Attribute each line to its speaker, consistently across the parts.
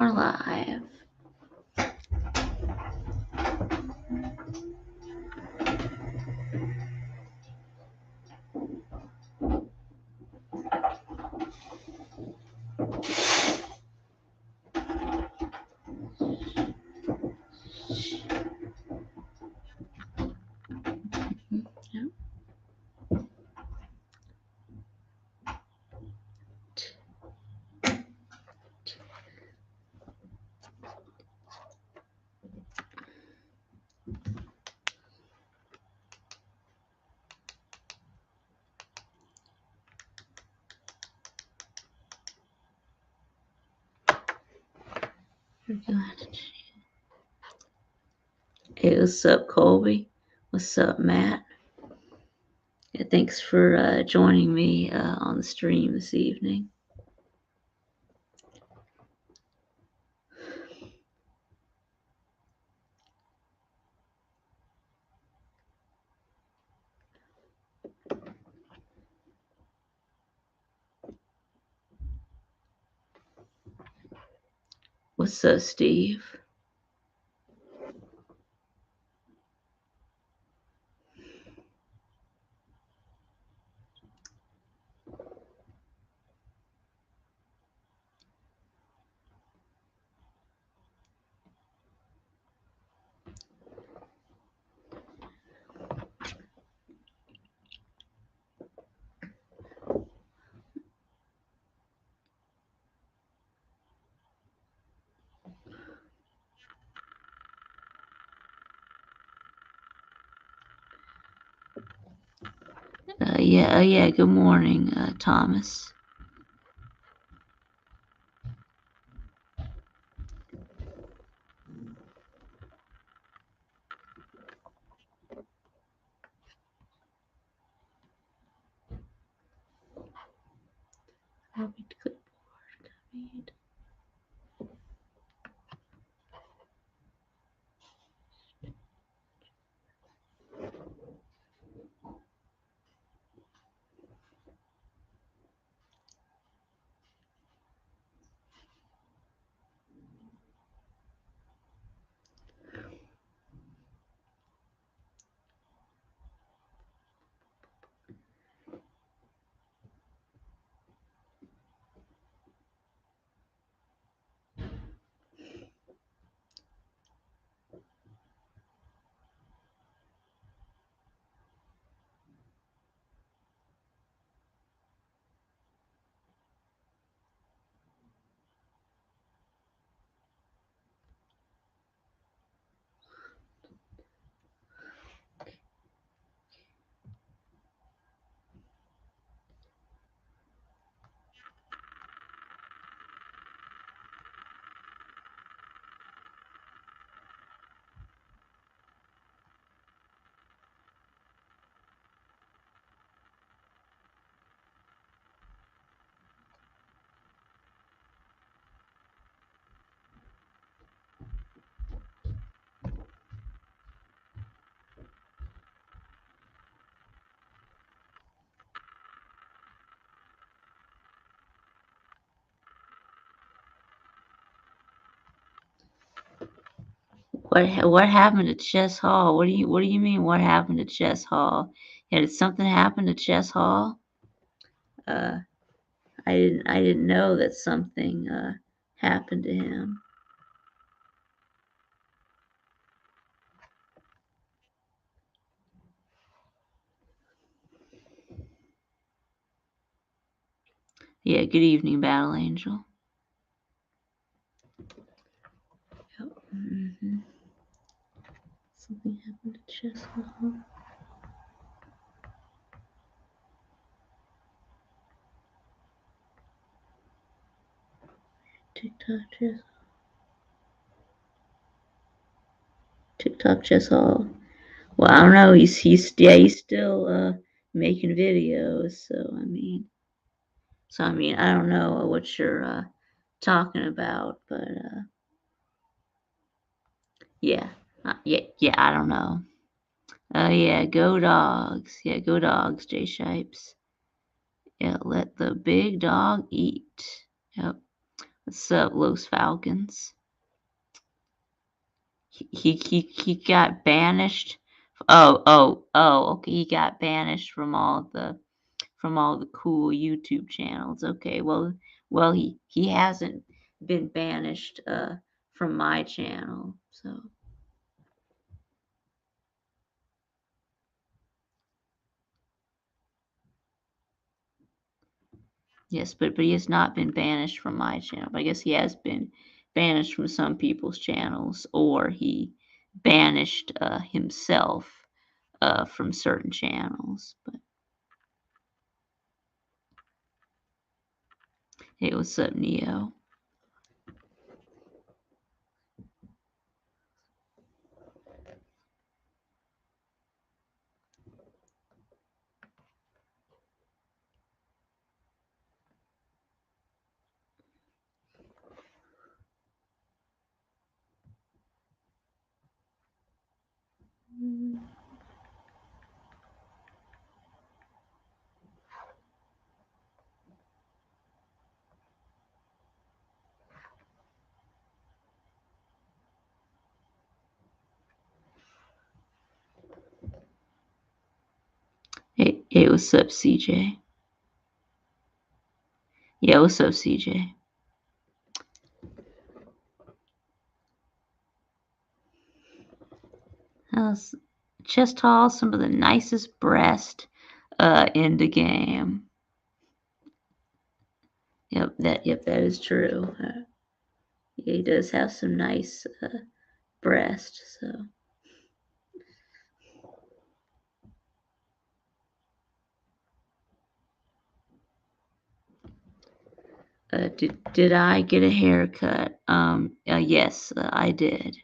Speaker 1: We're live. Yep. Hey, what's up, Colby? What's up, Matt? Yeah, thanks for joining me on the stream this evening. What's up, Steve? Yeah. Good morning, Thomas. Copy to clipboard. Copied. What happened to Chess Hall? What do you mean? What happened to Chess Hall? Yeah, did something happen to Chess Hall? Uh, I didn't know that something happened to him. Yeah. Good evening, Battle Angel. Yep. Something happened to Chess Hall. TikTok Chess Hall. Well, I don't know. He's still making videos. So I mean, I don't know what you're talking about, but yeah, yeah. I don't know. Yeah, go dogs. Yeah, go dogs, J Shipes. Yeah, let the big dog eat. Yep. What's up, Los Falcons? He got banished. Okay. He got banished from all the cool YouTube channels. Okay, well he hasn't been banished from my channel. So yes, but he has not been banished from my channel. But I guess he has been banished from some people's channels, or he banished himself from certain channels. But hey, what's up, Neo? Hey, what's up, CJ? Yeah, what's up, CJ? How's Chest Hall? Some of the nicest breast in the game. Yep, that is true. Yeah, he does have some nice breast. So, did I get a haircut? Yes, I did.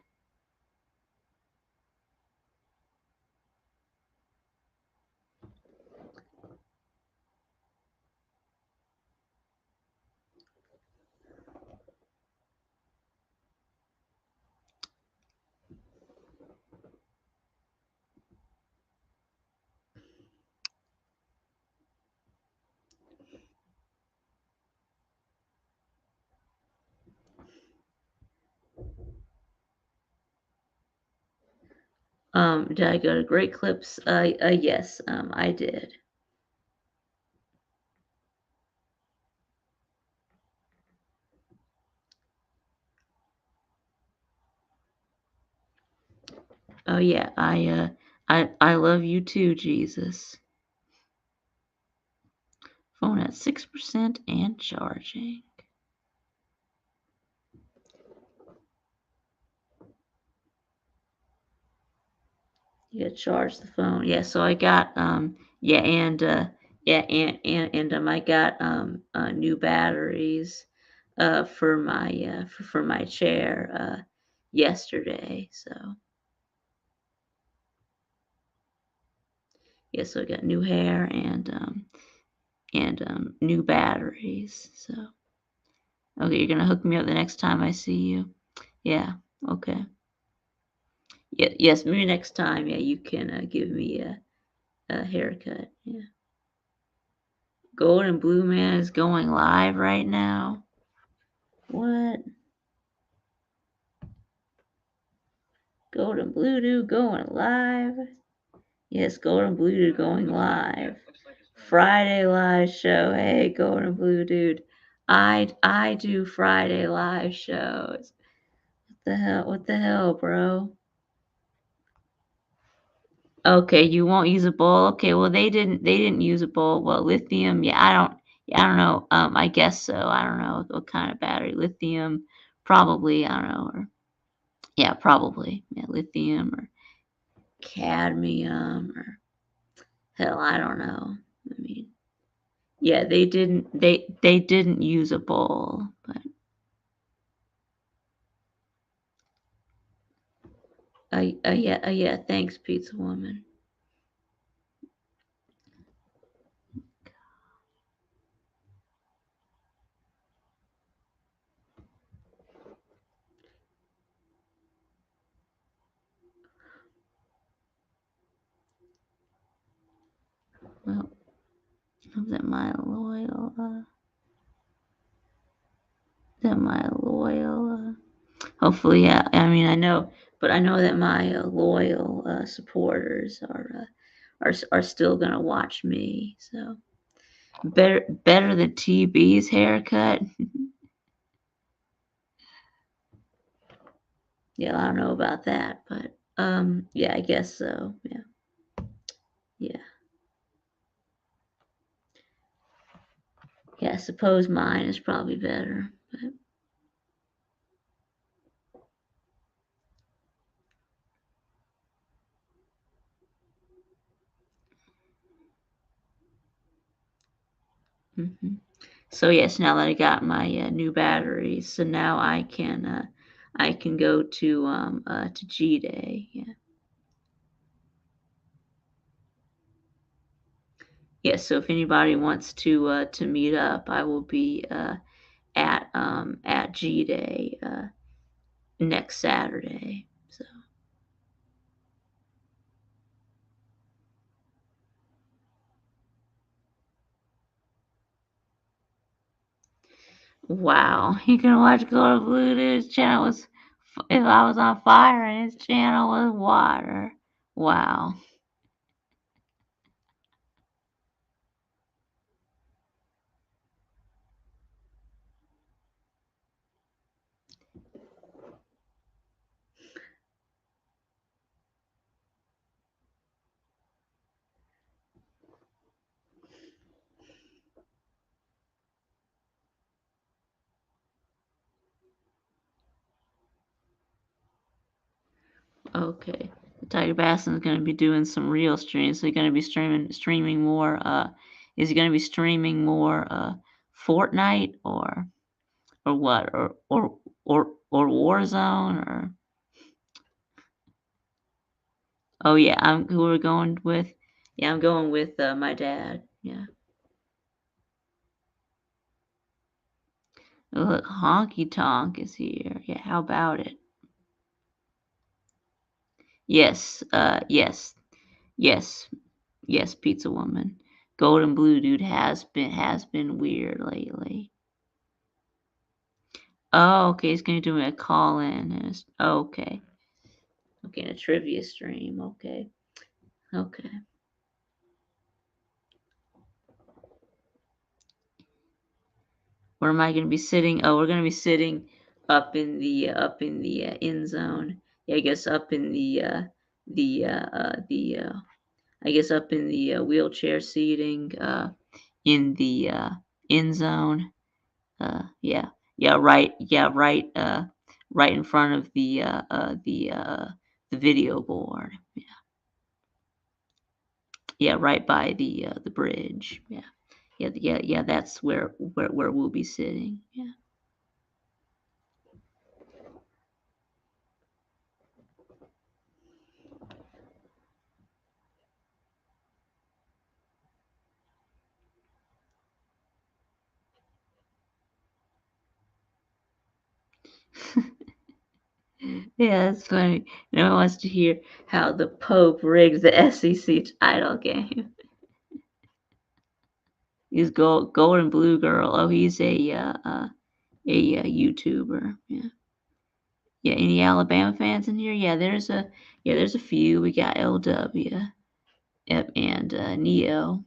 Speaker 1: Did I go to Great Clips? Yes, I did. Oh yeah, I love you too, Jesus. Phone at 6% and charging. You gotta charge the phone. Yeah, so I got yeah, and I got new batteries for my chair yesterday. So yeah, so I got new hair and new batteries. So okay, you're gonna hook me up the next time I see you. Yeah. Okay. Yeah. Yes. Maybe next time. Yeah, you can give me a haircut. Yeah. Gold and Blue Man is going live right now. What? Gold and Blue Dude going live? Yes, Gold and Blue Dude going live. Friday live show. Hey, Gold and Blue Dude. I do Friday live shows. What the hell? What the hell, bro? Okay, you won't use a bowl. Okay, well they didn't use a bowl. Well, lithium, I don't know. I guess so. I don't know what kind of battery. Lithium, probably. I don't know. Or yeah, probably. Yeah, lithium or cadmium or hell, I don't know. I mean, yeah, they didn't use a bowl, but yeah. Thanks, Pizza Woman. Well, hope that my loyal. Hopefully, yeah. I mean, I know that my loyal supporters are still gonna watch me. So better than TB's haircut. Yeah, I don't know about that, but yeah, I guess so. Yeah, yeah, yeah. I suppose mine is probably better, but hmm so yes. Now that I got my new batteries, so now I can go to G Day. Yeah, yeah. So if anybody wants to meet up, I will be at G Day next Saturday. So wow, you can watch Go to Blue. His channel was if I was on fire and his channel was water. Wow. Okay. Tiger Baston's gonna be doing some real streams. So he's gonna be streaming more. Is he gonna be streaming more Fortnite or what or Warzone or oh yeah, I'm who we're going with. Yeah, I'm going with my dad. Yeah. Look, Honky Tonk is here. Yeah, how about it? Yes, yes, yes, Pizza Woman. Golden Blue Dude has been weird lately. Oh, okay, he's gonna do a call in. Okay, okay, and a trivia stream. Okay, okay. Where am I gonna be sitting? Oh, we're gonna be sitting up in the end zone. Yeah, I guess up in the I guess up in the wheelchair seating in the end zone. Yeah, right in front of the video board. Yeah, right by the bridge. Yeah, yeah. That's where we'll be sitting. Yeah. Yeah, that's funny. No one wants to hear how the Pope rigged the SEC title game. He's gold and blue girl. Oh, he's a YouTuber. Yeah. Yeah, any Alabama fans in here? There's a few. We got LW. Yep, and Neo.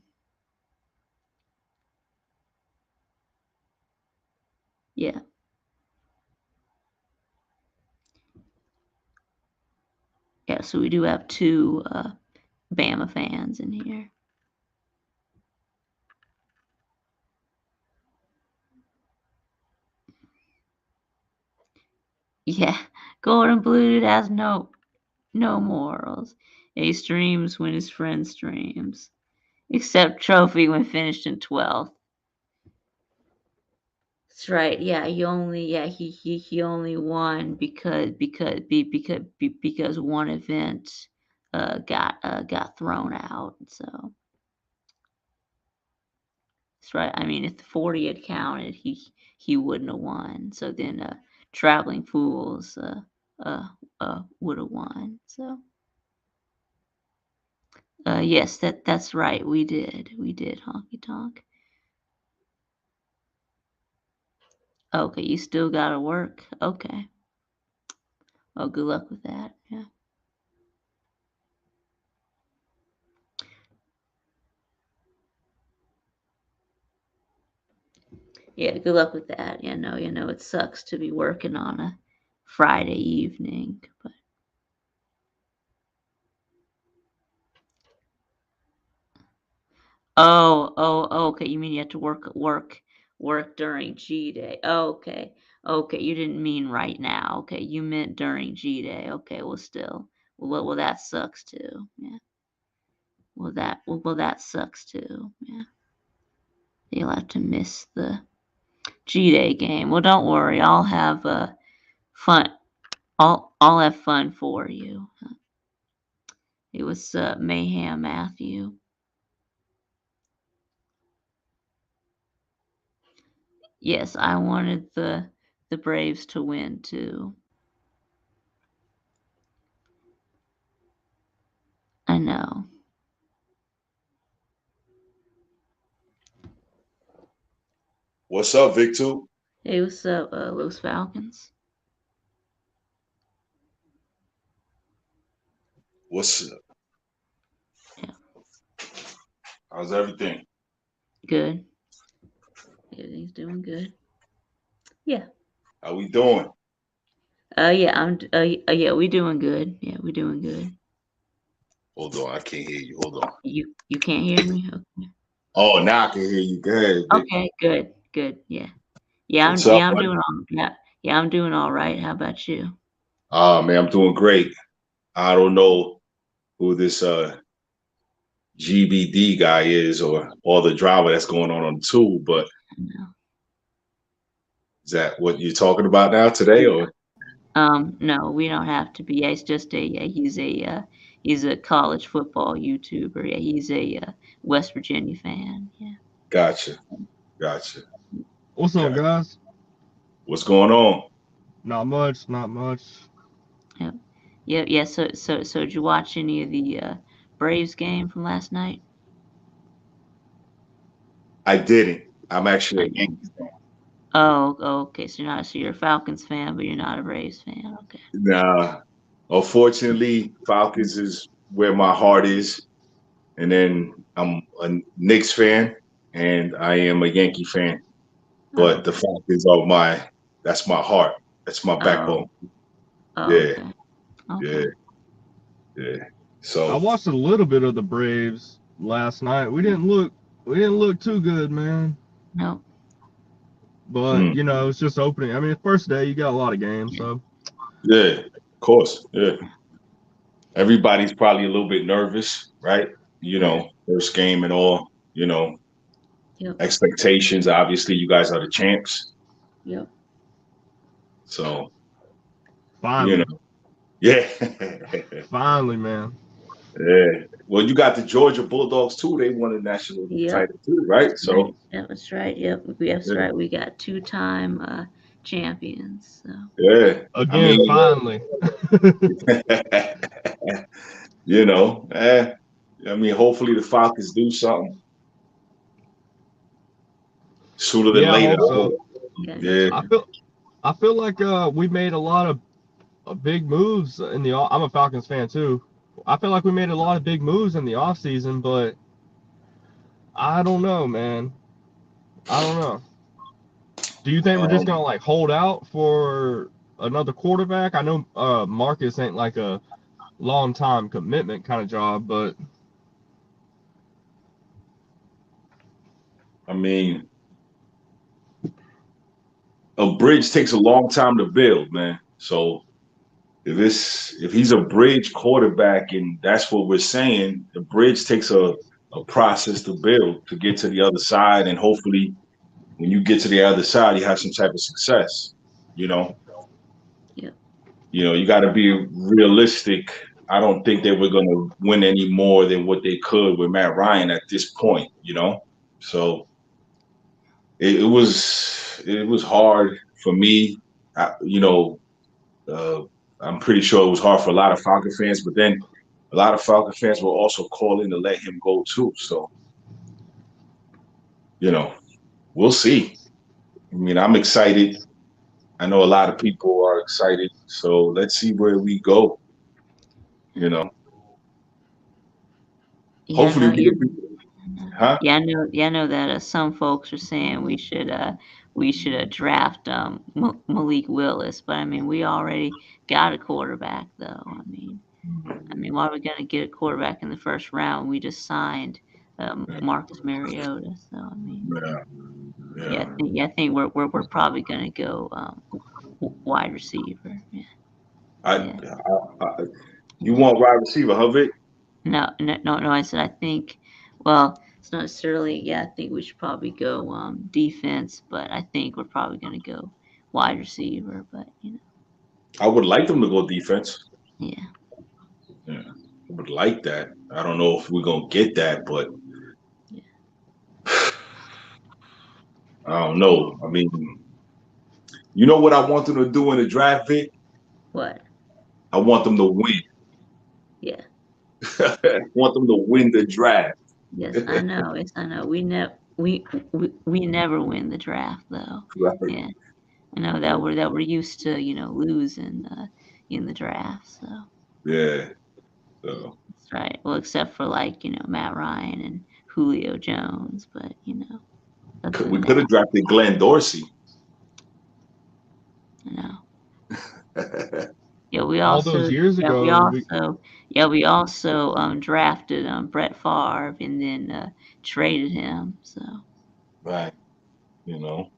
Speaker 1: Yeah, yeah. So we do have two Bama fans in here. Yeah, Golden Blue has no morals. He streams when his friend streams, except trophy when finished in 12th. That's right. Yeah, he only won because one event got thrown out. So that's right. I mean, if the 40 had counted, he wouldn't have won. So then Traveling Fools would have won. So yes, that's right. We did Honky Tonk. Okay, you still gotta work. Okay. Oh, good luck with that. Yeah. Yeah, good luck with that. It sucks to be working on a Friday evening, but okay. You mean you have to work during G Day. Okay. Okay, you didn't mean right now. Okay, you meant during G Day. Okay, well still. Well, that sucks too. Yeah. That sucks too. Yeah. You'll have to miss the G-Day game. Well, don't worry. I'll have fun. I'll have fun for you. It was Mayhem Matthew. Yes, I wanted the Braves to win too. I know.
Speaker 2: What's up, Viktube?
Speaker 1: Hey, what's up, Los Falcons?
Speaker 2: What's
Speaker 1: Yeah,
Speaker 2: how's everything?
Speaker 1: good. Everything's doing good. Yeah.
Speaker 2: How we doing?
Speaker 1: Yeah, we doing good. Yeah, we doing good.
Speaker 2: Hold on, I can't hear you. Hold on.
Speaker 1: You can't hear me? Okay.
Speaker 2: Oh, now I can hear you. Go ahead, Vic.
Speaker 1: Okay, good. Good. Yeah.
Speaker 2: What's up,
Speaker 1: I'm
Speaker 2: buddy?
Speaker 1: doing all yeah. Yeah, I'm doing all right. How about you?
Speaker 2: Man, I'm doing great. I don't know who this GBD guy is or all the drama that's going on the tool, but
Speaker 1: No.
Speaker 2: is that what you're talking about now today?
Speaker 1: Yeah.
Speaker 2: Or
Speaker 1: No, we don't have to be. Yeah, it's just he's a college football YouTuber. Yeah, he's a West Virginia fan. Yeah.
Speaker 2: gotcha, gotcha,
Speaker 3: What's up,
Speaker 2: gotcha.
Speaker 3: guys?
Speaker 2: What's going on?
Speaker 3: Not much, not much.
Speaker 1: Yep. Yeah, yeah. So did you watch any of the Braves game from last night?
Speaker 2: I didn't. I'm actually
Speaker 1: I
Speaker 2: a
Speaker 1: know.
Speaker 2: Yankees fan.
Speaker 1: Okay. So you're a Falcons fan, but you're not a Braves fan. Okay.
Speaker 2: Nah, unfortunately, Falcons is where my heart is. And then I'm a Knicks fan and I am a Yankee fan.
Speaker 1: Oh,
Speaker 2: But the
Speaker 1: okay.
Speaker 2: Falcons are that's my heart. That's my backbone.
Speaker 1: Oh, oh,
Speaker 2: Yeah,
Speaker 1: okay. Okay.
Speaker 2: yeah, yeah.
Speaker 3: I
Speaker 2: So
Speaker 3: watched a little bit of the Braves last night. We didn't look too good, man.
Speaker 1: No.
Speaker 3: But
Speaker 2: mm,
Speaker 3: you know, it's just opening. I mean, the first day you got a lot of games,
Speaker 1: Yeah.
Speaker 3: so
Speaker 2: yeah, of course. Yeah. Everybody's probably a little bit nervous, right?
Speaker 1: Yeah.
Speaker 2: First game and all,
Speaker 1: Yep.
Speaker 2: expectations. Obviously, you guys are the champs.
Speaker 1: Yep.
Speaker 2: So, you
Speaker 3: finally,
Speaker 2: know, yeah.
Speaker 3: finally, man.
Speaker 2: Yeah. Well, you got the Georgia Bulldogs too. They won a national
Speaker 1: Yep.
Speaker 2: title too, right? So,
Speaker 1: Right. Yeah, that's right. Yep. That's
Speaker 2: yeah.
Speaker 1: right. We got two-time champions. So
Speaker 2: Yeah. I
Speaker 3: Again,
Speaker 2: mean,
Speaker 3: finally.
Speaker 2: you know, eh, I mean, hopefully the Falcons do something sooner than
Speaker 3: Yeah, I
Speaker 2: later.
Speaker 3: hope
Speaker 2: I
Speaker 3: so.
Speaker 2: hope.
Speaker 1: yeah, me
Speaker 2: Yeah.
Speaker 3: I
Speaker 1: too.
Speaker 3: feel I feel like we made a lot of big moves in the. I'm a Falcons fan too. I feel like we made a lot of big moves in the off season, but I don't know, man. I don't know. Do you think we're just
Speaker 2: Um,
Speaker 3: gonna like hold out for another quarterback? I know Marcus ain't like a long time commitment kind of job, but
Speaker 2: I mean, a bridge takes a long time to build, man. So if he's a bridge quarterback and that's what we're saying, the bridge takes a process to build to get to the other side, and hopefully when you get to the other side, you have some type of success. You know,
Speaker 1: Yep.
Speaker 2: you got to be realistic. I don't think they were going to win any more than what they could with Matt Ryan at this point. So it was hard for me. I, you know, uh, I'm pretty sure it was hard for a lot of Falcon fans, but then a lot of Falcon fans were also calling to let him go too. So you know, we'll see. I mean, I'm excited. I know a lot of people are excited. So let's see where we go. You know,
Speaker 1: Yeah,
Speaker 2: hopefully
Speaker 1: no,
Speaker 2: we
Speaker 1: yeah,
Speaker 2: can be, huh?
Speaker 1: yeah, I know that some folks are saying we should draft Malik Willis, but I mean we already got a quarterback though. I mean why are we gonna get a quarterback in the first round? We just signed Marcus Mariota, so I mean
Speaker 2: Yeah,
Speaker 1: yeah,
Speaker 2: yeah.
Speaker 1: I think we're probably gonna go wide receiver. Yeah, yeah.
Speaker 2: I you
Speaker 1: Yeah.
Speaker 2: want wide receiver, huh, Vic?
Speaker 1: No. I said I think. Well, it's not necessarily. Yeah, I think we should probably go defense, but I think we're probably going to go wide receiver. But
Speaker 2: I would like them to go defense.
Speaker 1: yeah,
Speaker 2: Yeah, I would like that. I don't know if we're gonna get that, but
Speaker 1: yeah.
Speaker 2: I don't know. I mean, you know what I want them to do in the draft, Vic?
Speaker 1: What?
Speaker 2: I want them to win.
Speaker 1: Yeah.
Speaker 2: I want them to win the draft.
Speaker 1: Yes, I know. Yes, I know. We never win the draft though.
Speaker 2: Right.
Speaker 1: Yeah, I know that we're used to losing in the draft. So
Speaker 2: Yeah.
Speaker 1: yeah,
Speaker 2: So
Speaker 1: that's right. Well, except for like Matt Ryan and Julio Jones, but other
Speaker 2: we
Speaker 1: than
Speaker 2: could
Speaker 1: that,
Speaker 2: have drafted Glenn Dorsey.
Speaker 1: you know.
Speaker 2: Yeah,
Speaker 1: Yeah,
Speaker 3: All those years ago, we
Speaker 1: we also drafted Brett Favre and then traded him. So
Speaker 2: right. You know.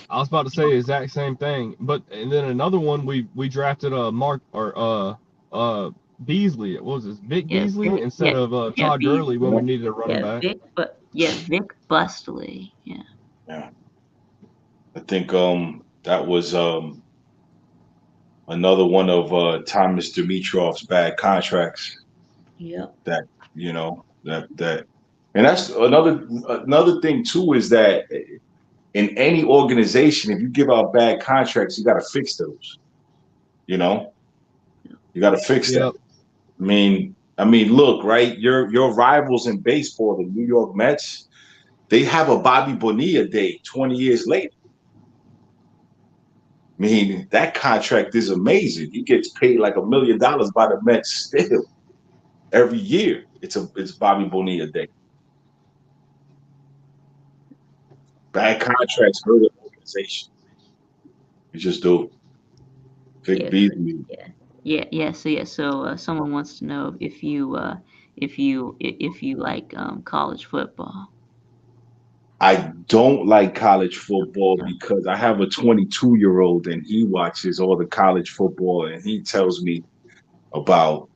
Speaker 3: I was about to say the exact same thing. But and then another one we drafted Mark or Beasley. What was this? Vic
Speaker 1: yeah,
Speaker 3: Beasley instead of Todd Gurley when we needed a running back.
Speaker 1: Vic Bustley. Yeah,
Speaker 2: Yeah. I think that was another one of Thomas Dimitrov's bad contracts
Speaker 1: yep,
Speaker 2: that that and that's another thing too is that in any organization if you give out bad contracts you got to fix those, you know, you got to fix that.
Speaker 3: Yep.
Speaker 2: I mean look, right, your rivals in baseball, the New York Mets, they have a Bobby Bonilla day 20 years later. I mean, that contract is amazing. He gets paid like $1 million by the Mets still every year. It's Bobby Bonilla Day. Bad contracts hurt an organization. You just do. Vic
Speaker 1: yeah, so,
Speaker 2: Beasley.
Speaker 1: So someone wants to know if you like college football.
Speaker 2: I don't like college football because I have a 22-year-old and he watches all the college football and he tells me about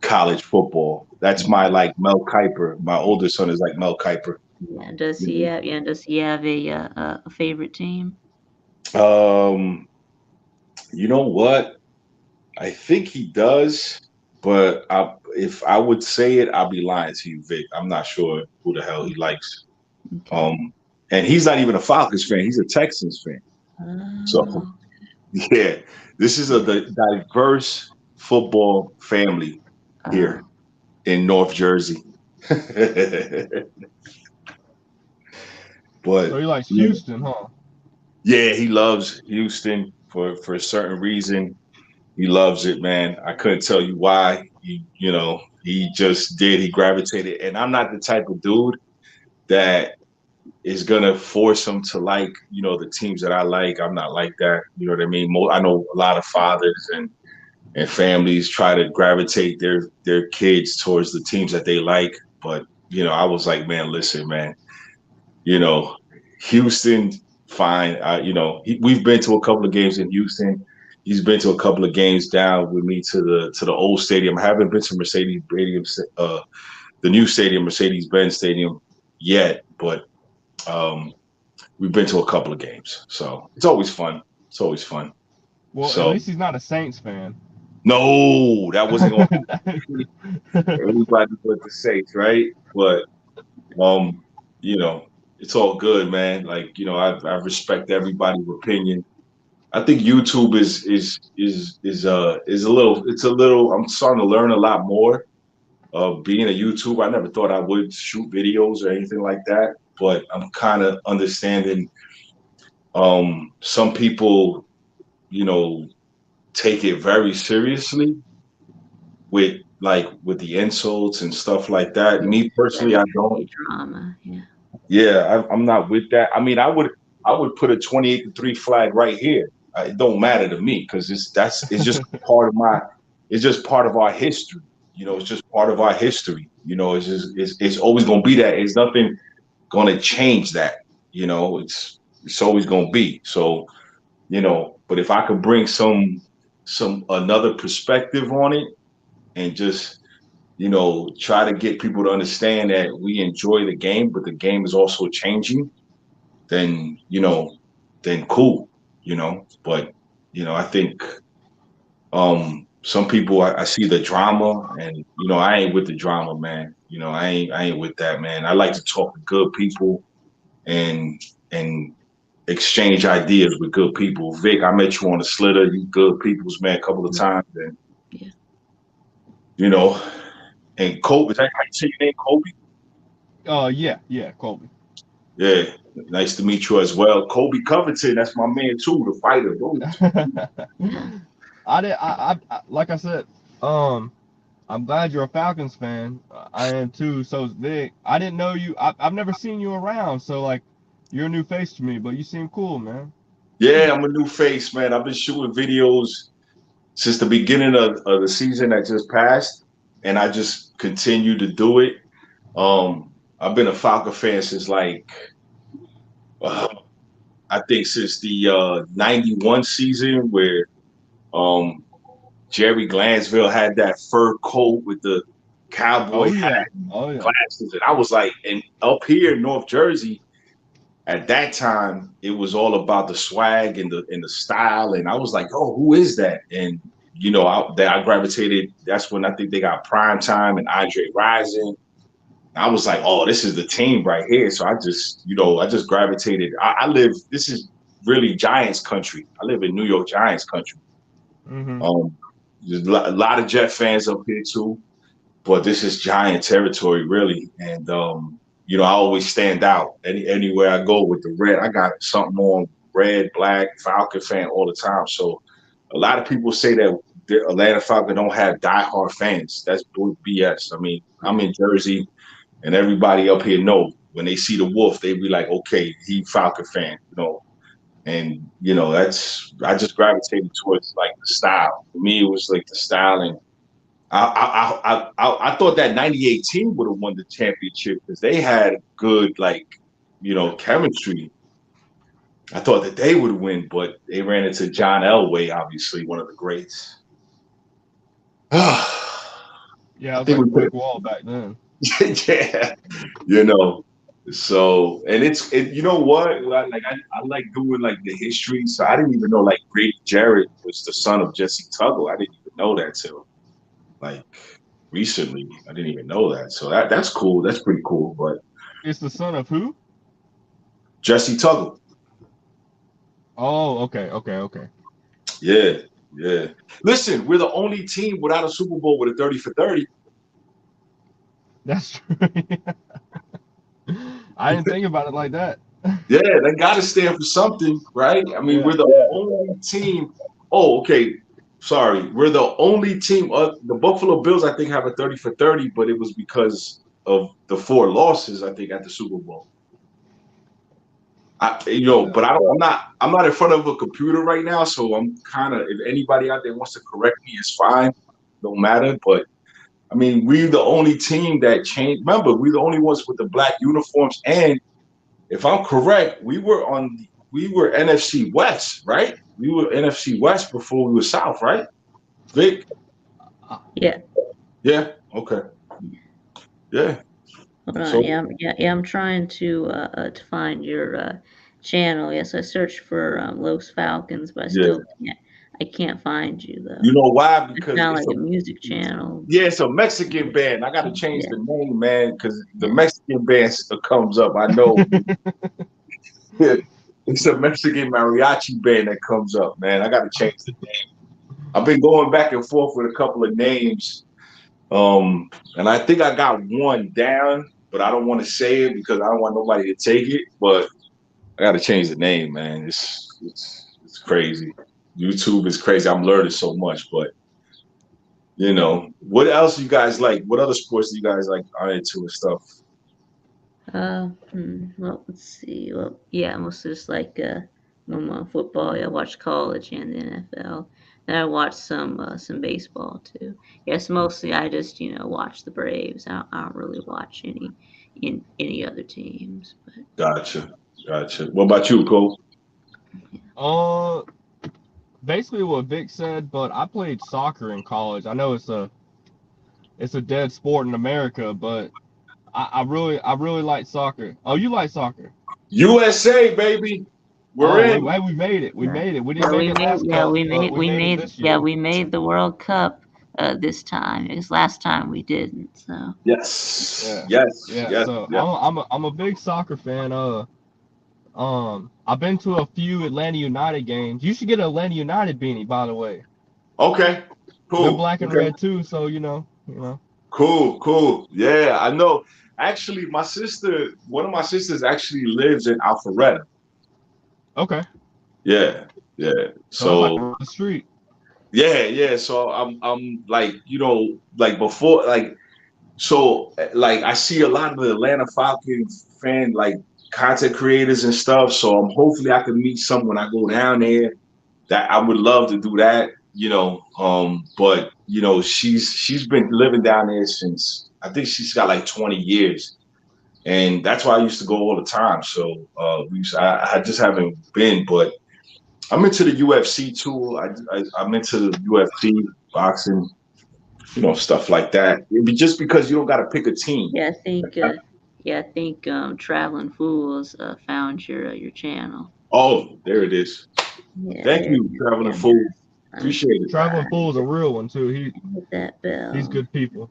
Speaker 2: college football. That's my like Mel Kiper. My older son is like Mel Kiper. You
Speaker 1: Does he have a favorite team?
Speaker 2: know? You know what? I think he does, but if I would say it, I'll be lying to you, Vic. I'm not sure who the hell he likes.
Speaker 1: Okay.
Speaker 2: Um, and he's not even a Falcons fan; he's a Texans fan. So
Speaker 1: Oh,
Speaker 2: yeah, this is a diverse football family here
Speaker 1: oh,
Speaker 2: in North Jersey.
Speaker 3: So
Speaker 2: But
Speaker 3: he likes
Speaker 2: yeah,
Speaker 3: Houston, huh?
Speaker 2: yeah, he loves Houston for a certain reason. He loves it, man. I couldn't tell you why. He just did. He gravitated, and I'm not the type of dude that is gonna force him to like, the teams that I like. I'm not like that. You know what I mean? I know a lot of fathers and families try to gravitate their kids towards the teams that they like, but I was like, man, listen, man. You know, Houston, fine. We've been to a couple of games in Houston. He's been to a couple of games down with me to the old stadium. I haven't been to Mercedes Stadium, the new stadium, Mercedes Benz Stadium, yet, but we've been to a couple of games, so it's always fun. It's always fun.
Speaker 3: Well, at
Speaker 2: So
Speaker 3: least he's not a Saints fan.
Speaker 2: no, that wasn't gonna happen. Everybody but the Saints, right? But um, you know, it's all good, man. Like, I respect everybody's opinion. I think YouTube is a little, it's a little, I'm starting to learn a lot more of being a YouTuber. I never thought I would shoot videos or anything like that, but I'm kind of understanding Some people, you know, take it very seriously with the insults and stuff like that.
Speaker 1: Yeah,
Speaker 2: Me personally,
Speaker 1: that's
Speaker 2: I don't.
Speaker 1: crazy drama. Yeah.
Speaker 2: Yeah, I'm not with that. I mean, I would put a 28-3 flag right here. It don't matter to me because it's just part of my it's just part of our history. It's just part of our history. It's always gonna be that. It's nothing gonna change that. It's always gonna be. So, but if I could bring some another perspective on it and just try to get people to understand that we enjoy the game, but the game is also changing, then then cool, But I think some people I see the drama, and I ain't with the drama, man. I ain't with that, man. I like to talk to good people and exchange ideas with good people. Vic, I met you on the Slitter. You good people's man a couple of times, and
Speaker 1: Yeah.
Speaker 2: you know, and Kobe. Is that how you say your name, Kobe?
Speaker 3: Yeah, Colby.
Speaker 2: Yeah, nice to meet you as well. Kobe Covington, that's my man too, the fighter.
Speaker 1: Yeah.
Speaker 3: Like I said, um, I'm glad you're a Falcons fan. I am too. So is Vic. I didn't know you. I've never seen you around. So like, you're a new face to me, but you seem cool, man.
Speaker 2: Yeah, I'm a new face, man. I've been shooting videos since the beginning of the season that just passed, and I just continue to do it. I've been a Falcon fan since uh, I think since the '91 season where um, Jerry Glansville had that fur coat with the cowboy
Speaker 3: Oh
Speaker 2: hat
Speaker 3: yeah.
Speaker 2: and
Speaker 3: Oh yeah.
Speaker 2: glasses, and I was like, and up here in North Jersey at that time, it was all about the swag and the style, and I was like, oh, who is that? And I gravitated. That's when I think they got Prime Time and Andre Rison. I was like, oh, this is the team right here. So I just gravitated. I live. This is really Giants country. I live in New York Giants country.
Speaker 3: Mhm.
Speaker 2: Um, there's a lot of Jet fans up here too, but this is Giant territory, really. And I always stand out anywhere I go with the red. I got something on red, black, Falcon fan all the time. So a lot of people say that the Atlanta Falcons don't have diehard fans. That's BS. I mean, I'm in Jersey, and everybody up here know when they see the Wolf, they be like, okay, he Falcon fan. And that's I just gravitated towards like the style. For me, it was like the style, and I thought that '98 team would have won the championship because they had good chemistry. I thought that they would win, but they ran into John Elway, obviously one of the greats. I
Speaker 3: Yeah, it was
Speaker 2: think
Speaker 3: like a
Speaker 2: we
Speaker 3: brick wall back then.
Speaker 2: yeah, you know. So and you know what? I like doing like the history. So I didn't even know like Grady Jarrett was the son of Jesse Tuggle. I didn't even know that till like recently. I didn't even know that. So that's cool. That's pretty cool. But
Speaker 3: It's the son of who?
Speaker 2: Jesse Tuggle.
Speaker 3: Oh, okay, okay, okay.
Speaker 2: Yeah, yeah. Listen, we're the only team without a Super Bowl with a 30 for 30.
Speaker 3: That's true. I didn't think about it like that.
Speaker 2: Yeah, they got to stand for something, right? I mean,
Speaker 3: Yeah,
Speaker 2: we're the
Speaker 3: yeah.
Speaker 2: only team. Oh, okay. Sorry. We're the only team. The Buffalo Bills, I think, have a 30 for 30, but it was because of the 4 losses, I think, at the Super Bowl. But I'm not in front of a computer right now, so I'm kind of. If anybody out there wants to correct me, it's fine. Don't matter. But I mean, we're the only team that changed. Remember, we're the only ones with the black uniforms. And if I'm correct, we were NFC West, right? We were NFC West before we were South, right? Vic?
Speaker 1: Yeah.
Speaker 2: Yeah. Okay. Yeah.
Speaker 1: Hold on.
Speaker 2: So
Speaker 1: Yeah. I'm trying to find your channel. Yes, I searched for Los Falcons, but I
Speaker 2: yeah.
Speaker 1: still can't. I can't find you
Speaker 2: You
Speaker 1: though.
Speaker 2: know why?
Speaker 1: It's
Speaker 2: Because
Speaker 1: not like a music channel.
Speaker 2: it's a Mexican band. I got to change
Speaker 1: Yeah.
Speaker 2: the name, man, because the
Speaker 1: Yeah.
Speaker 2: Mexican band comes up. I know it's a Mexican mariachi band that comes up, man. I got to change the name. I've been going back and forth with a couple of names. And I think I got one down, but I don't want to say it because I don't want nobody to take it. But I gotta change the name, man. It's crazy. YouTube is crazy. I'm learning so much, but what else you guys like? What other sports do you guys like are into and stuff?
Speaker 1: Well, let's see. Well, yeah, mostly just like football. Yeah, I watch college and the NFL. And I watch some baseball too. Yes, mostly I just watch the Braves. I don't really watch any other teams. But
Speaker 2: Gotcha, gotcha. What about you, Cole?
Speaker 3: Uh, basically what Vic said, but I played soccer in college. I know it's a dead sport in America, but I really like soccer. Oh, you like soccer?
Speaker 2: USA, baby. We're
Speaker 3: Oh,
Speaker 2: in.
Speaker 3: we made it. We
Speaker 1: yeah,
Speaker 3: made it. We didn't
Speaker 1: yeah,
Speaker 3: make
Speaker 1: we
Speaker 3: it
Speaker 1: made
Speaker 3: last
Speaker 1: yeah
Speaker 3: cup,
Speaker 1: we
Speaker 3: but
Speaker 1: made
Speaker 3: we
Speaker 1: we
Speaker 3: made it
Speaker 1: made
Speaker 3: this
Speaker 1: yeah
Speaker 3: year.
Speaker 1: we made the World Cup this time. Because last time we didn't. So
Speaker 2: Yes,
Speaker 3: Yeah,
Speaker 2: yes,
Speaker 3: yeah.
Speaker 2: yes,
Speaker 3: So
Speaker 2: yes.
Speaker 3: I'm a big soccer fan. I've been to a few Atlanta United games. You should get an Atlanta United beanie, by the way.
Speaker 2: Okay,
Speaker 3: They're
Speaker 2: cool.
Speaker 3: black and
Speaker 2: Okay,
Speaker 3: red too, so you know.
Speaker 2: cool, cool. Yeah, I know. Actually, one of my sisters actually lives in Alpharetta.
Speaker 3: Okay,
Speaker 2: Yeah, yeah.
Speaker 3: so it's like
Speaker 2: So
Speaker 3: the street.
Speaker 2: yeah, yeah. So I'm like, like before, like like I see a lot of the Atlanta Falcons fan like content creators and stuff. So hopefully I can meet some when I go down there. That I would love to do that, but she's been living down there since I think she's got like 20 years. And that's why I used to go all the time. So I just haven't been, but I'm into the UFC too. I'm into the UFC boxing, stuff like that. Just because you don't got to pick a team.
Speaker 1: yeah, I think Traveling Fools found your channel.
Speaker 2: Oh, there it is.
Speaker 1: Yeah,
Speaker 2: Thank
Speaker 1: there.
Speaker 2: you, Traveling
Speaker 1: Yeah,
Speaker 2: Fool.
Speaker 1: let me
Speaker 2: Appreciate it.
Speaker 3: Traveling Fool's a real one too.
Speaker 1: hit that
Speaker 3: He's
Speaker 1: bell.
Speaker 3: good people.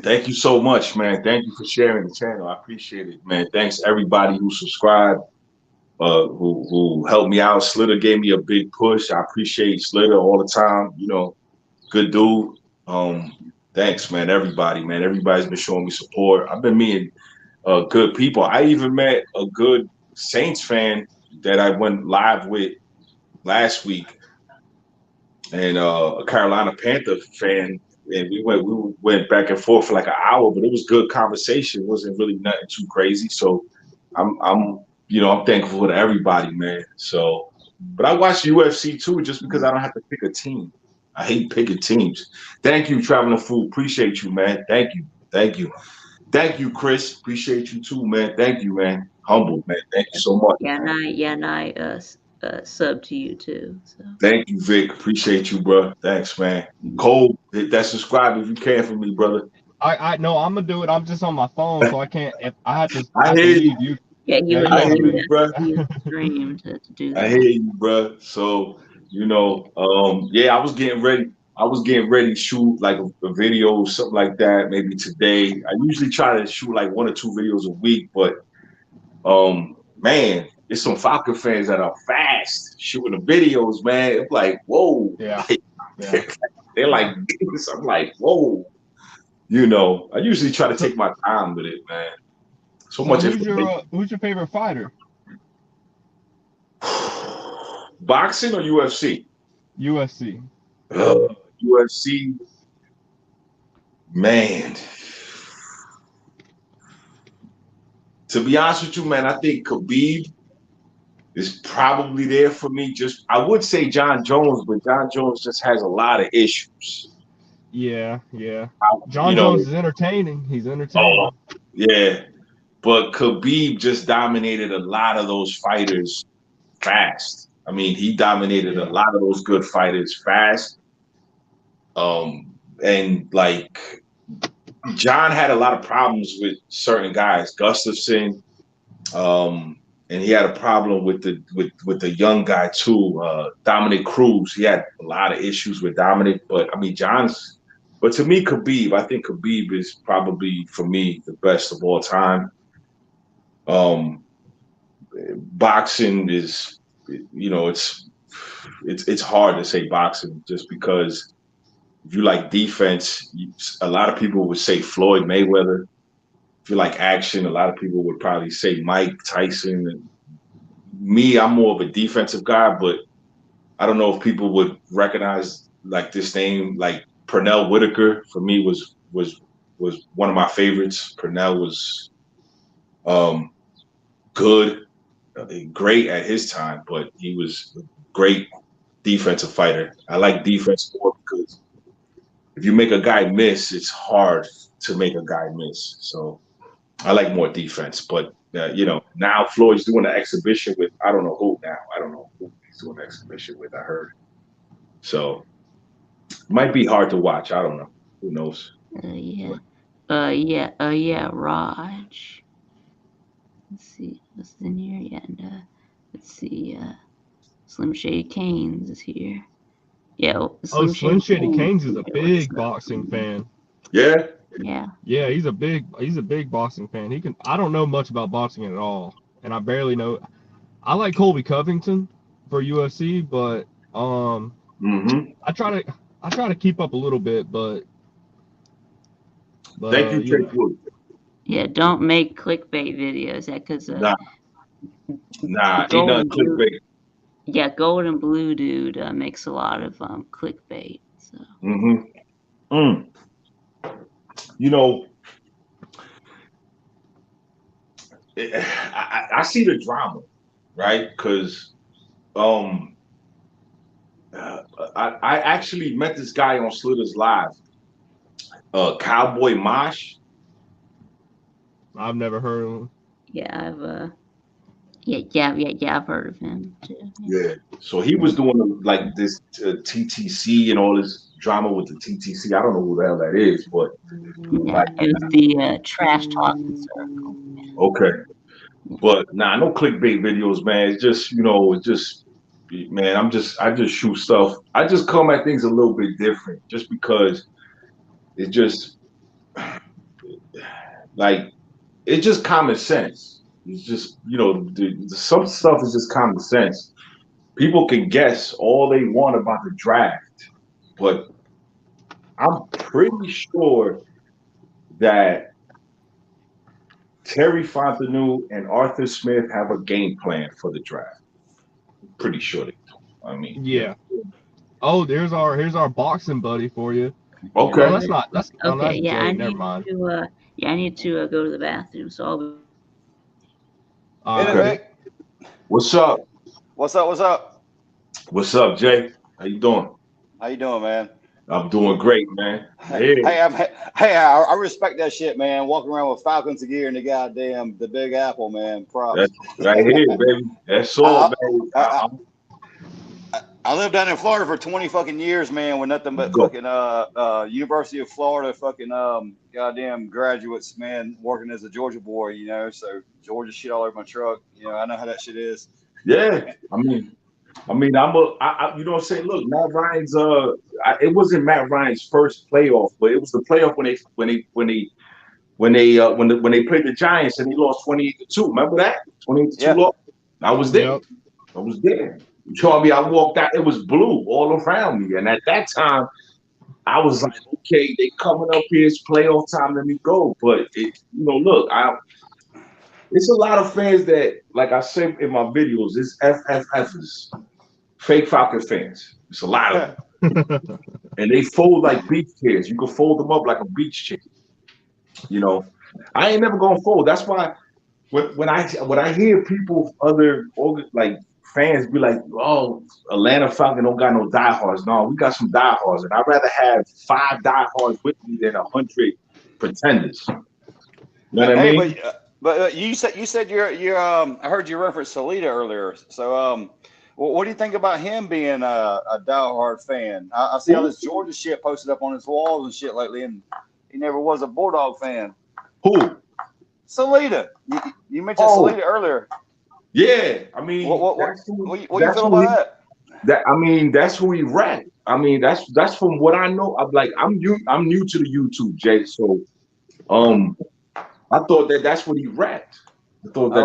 Speaker 2: Thank you so much, man. Thank you for sharing the channel. I appreciate it, man. Thanks everybody who subscribed, who helped me out. Slitter gave me a big push. I appreciate Slitter all the time. Good dude. Um, Thanks, man. Everybody, man. Everybody's been showing me support. I've been meeting good people. I even met a good Saints fan that I went live with last week, and a Carolina Panther fan, and we went back and forth for like an hour, but it was good conversation. It wasn't really nothing too crazy. So I'm thankful to everybody, man. So, but I watch UFC too, just because I don't have to pick a team. I hate picking teams. Thank you, Traveling Food. Appreciate you, man. Thank you. Thank you. Thank you, Chris. Appreciate you too, man. Thank you, man. Humble, man. Thank you so much.
Speaker 1: And I sub to you too. So
Speaker 2: Thank you, Vic. Appreciate you, bro. Thanks, man. Cole, hit that subscribe if you can for me, brother.
Speaker 3: I no, I'm gonna do it. I'm just on my phone, so I can't. If I
Speaker 2: I
Speaker 3: have to
Speaker 2: hear you.
Speaker 3: leave you.
Speaker 1: yeah,
Speaker 3: Yeah, you
Speaker 2: I
Speaker 3: know what
Speaker 2: hear
Speaker 3: I
Speaker 2: you,
Speaker 3: mean.
Speaker 2: bro.
Speaker 1: to use the stream to do
Speaker 2: I
Speaker 1: that.
Speaker 2: hear you, bro. So, yeah, I was getting ready. I was getting ready to shoot like a video or something like that, maybe today. I usually try to shoot like 1 or 2 videos a week, but man, there's some Falcon fans that are fast shooting the videos, man. It's like, whoa,
Speaker 3: Yeah,
Speaker 2: like
Speaker 3: yeah.
Speaker 2: they're like this. I'm like, whoa. I usually try to
Speaker 3: So
Speaker 2: take my time with it, man. So
Speaker 3: so
Speaker 2: much information.
Speaker 3: who's your favorite fighter?
Speaker 2: Boxing or UFC?
Speaker 3: UFC.
Speaker 2: UFC, man. To be honest with you, man, I think Khabib is probably there for me. Just I would say John Jones, but John Jones just has a lot of issues.
Speaker 3: Yeah, yeah.
Speaker 2: I, you
Speaker 3: John
Speaker 2: know,
Speaker 3: Jones is entertaining. He's
Speaker 2: oh
Speaker 3: entertaining.
Speaker 2: yeah, but Khabib just dominated a lot of those fighters fast. I mean, he dominated a
Speaker 3: Yeah,
Speaker 2: lot of those good fighters fast. And like John had a lot of problems with certain guys, Gustafson, and he had a problem with the young guy too, Dominic Cruz. He had a lot of issues with Dominic, but I mean but to me, Khabib, I think Khabib is probably for me the best of all time. Um, Boxing is, it's hard to say boxing just because if you like defense, a lot of people would say Floyd Mayweather. If you like action, a lot of people would probably say Mike Tyson. me, I'm more of a defensive guy, but I don't know if people would recognize like this name, like Pernell Whitaker. For me, was one of my favorites. Pernell was um, good, great at his time, but he was a great defensive fighter. I like defense more because if you make a guy miss, it's hard to make a guy miss. So I like more defense. But you know, now Floyd's doing an exhibition with I don't know who now. I don't know who he's doing an exhibition with. I heard. So might be hard to watch. I don't know. Who knows?
Speaker 1: Yeah. Yeah, Raj. Let's see what's in here. Yeah, and let's see. Slim Shady Canes is here. Yeah,
Speaker 3: Oh, Slim Shady Canes is a big boxing fan.
Speaker 2: Yeah.
Speaker 1: Yeah.
Speaker 3: Yeah, he's a big boxing fan. He can. I don't know much about boxing at all, and I barely know. I like Colby Covington for UFC, but I try to keep up a little bit, but
Speaker 2: Thank you, Jake Wood.
Speaker 1: Yeah, don't make clickbait videos, because
Speaker 2: Nah, ain't nothing clickbait.
Speaker 1: Yeah, Gold and Blue Dude makes a lot of clickbait. So.
Speaker 2: You know, I see the drama, right? Because I actually met this guy on Slitter's Live, Cowboy Mosh.
Speaker 3: I've never heard of him.
Speaker 1: Yeah, I've heard of him too.
Speaker 2: Yeah. So he was doing like this TTC and all this drama with the TTC. I don't know who the hell that is, but
Speaker 1: yeah, it was the trash talking circle.
Speaker 2: Okay. But no clickbait videos, man. It's just, man, I just shoot stuff. I just come at things a little bit different just because it's just like, it's just common sense. It's just, some stuff is just common sense. People can guess all they want about the draft, but I'm pretty sure that Terry Fontenot and Arthur Smith have a game plan for the draft. I'm pretty sure they do. I mean,
Speaker 3: yeah. Oh, here's our boxing buddy for you.
Speaker 2: Okay.
Speaker 3: No, that's not. That's
Speaker 1: okay.
Speaker 3: That's
Speaker 1: yeah,
Speaker 3: Jay.
Speaker 1: I
Speaker 3: Never
Speaker 1: need
Speaker 3: mind.
Speaker 1: to. I need to go to the bathroom. So I'll be.
Speaker 2: Okay. What's up?
Speaker 4: What's up?
Speaker 2: What's up, Jay? How you doing?
Speaker 4: How you doing, man?
Speaker 2: I'm doing great, man.
Speaker 4: Hey, I respect that shit, man. Walking around with Falcons gear and the Big Apple, man. Props.
Speaker 2: That's right here, baby. That's all, man.
Speaker 4: I lived down in Florida for 20 fucking years, man, with nothing but fucking University of Florida fucking goddamn graduates, man, working as a Georgia boy, so Georgia shit all over my truck. I know how that shit is.
Speaker 2: Yeah. I mean, you know what I'm saying? Look, Matt Ryan's it wasn't Matt Ryan's first playoff, but it was the playoff when they played the Giants and he lost 28-2. Remember that? 28-2 loss? I was there.
Speaker 3: Yep.
Speaker 2: I was there. You told me I walked out, it was blue all around me. And at that time, I was like, okay, they coming up here, it's playoff time, let me go. But look, it's a lot of fans that, like I said in my videos, it's FFFs, fake Falcon fans. It's a lot of them. And they fold like beach chairs. You can fold them up like a beach chair. I ain't never gonna fold. That's why when I hear people, other like fans be like, oh, Atlanta Falcon don't got no diehards. No, we got some diehards. And I'd rather have 5 diehards with me than 100 pretenders. You know what I mean?
Speaker 4: But you said you're I heard you reference Salita earlier. So what do you think about him being a diehard fan? I see all this Georgia shit posted up on his walls and shit lately, and he never was a Bulldog fan.
Speaker 2: Who?
Speaker 4: Salita. You mentioned Salita earlier.
Speaker 2: Yeah, I mean,
Speaker 4: what do you feel about that?
Speaker 2: I mean, that's who he rap. I mean, that's from what I know. I'm new to the YouTube, Jay. So, I thought that's what he rapped. I thought I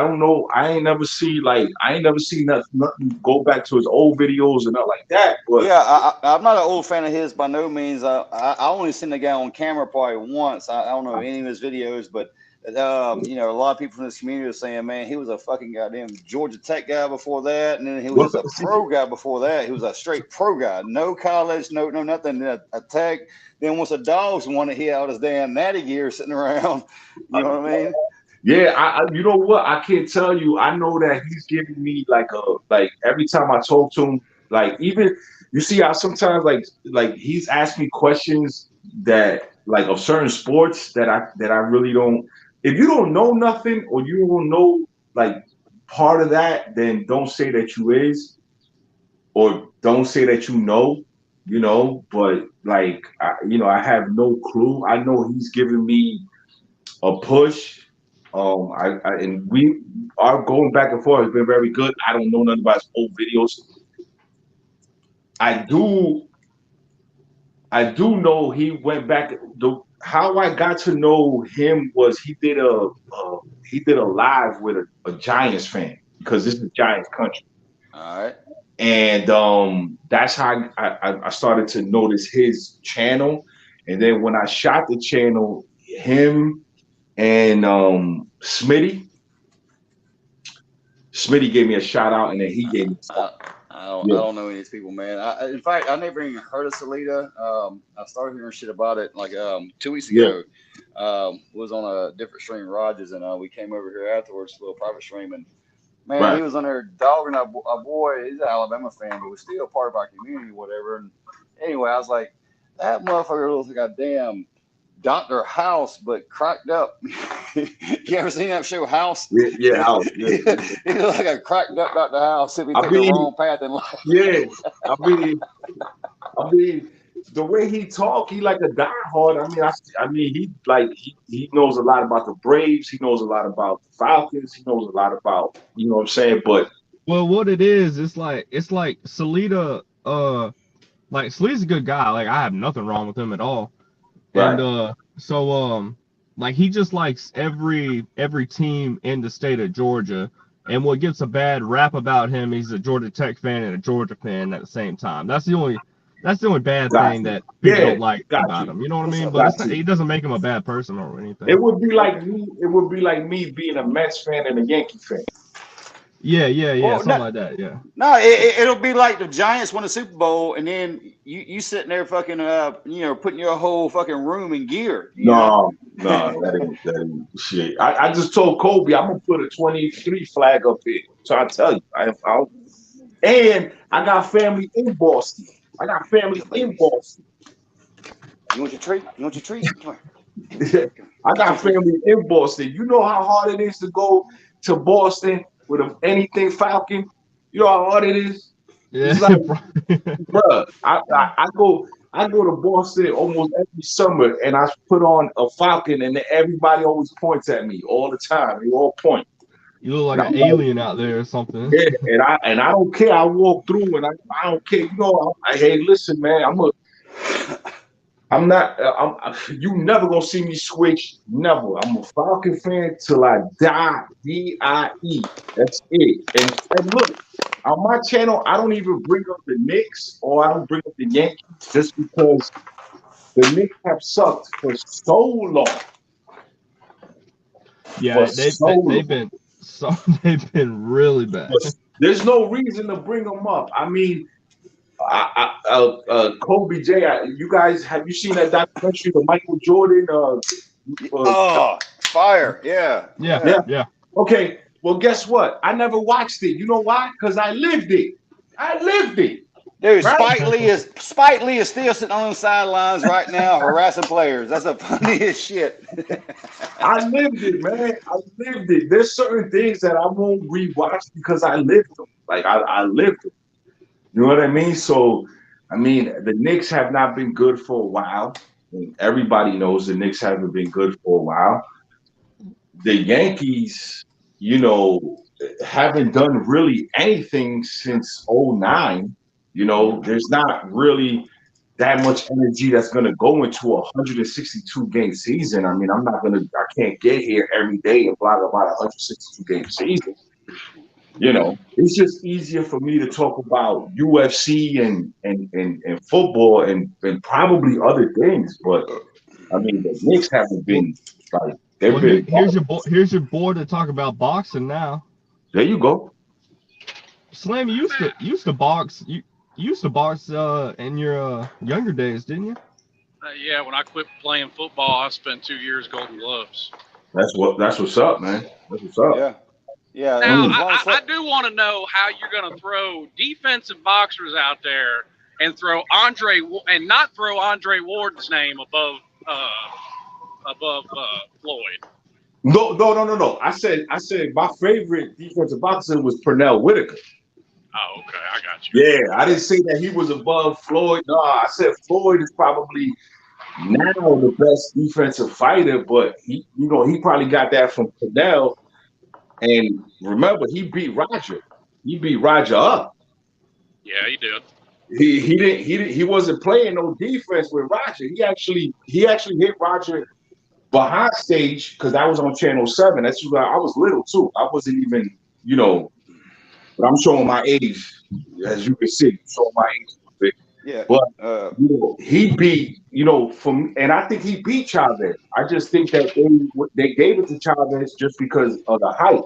Speaker 2: don't know. I ain't never seen nothing go back to his old videos and nothing like that. But
Speaker 4: yeah, I'm not an old fan of his by no means. I only seen the guy on camera probably once. I don't know any of his videos, but you know, a lot of people from this community are saying, man, he was a fucking goddamn Georgia Tech guy before that, and then he was
Speaker 2: Well,
Speaker 4: just a pro guy before that. He was a straight pro guy, no college, no nothing, a Tech. Then once the Dogs won it, he had all his damn natty gear sitting around. You know what I mean?
Speaker 2: yeah, you know what? I can't tell you. I know that he's giving me like every time I talk to him, like even you see how sometimes like he's asked me questions that like of certain sports that I really don't. If you don't know nothing or you don't know like part of that, then don't say that you is or don't say that you know. You know, but like I have no clue. I know he's giving me a push. And we are going back and forth has been very good. I don't know nothing about his old videos. I do, I do know he went back. How I got to know him was he did a live with a Giants fan because this is Giants country,
Speaker 4: All right.
Speaker 2: and that's how I started to notice his channel. And then when I shot the channel, him and Smitty gave me a shout out, and then he gave me
Speaker 4: I
Speaker 2: yeah,
Speaker 4: don't know any of these people, man. In fact, I never even heard of Salida. I started hearing shit about it like 2 weeks
Speaker 2: yeah,
Speaker 4: ago. Was on a different stream, Rogers, and we came over here afterwards, a little private stream, and man, he
Speaker 2: right.
Speaker 4: was on there dogging a boy. He's an Alabama fan, but was still part of our community, whatever. And anyway, I was like, that motherfucker looks like a damn Dr. House, but cracked up. You ever seen that show House?
Speaker 2: Yeah, yeah, House.
Speaker 4: He
Speaker 2: Yeah, yeah.
Speaker 4: looks like a cracked up Dr. House if he
Speaker 2: I
Speaker 4: took the
Speaker 2: mean,
Speaker 4: wrong path in life.
Speaker 2: yeah. I mean, I mean, the way he talk, he like a diehard. I mean, he knows a lot about the Braves. He knows a lot about the Falcons. He knows a lot about, you know what I'm saying. But
Speaker 3: Well, what it is, it's like Salida. Like Salida's a good guy. Like I have nothing wrong with him at all. And
Speaker 2: right,
Speaker 3: like he just likes every team in the state of Georgia. And what gets a bad rap about him, he's a Georgia Tech fan and a Georgia fan at the same time. That's the only bad
Speaker 2: got
Speaker 3: thing
Speaker 2: you.
Speaker 3: that people
Speaker 2: Yeah,
Speaker 3: don't like
Speaker 2: got
Speaker 3: about
Speaker 2: you,
Speaker 3: him. You know what I mean? But
Speaker 2: got
Speaker 3: it's not,
Speaker 2: you.
Speaker 3: it doesn't make him a bad person or
Speaker 2: It
Speaker 3: anything.
Speaker 2: would be like me. It would be like me being a Mets fan and a Yankee fan.
Speaker 3: Yeah,
Speaker 4: Well, no,
Speaker 3: something like that. Yeah.
Speaker 4: no, it'll be like the Giants won the Super Bowl, and then you sitting there fucking putting your whole fucking room in gear.
Speaker 2: No, no, that ain't shit. I just told Kobe I'm gonna put a 23 flag up here. So I tell you, and I got family in Boston. I got family
Speaker 4: Good
Speaker 2: in
Speaker 4: babies.
Speaker 2: Boston.
Speaker 4: You want your treat? You want your treat? Come
Speaker 2: I
Speaker 4: here.
Speaker 2: got family in Boston. You know how hard it is to go to Boston with anything Falcon. You know how hard it is.
Speaker 3: Yeah.
Speaker 2: It's like, bruh, I go to Boston almost every summer, and I put on a Falcon, and everybody always points at me all the time. They all point,
Speaker 3: You look
Speaker 2: and
Speaker 3: like
Speaker 2: I'm
Speaker 3: an
Speaker 2: like,
Speaker 3: alien out there or something.
Speaker 2: yeah, and I don't care. I walk through, and I don't care. You know, hey, listen, man, I'm not. You never gonna see me switch. Never. I'm a Falcon fan till I die. DIE. That's it. And look, on my channel, I don't even bring up the Knicks or I don't bring up the Yankees just because the Knicks have sucked for so long. For
Speaker 3: Yeah,
Speaker 2: so
Speaker 3: they've
Speaker 2: long.
Speaker 3: been they've been really bad.
Speaker 2: But there's no reason to bring them up. I mean, Kobe J. You guys, have you seen that documentary, the Michael Jordan?
Speaker 4: Oh, fire! Yeah,
Speaker 3: Yeah,
Speaker 2: Yeah.
Speaker 4: yeah.
Speaker 3: yeah.
Speaker 2: Okay. Well, guess what? I never watched it. You know why? Because I lived it. I lived it.
Speaker 4: Dude,
Speaker 2: Right?
Speaker 4: Spike Lee is still sitting on the sidelines right now harassing players. That's the funniest shit.
Speaker 2: I lived it, man. I lived it. There's certain things that I won't rewatch because I lived them. Like I lived them. You know what I mean? So, I mean, the Knicks have not been good for a while. And everybody knows the Knicks haven't been good for a while. The Yankees, you know, haven't done really anything since '09. You know, there's not really that much energy that's going to go into a 162 game season. I mean, I can't get here every day and blog about a 162 game season. You know, it's just easier for me to talk about UFC and football and probably other things. But I mean, the Knicks haven't
Speaker 3: Well,
Speaker 2: been like They've
Speaker 3: Well,
Speaker 2: been.
Speaker 3: here's your boy to talk about boxing now.
Speaker 2: There you go.
Speaker 3: Slam, you used to box. You used to box in your younger days, didn't you?
Speaker 5: Yeah, when I quit playing football, I spent 2 years Golden Gloves.
Speaker 2: That's what's up, man. That's what's up.
Speaker 4: Yeah. Yeah.
Speaker 5: Now,
Speaker 4: as long as
Speaker 5: I do want to know how you're going to throw defensive boxers out there and throw and not throw Andre Ward's name above Floyd.
Speaker 2: No. I said my favorite defensive boxer was Pernell Whitaker.
Speaker 5: Oh, okay, I got you.
Speaker 2: Yeah, I didn't say that he was above Floyd. No, I said Floyd is probably now the best defensive fighter, but he probably got that from Pernell. And remember, he beat Roger. He beat Roger up.
Speaker 5: Yeah, he did.
Speaker 2: He wasn't playing no defense with Roger. He actually hit Roger behind stage because that was on Channel 7. That's why I was little too. I wasn't even, but I'm showing my age, as you can see, showing my age.
Speaker 4: Yeah.
Speaker 2: But he beat, and I think he beat Chavez. I just think that they gave it to Chavez just because of the height.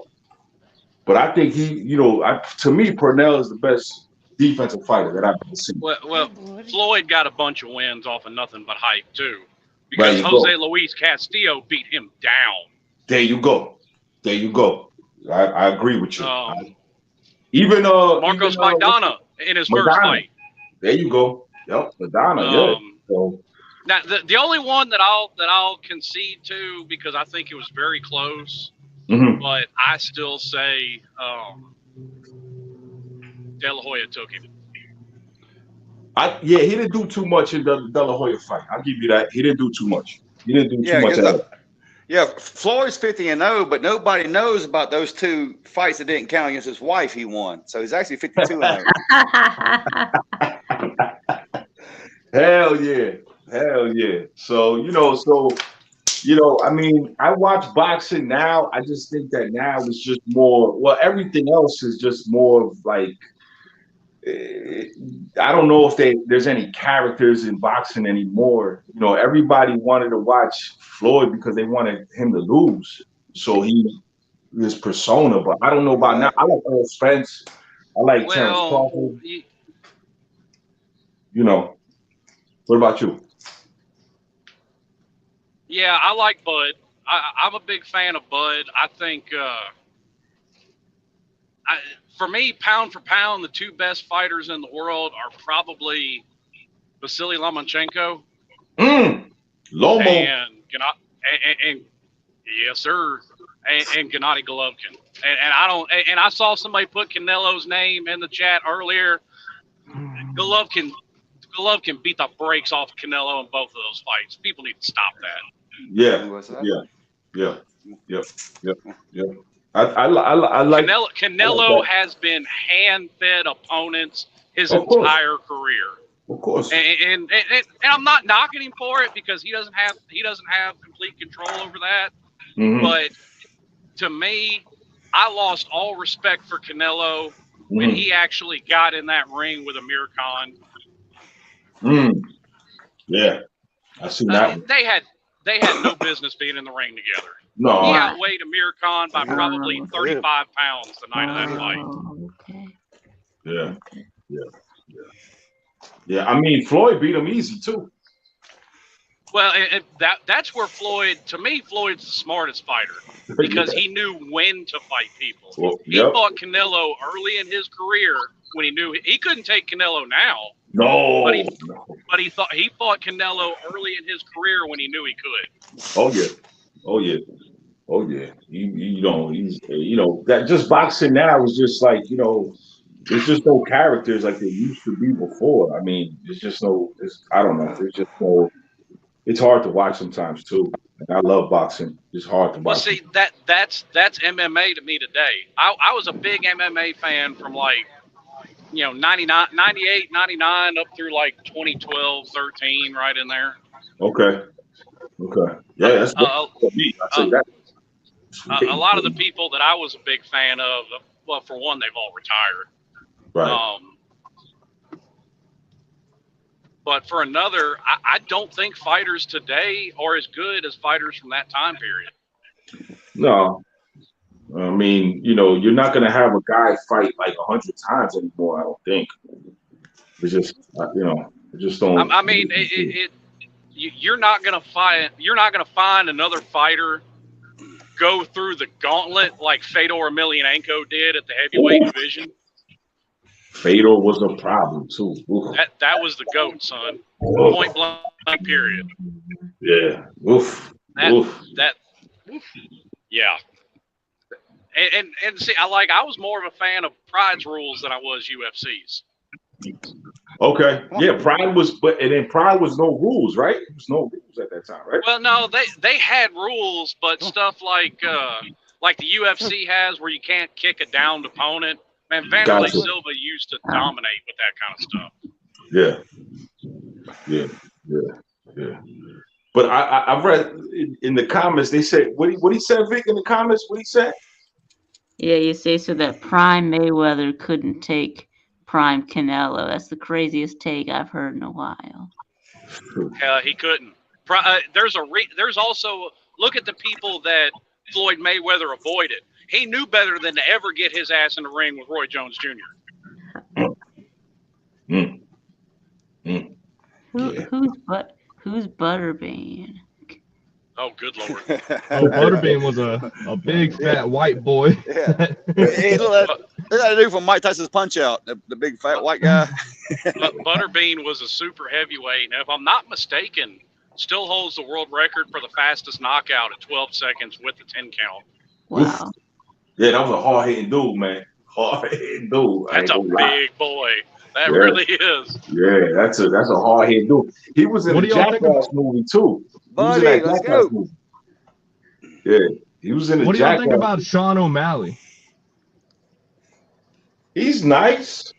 Speaker 2: But I think to me, Pernell is the best defensive fighter that I've ever seen.
Speaker 5: Well, Floyd got a bunch of wins off of nothing but height too, because Jose Luis Castillo beat him down.
Speaker 2: There you go. I agree with you. Even
Speaker 5: Marcos Maidana in his first fight.
Speaker 2: There you go. Yep, Maidana. Yeah. So,
Speaker 5: now the only one that I'll concede to, because I think it was very close, but I still say De La Hoya took him.
Speaker 2: He didn't do too much in the De La Hoya fight. I'll give you that. He didn't do too much.
Speaker 4: Yeah, Floyd's 50-0, but nobody knows about those 2 fights that didn't count against his wife he won. So he's actually 52-0.
Speaker 2: Hell yeah. So, I mean, I watch boxing now. I just think that now it's just more, everything else is just more of like, I don't know if there's any characters in boxing anymore. Everybody wanted to watch Floyd because they wanted him to lose. So his persona, but I don't know about now. I like Earl Spence. I like Terrence Crawford. What about you?
Speaker 5: Yeah, I like Bud. I'm a big fan of Bud. I think, for me, pound for pound, the 2 best fighters in the world are probably Vasily Lomachenko
Speaker 2: Lomo.
Speaker 5: And yes, sir, and Gennady Golovkin. And I saw somebody put Canelo's name in the chat earlier. Golovkin beat the brakes off Canelo in both of those fights. People need to stop that.
Speaker 2: Yeah. I like
Speaker 5: Canelo has been hand-fed opponents his entire career.
Speaker 2: Of course.
Speaker 5: And I'm not knocking him for it, because he doesn't have complete control over that. But to me, I lost all respect for Canelo when he actually got in that ring with Amir Khan.
Speaker 2: Yeah, I see that.
Speaker 5: They had no business being in the ring together.
Speaker 2: No,
Speaker 5: he outweighed Amir Khan by probably 35 pounds the night of that fight.
Speaker 2: Yeah. I mean, Floyd beat him easy too.
Speaker 5: Well, that's where Floyd's the smartest fighter, because he knew when to fight people.
Speaker 2: Well,
Speaker 5: he fought Canelo early in his career when he knew he couldn't take Canelo now.
Speaker 2: No,
Speaker 5: but he fought Canelo early in his career when he knew he could.
Speaker 2: Oh yeah. He's that just boxing now is just like, there's just no characters like there used to be before. I mean, I don't know. There's just no. It's hard to watch sometimes too. And I love boxing. It's hard to watch.
Speaker 5: Well, see, that's MMA to me today. I was a big MMA fan from 99, 98, 99 up through 2012, 13, right in there.
Speaker 2: Okay. Yeah, that's for me. I say that.
Speaker 5: A lot of the people that I was a big fan of, well, for one, they've all retired.
Speaker 2: Right.
Speaker 5: But for another, I don't think fighters today are as good as fighters from that time period.
Speaker 2: No, I mean, you know, you're not gonna have a guy fight like 100 times anymore. I don't think. It's just, you know, I just don't.
Speaker 5: I mean, you're not gonna fight. You're not gonna find another fighter go through the gauntlet like Fedor Emelianenko did at the heavyweight division.
Speaker 2: Fedor was a problem too. Oof.
Speaker 5: That was the GOAT, son. Point blank. Period.
Speaker 2: Yeah. Oof. Oof.
Speaker 5: Yeah. And see, I was more of a fan of Pride's rules than I was UFC's.
Speaker 2: Okay. Yeah, Pride was, and then Pride was no rules, right? There was no rules at that time, right?
Speaker 5: Well, no, they had rules, but stuff like the UFC has, where you can't kick a downed opponent. Man, Vanderlei Silva used to dominate with that kind of stuff.
Speaker 2: Yeah. But I read in the comments, they said what he said, Vic, in the comments. What he said?
Speaker 1: Yeah, you say so that Prime Mayweather couldn't take Prime Canelo. That's the craziest take I've heard in a while.
Speaker 5: He couldn't. There's also, look at the people that Floyd Mayweather avoided. He knew better than to ever get his ass in the ring with Roy Jones Jr.
Speaker 1: Who's Butterbean?
Speaker 5: Oh, good Lord.
Speaker 3: Butterbean was a big fat white boy.
Speaker 4: Yeah. He's that dude from Mike Tyson's Punch Out, the big fat white guy.
Speaker 5: Butterbean was a super heavyweight, and if I'm not mistaken, still holds the world record for the fastest knockout at 12 seconds with the 10 count.
Speaker 1: Wow.
Speaker 2: Yeah, that was a hard-hitting dude, man. Hard-hitting dude.
Speaker 5: That's a big boy. That really is.
Speaker 2: Yeah, that's a hard-hitting dude. He was in the Jackass movie, too.
Speaker 4: Buddy, let's go.
Speaker 2: Movie. Yeah, he was in the Jackass.
Speaker 3: What do y'all think about Sean O'Malley?
Speaker 2: He's nice.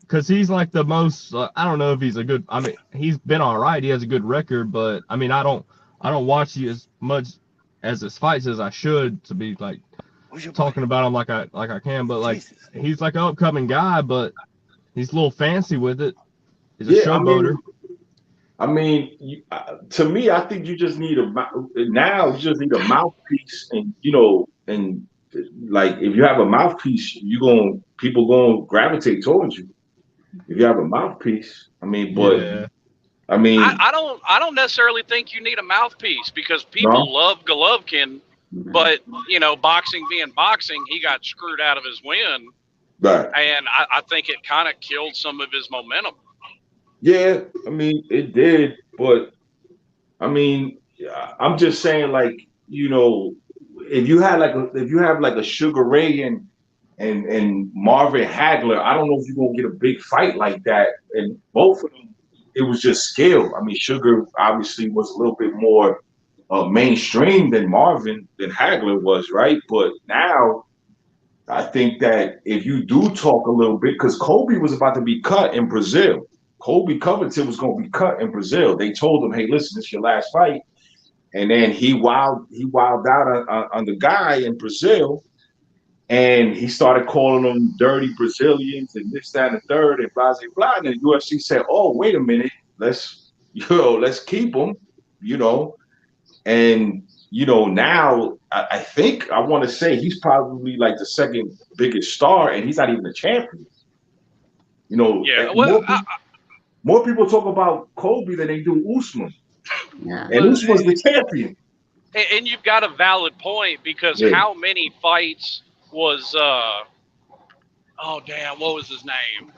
Speaker 3: Because he's like the most, I don't know if he's a good, I mean, he's been all right. He has a good record, but I mean, I don't watch you as much as his fights as I should to be like talking about him like I can, but like he's like an upcoming guy, but he's a little fancy with it. He's a showboater.
Speaker 2: I mean, to me, I think you just need a mouthpiece, and you know, and like if you have a mouthpiece, people gonna gravitate towards you. If you have a mouthpiece, I mean, but I mean,
Speaker 5: I don't necessarily think you need a mouthpiece, because people love Golovkin, but you know, boxing being boxing, he got screwed out of his win,
Speaker 2: right?
Speaker 5: And I think it kind of killed some of his momentum.
Speaker 2: Yeah, I mean, it did, but I mean, I'm just saying, like, you know, if you have like a Sugar Ray and Marvin Hagler, I don't know if you're gonna get a big fight like that. And both of them, it was just skill. I mean, Sugar obviously was a little bit more mainstream than Hagler was, right? But now, I think that if you do talk a little bit, because Kobe was about to be cut in Brazil. Colby Covington was going to be cut in Brazil. They told him, "Hey, listen, this is your last fight." And then he wilded out on the guy in Brazil, and he started calling them dirty Brazilians and this, that, and the third, and blah, blah, blah. And the UFC said, "Oh, wait a minute, let's keep him," you know. And you know, now I think I want to say he's probably like the second biggest star, and he's not even a champion. You know, more people talk about Kobe than they do Usman. Yeah. And Usman's the champion.
Speaker 5: And you've got a valid point, because how many fights was what was his name?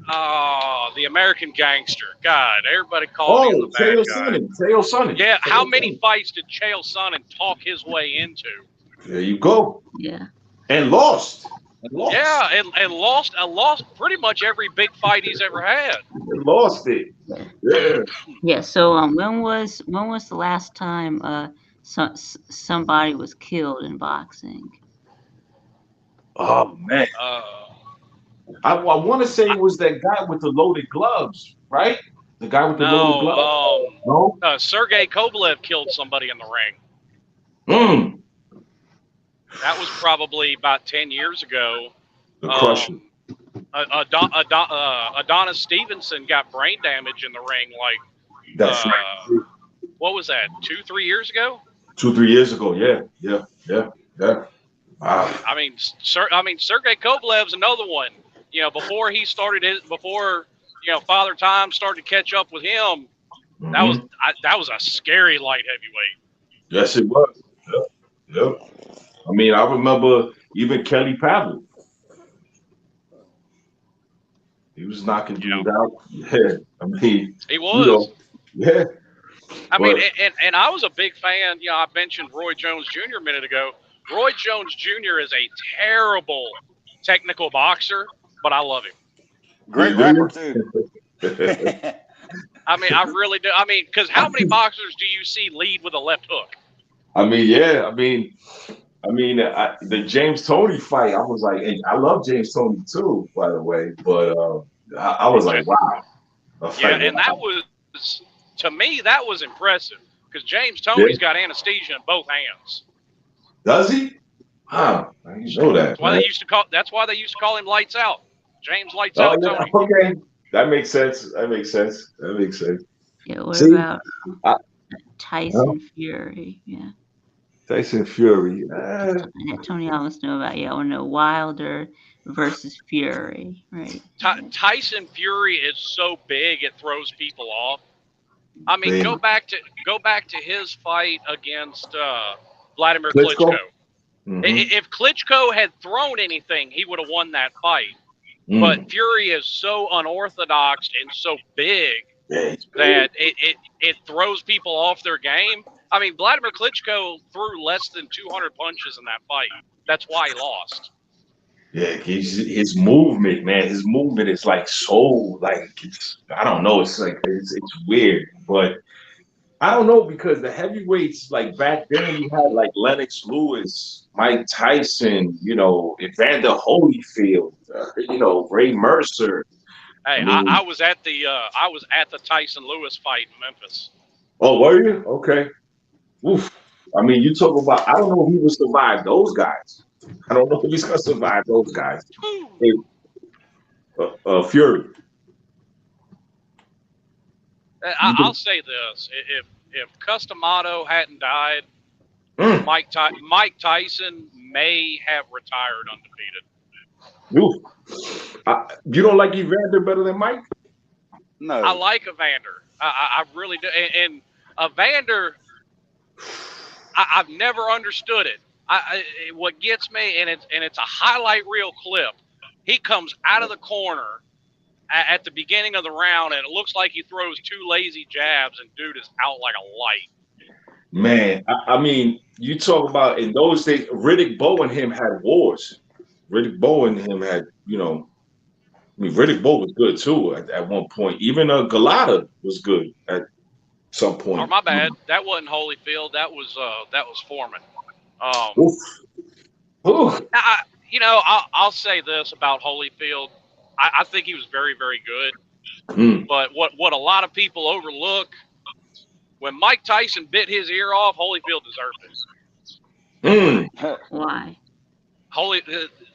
Speaker 5: The American Gangster. God, everybody called him the bad guy.
Speaker 2: Chael Sonnen.
Speaker 5: Yeah, how many fights did Chael Sonnen talk his way into?
Speaker 2: There you go.
Speaker 1: Yeah.
Speaker 2: And lost.
Speaker 5: Yeah, and lost pretty much every big fight he's ever had.
Speaker 2: Lost it. Yeah.
Speaker 1: Yeah. So when was the last time somebody was killed in boxing?
Speaker 2: Oh man. I want to say it was that guy with the loaded gloves, right? The guy with the loaded gloves.
Speaker 5: No. Sergey Kovalev killed somebody in the ring. That was probably about 10 years ago.
Speaker 2: The Crusher.
Speaker 5: Adonis Stevenson got brain damage in the ring. Like,
Speaker 2: that's right.
Speaker 5: What was that? 2-3 years ago?
Speaker 2: 2-3 years ago. Yeah. Wow.
Speaker 5: I mean, Sergey Kovalev's another one. Before he started before Father Time started to catch up with him, that was
Speaker 2: Mhm.
Speaker 5: that was a scary light heavyweight.
Speaker 2: Yes, it was. Yep. I mean, I remember even Kelly Pavel. He was knocking dudes out. Yeah. I mean,
Speaker 5: He
Speaker 2: you know,
Speaker 5: was.
Speaker 2: yeah.
Speaker 5: I mean,
Speaker 2: But
Speaker 5: and I was a big fan. I mentioned Roy Jones Jr. a minute ago. Roy Jones Jr. is a terrible technical boxer, but I love him.
Speaker 4: Great
Speaker 2: do
Speaker 4: rapper too.
Speaker 2: you?
Speaker 5: I mean, I really do. I mean, because how many boxers do you see lead with a left hook?
Speaker 2: I mean, yeah. The James Toney fight. I was like, and I love James Toney too, by the way. But I was like, wow. I was
Speaker 5: Yeah,
Speaker 2: like,
Speaker 5: and that
Speaker 2: wow.
Speaker 5: was, to me, that was impressive because James
Speaker 2: Yeah.
Speaker 5: Toney's got anesthesia in both hands.
Speaker 2: Does he? Huh. I didn't know that,
Speaker 5: That's why
Speaker 2: man.
Speaker 5: they used to call. That's why they used to call him Lights Out. James Lights
Speaker 2: Oh,
Speaker 5: Out
Speaker 2: yeah.
Speaker 5: Tony.
Speaker 2: Okay. That makes sense. That makes sense. That makes sense.
Speaker 1: Yeah, what
Speaker 2: See,
Speaker 1: about
Speaker 2: I,
Speaker 1: Tyson Fury? Yeah.
Speaker 2: Tyson Fury.
Speaker 1: Yeah, Tony almost know about. Yeah, I want to know Wilder versus Fury, right?
Speaker 5: Tyson Fury is so big it throws people off. I mean,
Speaker 2: Big.
Speaker 5: go back to his fight against Vladimir
Speaker 2: Klitschko.
Speaker 5: Klitschko. If Klitschko had thrown anything, he would have won that fight. But Fury is so unorthodox and so big
Speaker 2: Yeah,
Speaker 5: that it throws people off their game. I mean, Vladimir Klitschko threw less than 200 punches in that fight. That's why he lost.
Speaker 2: yeah, his movement, man. His movement is like so, like I don't know. It's like it's weird, but I don't know because the heavyweights like back then you had like Lennox Lewis, Mike Tyson, Evander Holyfield, Ray Mercer. I
Speaker 5: Hey,
Speaker 2: mean,
Speaker 5: I was at the Tyson Lewis fight in Memphis.
Speaker 2: oh, were you? Okay. Oof. I mean, you talk about. I don't know if he would survive those guys. I don't know if he's gonna survive those guys. Hey, Fury.
Speaker 5: I'll say this: if Customato hadn't died,
Speaker 2: Mm.
Speaker 5: Mike Tyson may have retired undefeated.
Speaker 2: You don't like Evander better than Mike?
Speaker 4: No.
Speaker 5: I like Evander. I really do. And Evander, I've never understood it. What gets me, and it's a highlight reel clip. He comes out of the corner at the beginning of the round, and it looks like he throws two lazy jabs, and dude is out like a light.
Speaker 2: Man, I mean, you talk about in those days, Riddick Bowe and him had wars. Riddick Bowe and him had, Riddick Bowe was good too at one point. Even Galata was good at some
Speaker 5: Or
Speaker 2: point.
Speaker 5: my bad, that wasn't Holyfield. That was Foreman.
Speaker 2: Oof. Oof.
Speaker 5: I'll say this about Holyfield. I think he was very, very good.
Speaker 2: Mm.
Speaker 5: But what a lot of people overlook, when Mike Tyson bit his ear off, Holyfield deserved it.
Speaker 2: Mm.
Speaker 1: Why?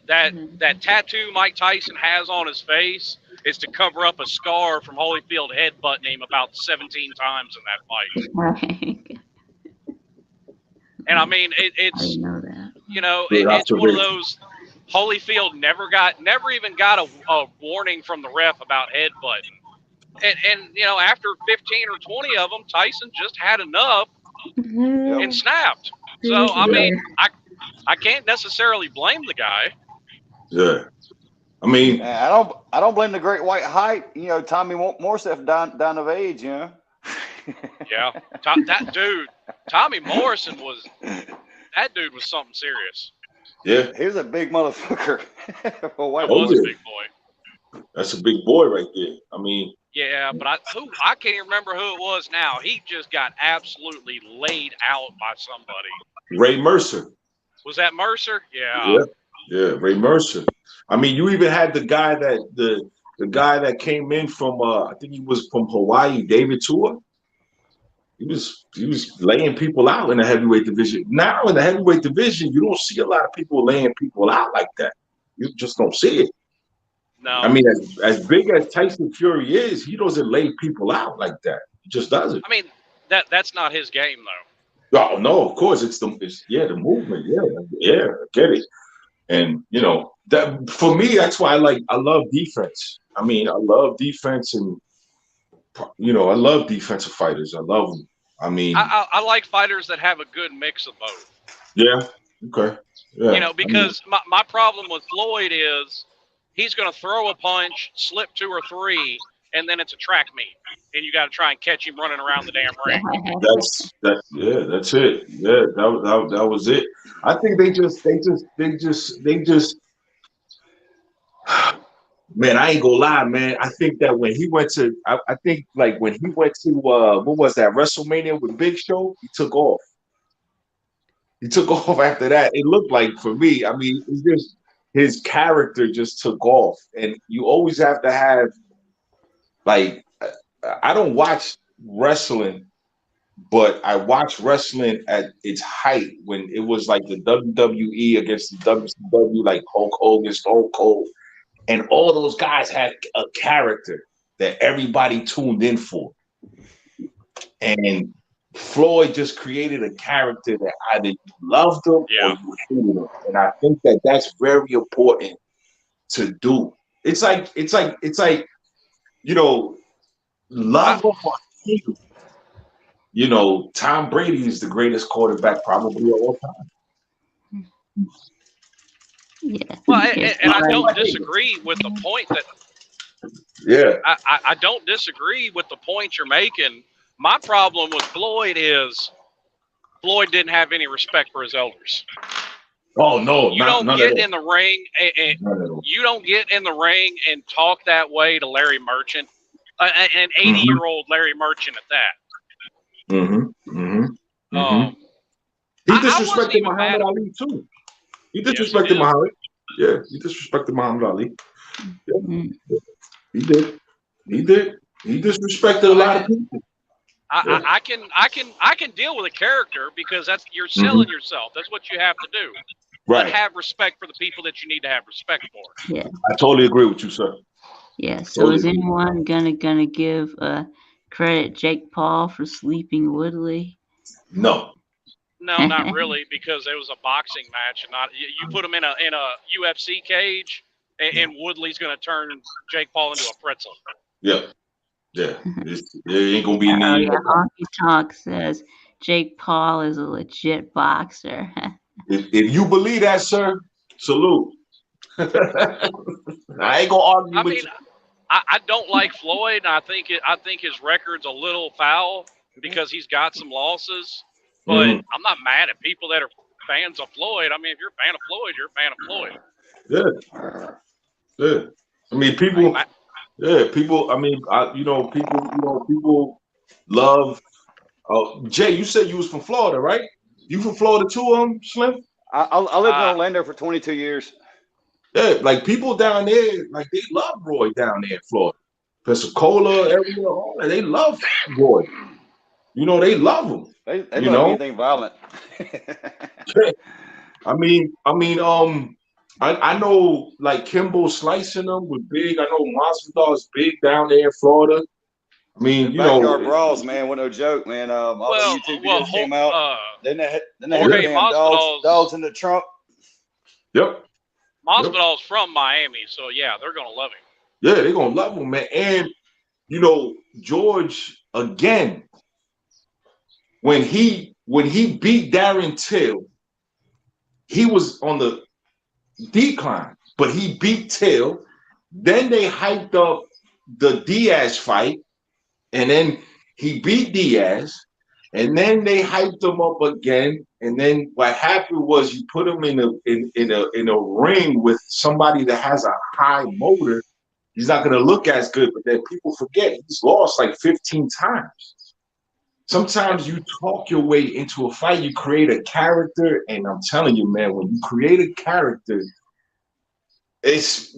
Speaker 5: That tattoo Mike Tyson has on his face is to cover up a scar from Holyfield headbutting him about 17 times in that fight. And I mean,
Speaker 1: I
Speaker 5: it's
Speaker 1: didn't know that.
Speaker 5: it's one of those. Holyfield never even got a warning from the ref about headbutting. And after 15 or 20 of them, Tyson just had enough and snapped. So I mean, I can't necessarily blame the guy.
Speaker 2: Yeah, I mean,
Speaker 4: I don't blame the great white hype. Tommy Morseff down of age.
Speaker 5: Yeah, that dude, Tommy Morrison was something serious.
Speaker 2: Yeah,
Speaker 4: he was a big motherfucker.
Speaker 5: That was a big boy.
Speaker 2: That's a big boy right there. I mean,
Speaker 5: yeah, but I can't even remember who it was now. He just got absolutely laid out by somebody.
Speaker 2: Ray Mercer.
Speaker 5: Was that Mercer? Yeah.
Speaker 2: Yeah, Ray Mercer. I mean, you even had the guy the guy that came in from I think he was from Hawaii, David Tua. He was laying people out in the heavyweight division. Now in the heavyweight division, you don't see a lot of people laying people out like that. You just don't see it.
Speaker 5: No.
Speaker 2: I mean, as big as Tyson Fury is, he doesn't lay people out like that. He just doesn't.
Speaker 5: I mean, that's not his game though.
Speaker 2: Oh no, of course it's the movement. Yeah, I get it. And that for me, that's why I love defense. I mean, I love defense, and I love defensive fighters. I love them. I mean,
Speaker 5: I like fighters that have a good mix of both.
Speaker 2: yeah, okay,
Speaker 5: You
Speaker 2: yeah.
Speaker 5: know,
Speaker 2: I mean,
Speaker 5: because my problem with Floyd is he's going to throw a punch, slip 2 or 3, and then it's a track meet, and you got to try and catch him running around the damn ring.
Speaker 2: that's it. Yeah, that was it. I think they just man, I ain't gonna lie, man. I think that when he went to, I think like when he went to, what was that, WrestleMania with Big Show, he took off. He took off after that. It looked like for me, I mean, it's just his character just took off, and you always have to have like, I don't watch wrestling, but I watched wrestling at its height when it was like the WWE against the WCW, like Hulk Hogan, Stone Cold. And all those guys had a character that everybody tuned in for. And Floyd just created a character that either you loved him or you hated him. And I think that that's very important to do. It's like love him or hate him. Tom Brady is the greatest quarterback probably of all time.
Speaker 1: Yeah.
Speaker 5: Well, and I don't disagree with the point that.
Speaker 2: Yeah.
Speaker 5: I don't disagree with the point you're making. My problem with Floyd is Floyd didn't have any respect for his elders.
Speaker 2: Oh no!
Speaker 5: You don't get in the ring, and you don't get in the ring and talk that way to Larry Merchant, an 80-year-old Larry Merchant at that.
Speaker 2: He disrespected Muhammad Ali too. He disrespected Muhammad. Yeah, he disrespected Muhammad Ali. Yeah. He did. He disrespected a lot of people.
Speaker 5: I can deal with a character because you're selling yourself. That's what you have to do.
Speaker 2: Right.
Speaker 5: But have respect for the people that you need to have respect for.
Speaker 1: Yeah.
Speaker 2: I totally agree with you, sir.
Speaker 1: Yeah. So is anyone gonna give credit Jake Paul for sleeping Woodley?
Speaker 2: No.
Speaker 5: No, not really, because it was a boxing match, and not you put him in a UFC cage, and Woodley's going to turn Jake Paul into a pretzel.
Speaker 2: Yeah. There ain't gonna be any.
Speaker 1: Honky Tonk says Jake Paul is a legit boxer.
Speaker 2: If you believe that, sir, salute. I ain't gonna argue with you.
Speaker 5: I don't like Floyd. And I think his record's a little foul because he's got some losses. But I'm not mad at people that are fans of Floyd. I mean, if you're a fan of Floyd, you're a fan of Floyd.
Speaker 2: Yeah. I mean, people. Yeah, people. I mean, people love. Jay, you said you was from Florida, right? You from Florida too, Slim?
Speaker 4: I lived in Orlando for 22 years.
Speaker 2: Yeah, like people down there, like they love Roy down there in Florida, Pensacola area, all that. They love Roy. They love him.
Speaker 4: They love anything violent.
Speaker 2: I know like Kimbo slicing them was big. I know Masvidal is big down there in Florida. I mean,
Speaker 4: backyard brawls, man, with no joke, man. All the YouTube videos came out. Then they had dogs in the trunk.
Speaker 2: Yep.
Speaker 5: Masvidal's from Miami, so yeah, they're gonna love him.
Speaker 2: Yeah, they're gonna love him, man. And George again. When he beat Darren Till, he was on the decline, but he beat Till. Then they hyped up the Diaz fight, and then he beat Diaz, and then they hyped him up again. And then what happened was you put him in a ring with somebody that has a high motor. He's not going to look as good, but then people forget he's lost like 15 times. Sometimes you talk your way into a fight, you create a character, and I'm telling you, man, when you create a character, it's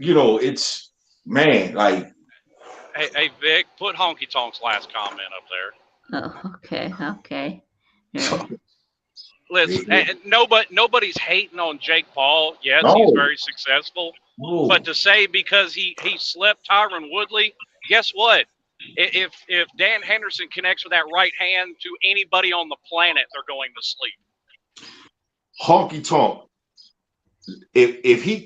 Speaker 2: man, like.
Speaker 5: Hey, Vic, put Honky Tonk's last comment up there.
Speaker 1: Oh, okay. Yeah.
Speaker 5: Listen, nobody's hating on Jake Paul. Yes, he's very successful. But to say because he slept Tyron Woodley, guess what? if Dan Henderson connects with that right hand to anybody on the planet, they're going to sleep.
Speaker 2: Honky tonk. If he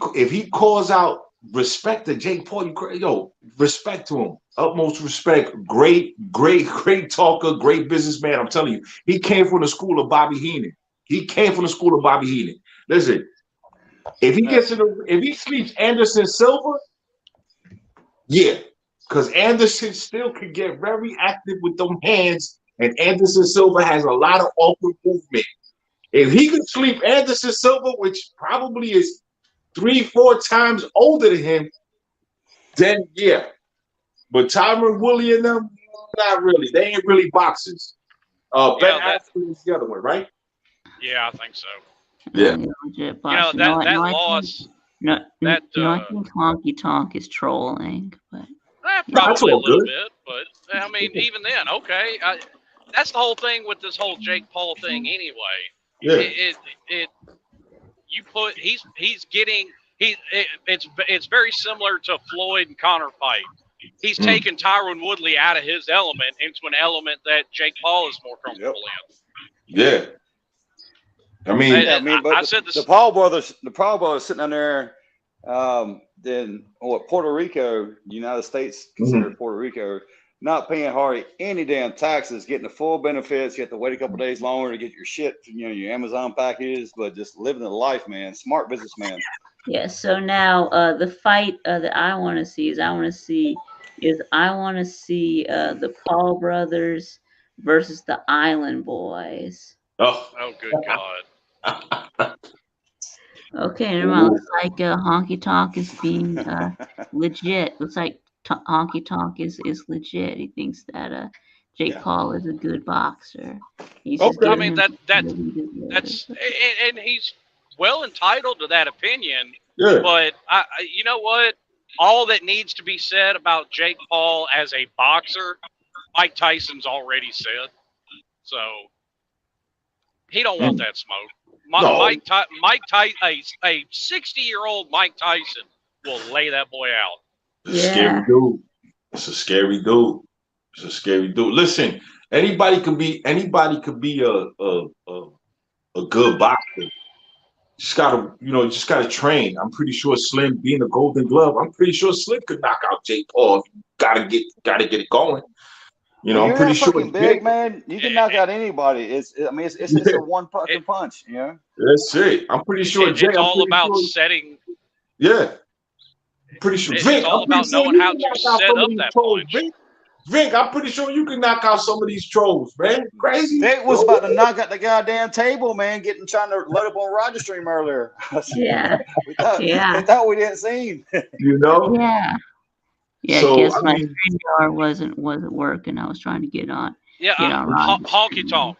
Speaker 2: calls out respect to Jake Paul, respect to him, utmost respect. Great talker, great businessman. I'm telling you, he came from the school of Bobby Heenan. Listen, if he sleeps Anderson Silva, yeah, because Anderson still could get very active with them hands, and Anderson Silva has a lot of awkward movement. If he could sleep Anderson Silva, which probably is 3-4 times older than him, then yeah. But Tyron Woodley and them, not really. They ain't really boxers. Ben Askren is the other one, right?
Speaker 5: Yeah, I think so.
Speaker 2: Yeah.
Speaker 1: Legit
Speaker 5: That loss.
Speaker 1: I think Honky Tonk is trolling, but
Speaker 5: probably a little bit. But I mean, even then, okay. That's the whole thing with this whole Jake Paul thing, anyway.
Speaker 2: Yeah.
Speaker 5: It's very similar to Floyd and Conor fight. He's taken Tyron Woodley out of his element into an element that Jake Paul is more comfortable in.
Speaker 2: Yeah.
Speaker 4: I said the Paul brothers sitting down there, then Puerto Rico, United States considered Puerto Rico, not paying hardly any damn taxes, getting the full benefits. You have to wait a couple days longer to get your shit, your Amazon packages, but just living the life, man. Smart businessman.
Speaker 1: Yeah. So now the fight that I want to see the Paul brothers versus the Island Boys.
Speaker 5: Oh good God.
Speaker 1: Okay, never mind. Looks like Honky Tonk is being legit. Looks like Honky Tonk is legit. He thinks that Jake Paul is a good boxer.
Speaker 5: I mean that's and he's well entitled to that opinion.
Speaker 2: Yeah.
Speaker 5: But you know what? All that needs to be said about Jake Paul as a boxer, Mike Tyson's already said. So he don't want that smoke. Mike Tyson, a 60-year-old Mike Tyson will lay that boy out.
Speaker 2: It's a scary dude. Listen, anybody could be a good boxer. Just gotta train. I'm pretty sure Slim, being a Golden Glove, I'm pretty sure Slim could knock out Jake Paul. Gotta get it going. I'm pretty sure
Speaker 4: big man. You can knock out anybody. It's a one fucking punch.
Speaker 2: That's it. I'm pretty sure.
Speaker 5: It's all about setting.
Speaker 2: Yeah. Pretty sure.
Speaker 5: It's all about knowing how to set up that punch.
Speaker 2: Vink, I'm pretty sure you can knock out some of these trolls, man. Crazy.
Speaker 4: Vic was about to knock out the goddamn table, man, trying to load up on Roger Stream earlier.
Speaker 1: Yeah.
Speaker 4: They thought we didn't see him.
Speaker 1: Yeah. Yeah,
Speaker 2: so,
Speaker 1: I guess my StreamYard wasn't working. I was trying to get on.
Speaker 5: Yeah, Honky Tonk.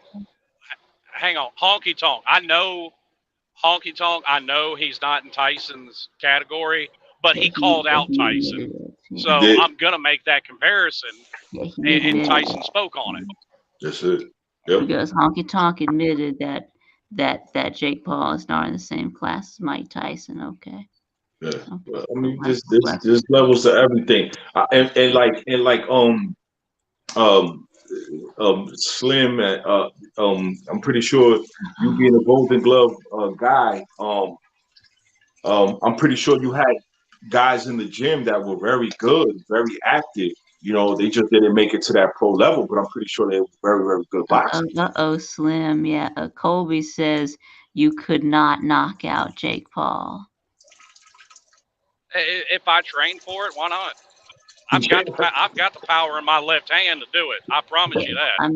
Speaker 5: Hang on, Honky Tonk. I know Honky Tonk. I know he's not in Tyson's category, but he called out Tyson. So I'm gonna make that comparison, and Tyson spoke on it.
Speaker 2: That's it. Yep.
Speaker 1: Because Honky Tonk admitted that Jake Paul is not in the same class as Mike Tyson. Okay.
Speaker 2: Yeah. Well, I mean, there's levels to everything, Slim. I'm pretty sure you being a Golden Glove guy. I'm pretty sure you had guys in the gym that were very good, very active. They just didn't make it to that pro level, but I'm pretty sure they were very, very good boxers.
Speaker 1: Slim. Yeah. Colby says you could not knock out Jake Paul.
Speaker 5: If I train for it, why not? I've got the power in my left hand to do it. I promise you that.
Speaker 1: I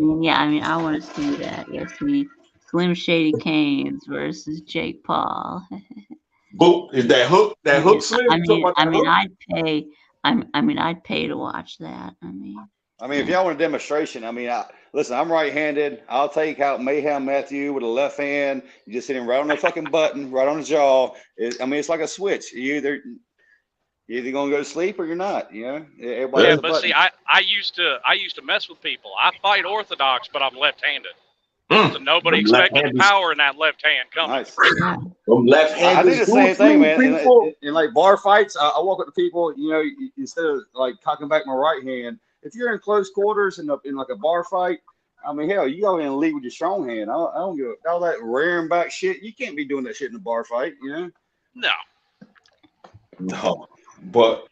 Speaker 1: want to see that. Yes, Slim Shady Canes versus Jake Paul.
Speaker 2: Boom! Is that hook Slim?
Speaker 1: I'd pay to watch that.
Speaker 4: If y'all want a demonstration, listen, I'm right-handed. I'll take out Mayhem Matthew with a left hand. You just hit him right on the fucking button, right on the jaw. It's like a switch. You're either gonna go to sleep or you're not. But
Speaker 5: see, I used to mess with people. I fight orthodox, but I'm left-handed. So nobody expected the power in that left hand coming.
Speaker 4: Nice.
Speaker 2: I
Speaker 4: do the same thing, man. In like bar fights, I walk up to people, instead of like cocking back my right hand, if you're in close quarters in like a bar fight, I mean, hell, you go in and lead with your strong hand. I don't give all that rearing back shit. You can't be doing that shit in a bar fight, you know?
Speaker 5: No.
Speaker 2: No, but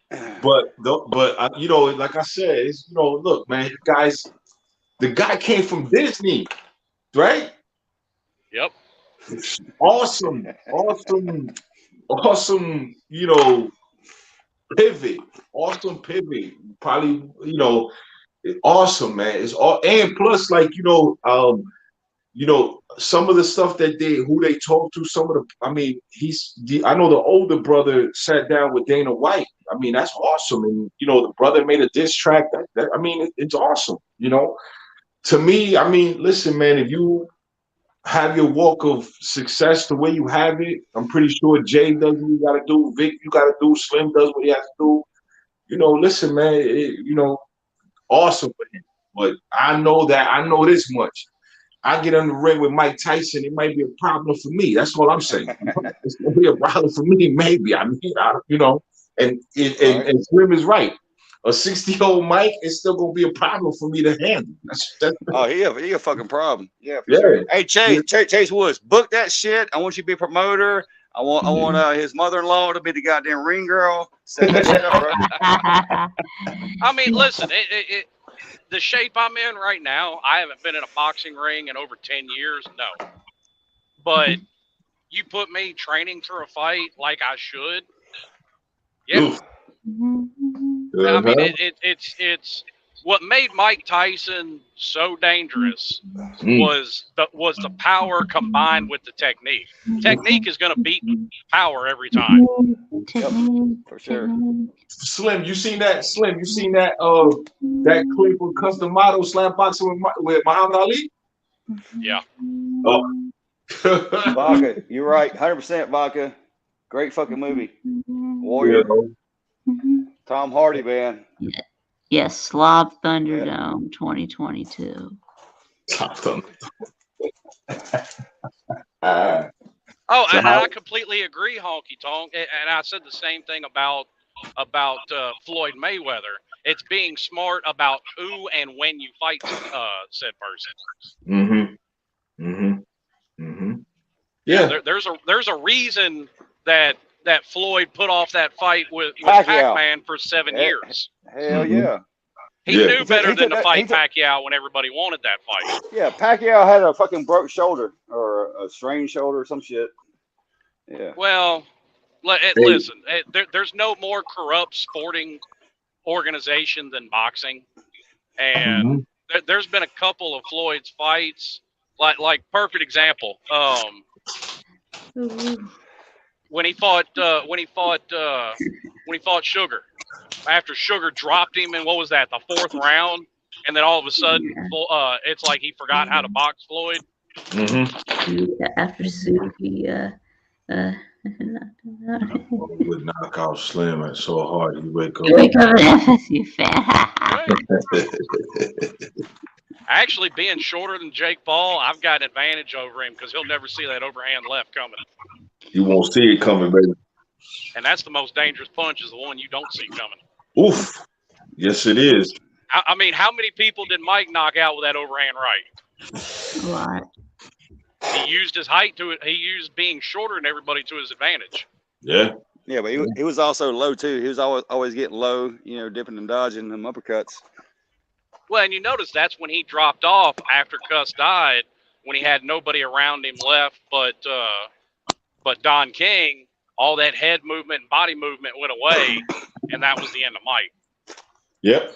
Speaker 2: you know, like I said, it's, you know, look, man, guys, the guy came from Disney, right?
Speaker 5: Yep.
Speaker 2: Awesome, you know, pivot, awesome pivot. Probably, you know, awesome, man. It's all, and plus, like, you know, some of the stuff that who they talk to, some of the, I mean, I know the older brother sat down with Dana White. I mean, that's awesome. And, you know, the brother made a diss track. I mean, it's awesome. You know, to me, I mean, listen, man, if you have your walk of success the way you have it, I'm pretty sure Jay does what you got to do. Vic, you got to do. Slim does what he has to do. You know, listen, man, you know, awesome for him. But I know this much. I get on the ring with Mike Tyson, it might be a problem for me. That's all I'm saying. It's gonna be a problem for me, maybe. I mean, you know, and Slim is right. A 60-year-old Mike is still gonna be a problem for me to handle.
Speaker 4: Oh, he a fucking problem. Yeah, for
Speaker 2: Yeah.
Speaker 4: sure. Hey, Chase Woods, book that shit. I want you to be a promoter. I want his mother-in-law to be the goddamn ring girl. Set that shit up, bro.
Speaker 5: I mean, listen, the shape I'm in right now, I haven't been in a boxing ring in over 10 years, no. But you put me training for a fight like I should, yeah. I mean, it's what made Mike Tyson so dangerous was the power combined with the technique. Technique is going to beat power every time.
Speaker 4: Yep, for sure.
Speaker 2: Slim, you seen that? Slim, you seen that? That clip of Custom Model slap boxing with Muhammad Ali?
Speaker 5: Yeah.
Speaker 2: Oh.
Speaker 4: Vodka, you're right. 100% Vodka. Great fucking movie. Warrior. Tom Hardy, man.
Speaker 1: Yes, Slob Thunderdome 2022.
Speaker 5: I completely agree, Honky Tonk. And I said the same thing about Floyd Mayweather. It's being smart about who and when you fight said person. Yeah. There's a reason that Floyd put off that fight with Pac-Man for 7 years.
Speaker 4: Hell yeah.
Speaker 5: He knew better than to fight Pacquiao when everybody wanted that fight.
Speaker 4: Yeah, Pacquiao had a fucking broke shoulder or a strained shoulder or some shit. Yeah.
Speaker 5: Well, listen, there's no more corrupt sporting organization than boxing, and there's been a couple of Floyd's fights, like perfect example. When he fought Sugar, after Sugar dropped him in what was that, the 4th round, and then all of a sudden it's like he forgot how to box Floyd.
Speaker 1: After Suki,
Speaker 2: would knock out Slim so hard he wake up.
Speaker 1: FSU fan.
Speaker 5: Actually, being shorter than Jake Paul, I've got an advantage over him because he'll never see that overhand left coming.
Speaker 2: You won't see it coming, baby.
Speaker 5: And that's the most dangerous punch, is the one you don't see coming.
Speaker 2: Oof. Yes, it is.
Speaker 5: I mean, how many people did Mike knock out with that overhand right?
Speaker 1: A lot.
Speaker 5: He used his height to it. He used being shorter than everybody to his advantage.
Speaker 2: Yeah.
Speaker 4: Yeah, but he was also low too. He was always getting low, you know, dipping and dodging them uppercuts.
Speaker 5: Well, and you notice that's when he dropped off after Cuss died, when he had nobody around him left but Don King. All that head movement and body movement went away, and that was the end of Mike.
Speaker 2: Yep.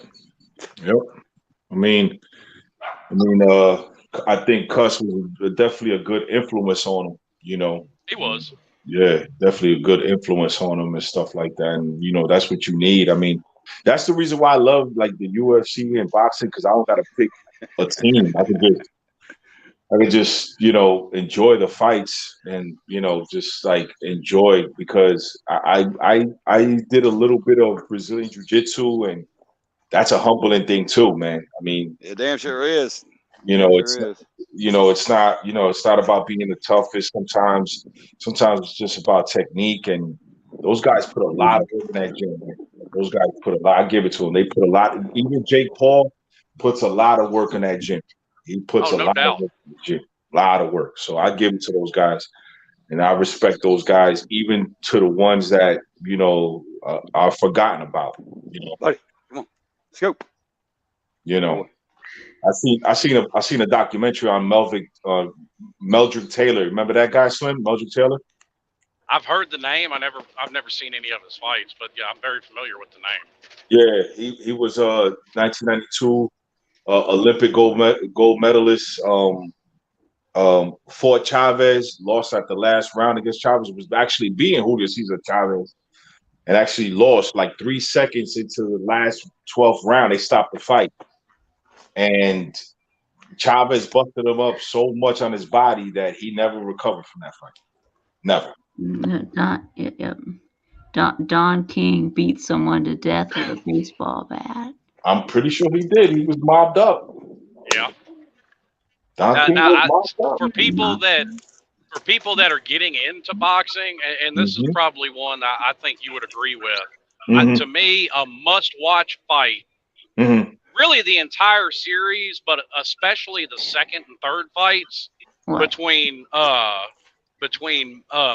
Speaker 2: I mean, I think Cuss was definitely a good influence on him. You know,
Speaker 5: he was.
Speaker 2: Yeah, definitely a good influence on him and stuff like that. And you know, that's what you need. I mean, that's the reason why I love like the UFC and boxing, because I don't got to pick a team. I could just, you know, enjoy the fights and, you know, just like enjoy, because I did a little bit of Brazilian jiu-jitsu, and that's a humbling thing too, man. I mean,
Speaker 4: it damn sure is.
Speaker 2: You know, it's not about being the toughest. Sometimes it's just about technique, and those guys put a lot of work in that gym. Those guys put a lot. I give it to them. They put a lot. Even Jake Paul puts a lot of work in that gym. He puts
Speaker 5: Oh,
Speaker 2: a
Speaker 5: no
Speaker 2: lot of
Speaker 5: doubt.
Speaker 2: work in the gym. A lot of work. So I give it to those guys, and I respect those guys, even to the ones that are forgotten about.
Speaker 4: Buddy, come on, let's go.
Speaker 2: I seen a documentary on Meldrick Taylor. Remember that guy, Slim? Meldrick Taylor?
Speaker 5: I've heard the name. I've never seen any of his fights, but yeah, I'm very familiar with the name.
Speaker 2: Yeah, he was 1992 Olympic gold medalist. Fought Chavez, lost at the last round against Chavez. It was actually beating Julio Cesar Chavez, and actually lost like 3 seconds into the last 12th round. They stopped the fight, and Chavez busted him up so much on his body that he never recovered from that fight. Never.
Speaker 1: Don King beat someone to death with a baseball bat.
Speaker 2: I'm pretty sure he did. He was mobbed up.
Speaker 5: Yeah.
Speaker 2: Don King was mobbed up.
Speaker 5: For people that are getting into boxing, and this is probably one I think you would agree with. To me, a must-watch fight. Really, the entire series, but especially the second and third fights between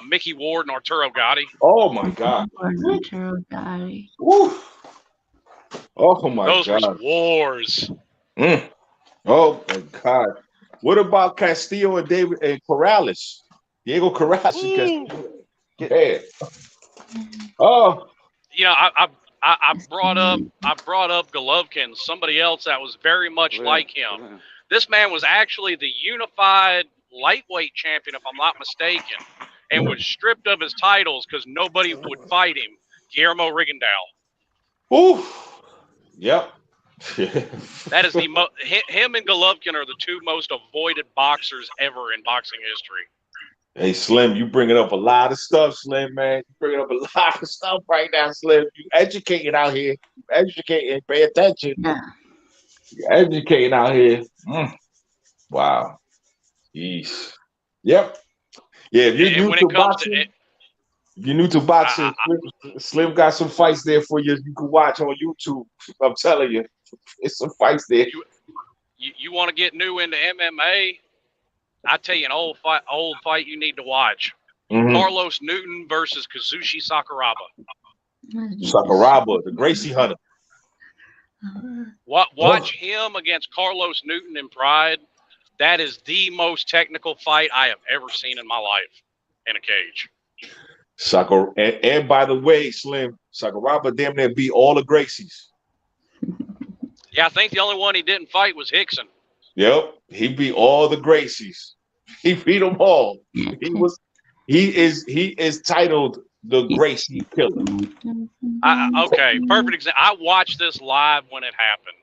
Speaker 5: Mickey Ward and Arturo Gatti.
Speaker 2: Oh my God!
Speaker 1: Arturo Gatti.
Speaker 2: Oh my God!
Speaker 5: Those were wars.
Speaker 2: Oh my God! What about Castillo and Corrales? Diego Corrales. Yeah. Oh.
Speaker 5: I brought up Golovkin, somebody else that was very much like him. This man was actually the unified lightweight champion, if I'm not mistaken, and was stripped of his titles because nobody would fight him. Guillermo Rigondeaux.
Speaker 2: Ooh. Yep.
Speaker 5: That is him and Golovkin are the two most avoided boxers ever in boxing history.
Speaker 2: Hey, Slim, you bringing up a lot of stuff, Slim, man. You bringing up a lot of stuff right now, Slim. You educating out here. You educating. Pay attention.
Speaker 1: Yeah.
Speaker 2: You educating out here. Wow. Jeez. Yep. Yeah, if you're new to boxing, Slim got some fights there for you. You can watch on YouTube. I'm telling you, it's some fights there.
Speaker 5: You want to get new into MMA? I tell you, an old fight you need to watch. Carlos Newton versus Kazushi Sakuraba.
Speaker 2: Sakuraba, the Gracie Hunter.
Speaker 5: Watch him against Carlos Newton in Pride. That is the most technical fight I have ever seen in my life in a cage.
Speaker 2: And by the way, Slim, Sakuraba damn near beat all the Gracies.
Speaker 5: Yeah, I think the only one he didn't fight was Hickson.
Speaker 2: Yep, he beat all the Gracies. He beat them all. He is titled the Gracie Killer.
Speaker 5: Okay, perfect example. I watched this live when it happened.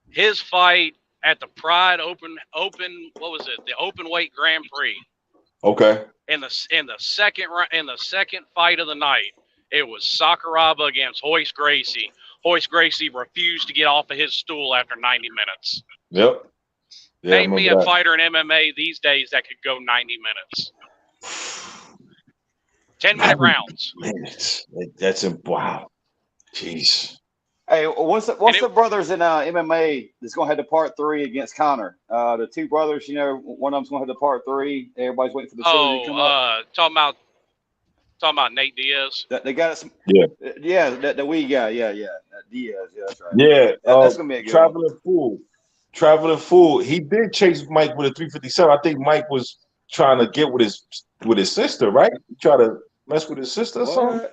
Speaker 5: His fight at the Pride Open. What was it? The Open Weight Grand Prix.
Speaker 2: Okay.
Speaker 5: In the second fight of the night, it was Sakuraba against Hoist Gracie. Hoist Gracie refused to get off of his stool after 90 minutes.
Speaker 2: Yep. Yeah,
Speaker 5: Name me a fighter in MMA these days that could go 90 minutes. 10-minute rounds.
Speaker 2: Minutes. That's wow. Jeez.
Speaker 4: Hey, what's the brothers in MMA that's going to have the part 3 against Conor? The two brothers, one of them's going to have the part 3. Everybody's waiting for the trilogy to come up.
Speaker 5: Talking about Nate Diaz.
Speaker 4: They got some.
Speaker 2: Yeah,
Speaker 4: the wee guy. Yeah, Diaz. Yeah, that's right.
Speaker 2: Yeah,
Speaker 4: that's gonna be a good
Speaker 2: Traveling Fool. Traveling Fool. He did chase Mike with a 357. I think Mike was trying to get with his sister, right? He tried to mess with his sister or something.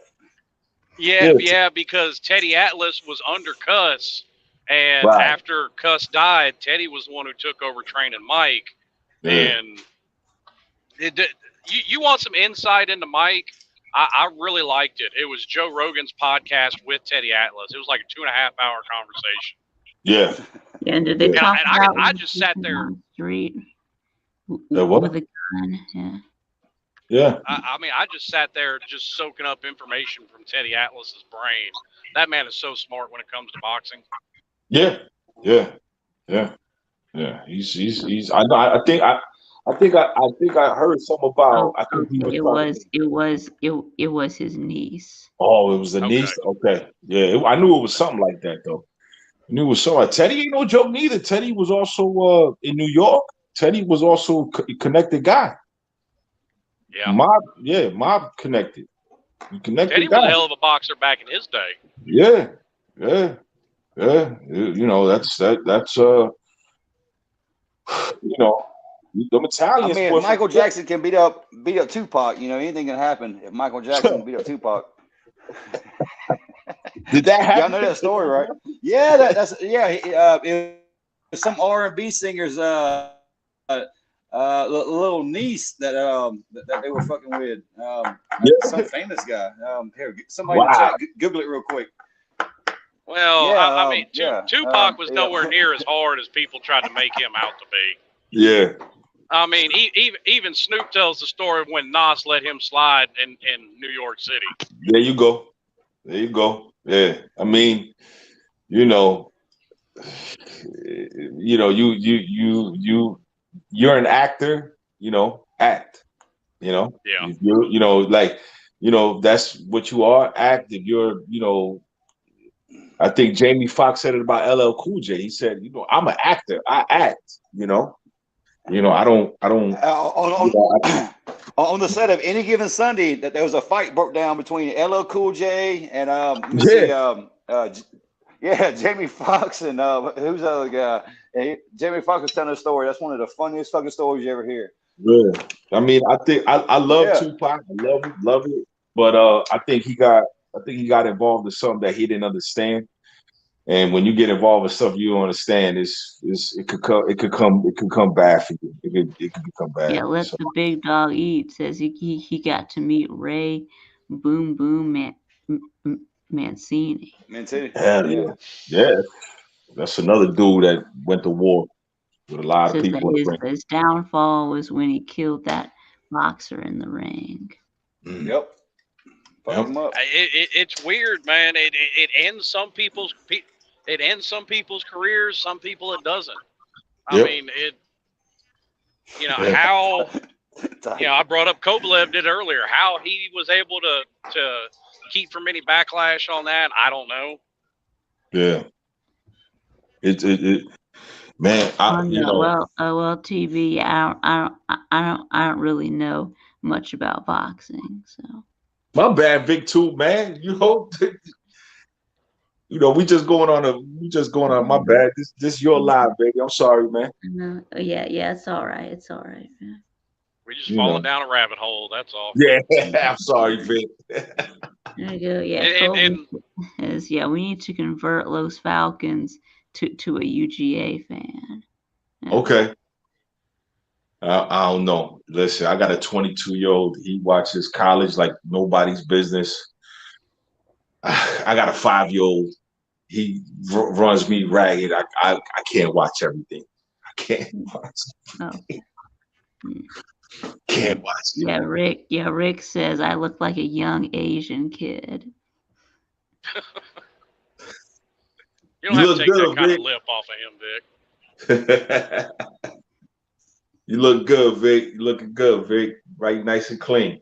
Speaker 5: Yeah, because Teddy Atlas was under Cuss, and after Cuss died, Teddy was the one who took over training Mike. Yeah. And you want some insight into Mike? I really liked it. It was Joe Rogan's podcast with Teddy Atlas. It was like a 2.5-hour conversation.
Speaker 2: Yeah.
Speaker 1: And did they talk about?
Speaker 5: I just sat there
Speaker 1: on the street
Speaker 2: with a
Speaker 1: gun. Yeah.
Speaker 2: Yeah.
Speaker 5: I mean, I just sat there just soaking up information from Teddy Atlas's brain. That man is so smart when it comes to boxing.
Speaker 2: Yeah. He's. I think think I heard something about.
Speaker 1: Oh,
Speaker 2: I think he
Speaker 1: okay.
Speaker 2: was trying to.
Speaker 1: It was his niece.
Speaker 2: Oh, it was a
Speaker 5: Okay.
Speaker 2: niece. Okay, yeah, I knew it was something like that though. I knew it was something. Teddy ain't no joke neither. Teddy was also in New York. Teddy was also a connected guy.
Speaker 5: Yeah.
Speaker 2: Mob connected. He
Speaker 5: Teddy
Speaker 2: connected
Speaker 5: was a
Speaker 2: guy.
Speaker 5: hell of a boxer back in his day.
Speaker 2: Yeah, yeah, yeah. You know, that's you know, them
Speaker 4: I
Speaker 2: Italians,
Speaker 4: mean, if
Speaker 2: boy.
Speaker 4: Michael Jackson can beat up Tupac, anything can happen. If Michael Jackson can beat up Tupac,
Speaker 2: Did that
Speaker 4: y'all
Speaker 2: happen?
Speaker 4: know that story, right? Yeah, that's yeah. It was some R&B singers, little niece that they were fucking with. Some
Speaker 2: Yeah.
Speaker 4: famous guy. Here, somebody in the
Speaker 2: Wow.
Speaker 4: chat, Google it real quick.
Speaker 5: Well,
Speaker 4: Yeah,
Speaker 5: I mean,
Speaker 4: yeah,
Speaker 5: Tupac was
Speaker 4: yeah.
Speaker 5: nowhere near as hard as people tried to make him out to be.
Speaker 2: Yeah.
Speaker 5: I mean, even Snoop tells the story of when Nas let him slide in New York City.
Speaker 2: There you go. There you go. Yeah. I mean, you know, you're an actor, act,
Speaker 5: Yeah.
Speaker 2: like, that's what you are, act. If you're, I think Jamie Foxx said it about LL Cool J. He said, I'm an actor. I act, I don't,
Speaker 4: On, on the set of Any Given Sunday, that there was a fight broke down between LL Cool J and let me see, Jamie Foxx and who's the other guy? And Jamie Foxx was telling a story. That's one of the funniest fucking stories you ever hear.
Speaker 2: yeah. I mean, I think I love
Speaker 4: Yeah.
Speaker 2: Tupac. I love it. But I think he got involved in something that he didn't understand. And when you get involved with stuff you don't understand, it could come bad for you. It could become bad.
Speaker 1: Yeah, let
Speaker 2: So
Speaker 1: the big dog eat. Says he got to meet Ray Boom Boom Mancini.
Speaker 4: Mancini.
Speaker 2: hell
Speaker 4: Yeah.
Speaker 2: yeah, yeah. That's another dude that went to war with a lot of
Speaker 1: Says that
Speaker 2: people in the ring.
Speaker 1: his downfall was when he killed that boxer in the ring.
Speaker 2: Mm.
Speaker 4: Yep. Fucked
Speaker 2: Yep.
Speaker 4: him up.
Speaker 5: It's weird, man. It ends some people's careers. Some people it doesn't. I
Speaker 2: Yep.
Speaker 5: mean,
Speaker 2: Yeah.
Speaker 5: how I brought up Kovalev did earlier. How he was able to keep from any backlash on that, I don't know.
Speaker 2: Yeah. It man,
Speaker 1: Well, TV. I don't really know much about boxing, so.
Speaker 2: my bad, Viktube, man. We just going on. My bad. This your live, baby. I'm sorry, man.
Speaker 1: Yeah, it's all right. It's all right, man.
Speaker 5: We're just
Speaker 2: You know.
Speaker 5: falling down a rabbit hole. That's all.
Speaker 2: Yeah, I'm sorry, Vic.
Speaker 1: There you go. Yeah,
Speaker 5: And
Speaker 1: we need to convert Los Falcons to a UGA fan. Yeah.
Speaker 2: Okay. I don't know. Listen, I got a 22-year-old. He watches college like nobody's business. I got a 5-year-old. He runs me ragged. I can't watch everything. I can't watch. Can't watch it.
Speaker 1: Yeah, Rick says I look like a young Asian kid.
Speaker 5: You don't have to take that kind of lip off of him,
Speaker 2: Vic. You look good, Vic. You looking good, Vic. Right, nice and clean.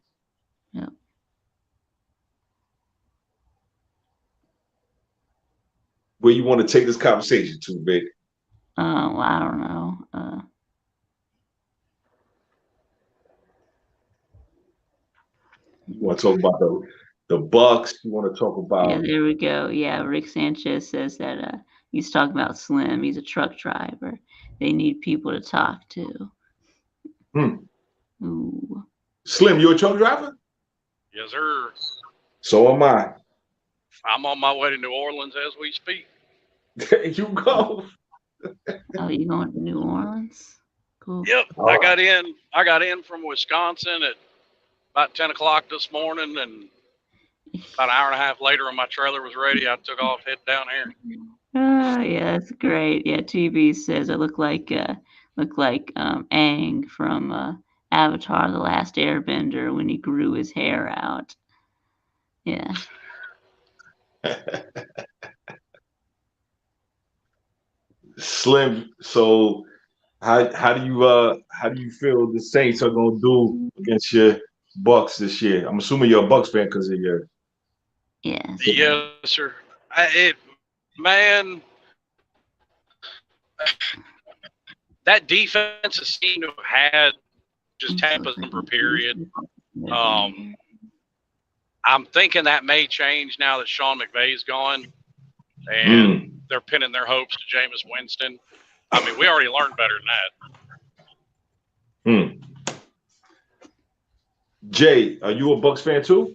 Speaker 1: Yeah.
Speaker 2: Where you want to take this conversation to, Vic?
Speaker 1: Well, I don't know.
Speaker 2: You want to talk about the Bucks? You want to talk about?
Speaker 1: Yeah, there we go. Yeah, Rick Sanchez says that he's talking about Slim. He's a truck driver. They need people to talk to. Ooh.
Speaker 2: Slim, you a truck driver?
Speaker 5: Yes, sir.
Speaker 2: So am I.
Speaker 5: I'm on my way to New Orleans as we speak.
Speaker 2: There you go.
Speaker 1: Oh, you going to New Orleans? Cool.
Speaker 5: Yep. I got in from Wisconsin at about 10 o'clock this morning, and about an hour and a half later when my trailer was ready, I took off, headed down here.
Speaker 1: Yeah, that's great. Yeah, TV says I look like Aang from Avatar: The Last Airbender when he grew his hair out. Yeah.
Speaker 2: Slim, so How do you feel the Saints are gonna do against your Bucks this year? I'm assuming you're a Bucks fan because of your.
Speaker 1: Yes.
Speaker 5: Yes, sir. Man, that defense has seemed to have had just Tampa's number, period. I'm thinking that may change now that Sean McVay's gone, and they're pinning their hopes to Jameis Winston. I mean, we already learned better than that.
Speaker 2: Jay, are you a Bucks fan too?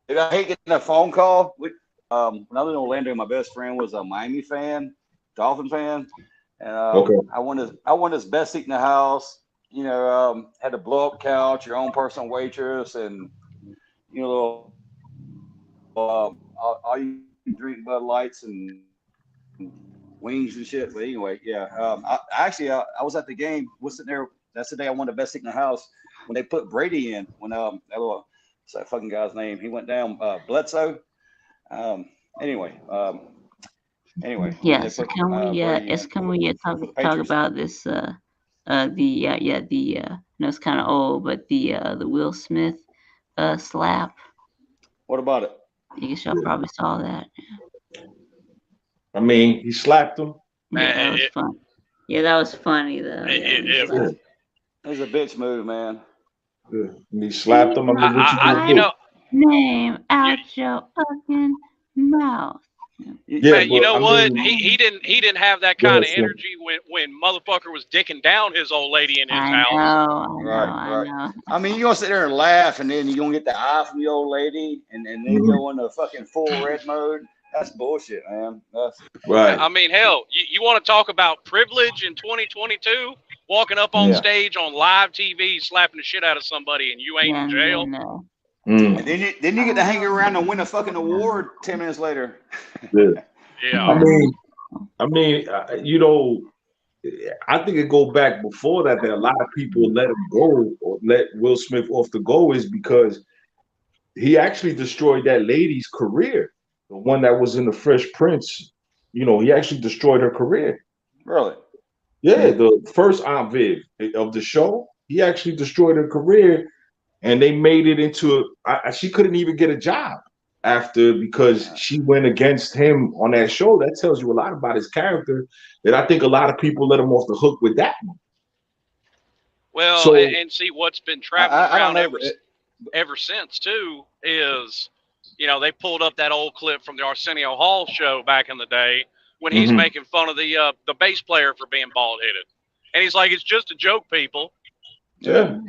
Speaker 4: I hate getting a phone call. When I was in Orlando, my best friend was a Miami fan, Dolphin fan, and I won his best seat in the house. You know, had a blow up couch, your own personal waitress, and you know, all you drink Bud Lights and wings and shit. But anyway, yeah. I was at the game. Was sitting there. That's the day I won the best seat in the house when they put Brady in. When what's that fucking guy's name? He went down. Bledsoe. Anyway.
Speaker 1: Yes. Can we talk about this? No, it's kind of old, but the Will Smith slap.
Speaker 4: What about it?
Speaker 1: I guess y'all probably saw that.
Speaker 2: I mean, he slapped him.
Speaker 1: Yeah, that was fun. Yeah, that was funny though.
Speaker 4: It was a bitch move, man.
Speaker 2: Yeah. And he slapped him.
Speaker 1: Name out your fucking mouth.
Speaker 5: Yeah, man, you know what? He didn't have that kind of energy when motherfucker was dicking down his old lady in his house.
Speaker 1: I know.
Speaker 4: I mean, you gonna sit there and laugh, and then you gonna get the eye from the old lady, and then go into fucking full red mode. That's bullshit, man. That's
Speaker 2: right.
Speaker 5: I mean, hell, you want to talk about privilege in 2022? Walking up on stage on live TV, slapping the shit out of somebody, and you ain't in jail.
Speaker 1: No.
Speaker 4: And then you get to hang around and win a fucking award 10 minutes later.
Speaker 5: Yeah.
Speaker 2: I mean, you know, I think it go back before that a lot of people let him go or let Will Smith off the go is because he actually destroyed that lady's career. The one that was in the Fresh Prince, you know, he actually destroyed her career.
Speaker 4: Really?
Speaker 2: Yeah, the first Aunt Viv of the show, he actually destroyed her career. And they made it into she couldn't even get a job after because she went against him on that show. That tells you a lot about his character. That I think a lot of people let him off the hook with that one.
Speaker 5: Well, and see what's been traveling around ever since too is, you know, they pulled up that old clip from the Arsenio Hall show back in the day when he's making fun of the bass player for being bald headed, and he's like, "It's just a joke, people."
Speaker 2: Yeah.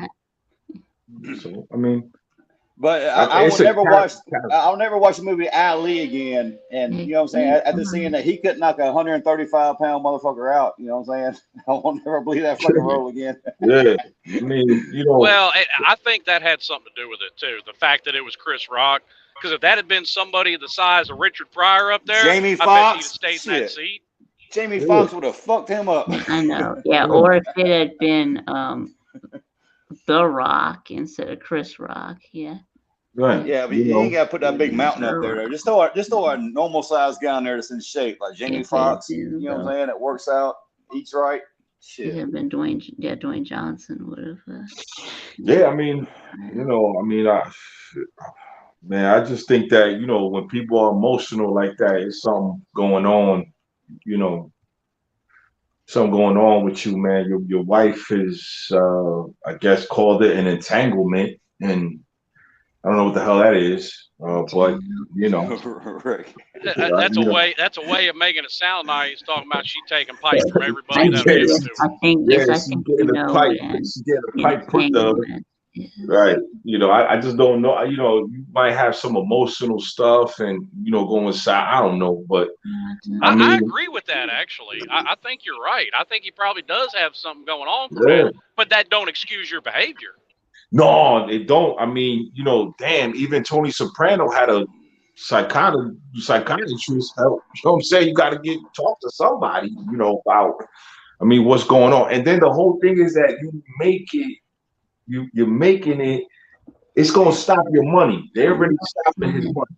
Speaker 2: So I mean,
Speaker 4: but I'll never watch the movie Ali again. And you know what I'm saying? After seeing that he could knock a 135-pound motherfucker out, you know what I'm saying? I won't never believe that fucking role again.
Speaker 2: Yeah, I mean, you know.
Speaker 5: Well, I think that had something to do with it too. The fact that it was Chris Rock, because if that had been somebody the size of Richard Pryor up there,
Speaker 4: Jamie
Speaker 5: I bet
Speaker 4: Foxx,
Speaker 5: he'd have stayed in that seat.
Speaker 4: Jamie Foxx would have fucked him up.
Speaker 1: I know. Yeah, or if it had been The Rock instead of Chris Rock, yeah.
Speaker 2: Right.
Speaker 4: Yeah, but you ain't got to put that big mountain up there. Just throw a normal sized guy in there that's in shape, like Jamie Foxx. You know what I'm saying? It works out, eats right. Shit.
Speaker 1: It had been Dwayne Johnson would have.
Speaker 2: Yeah, I mean, you know, I just think that, you know, when people are emotional like that, it's something going on, you know. Something going on with you, man. Your wife is, I guess, called it an entanglement, and I don't know what the hell that is, but you know,
Speaker 5: that's a way of making it sound nice. Talking about she taking pipes from everybody that gives to her.
Speaker 1: I think
Speaker 2: getting a pipe put the right. You know, I just don't know. You know, you might have some emotional stuff, and you know, go inside. I don't know, but
Speaker 5: I agree with that. Actually, I think you're right. I think he probably does have something going on for that, but that don't excuse your behavior.
Speaker 2: No, it don't. I mean, you know, damn. Even Tony Soprano had a psychiatrist. You know what I'm saying? You got to talk to somebody. You know about. I mean, what's going on? And then the whole thing is that you make it. You're making it. It's gonna stop your money. They're already stopping his money.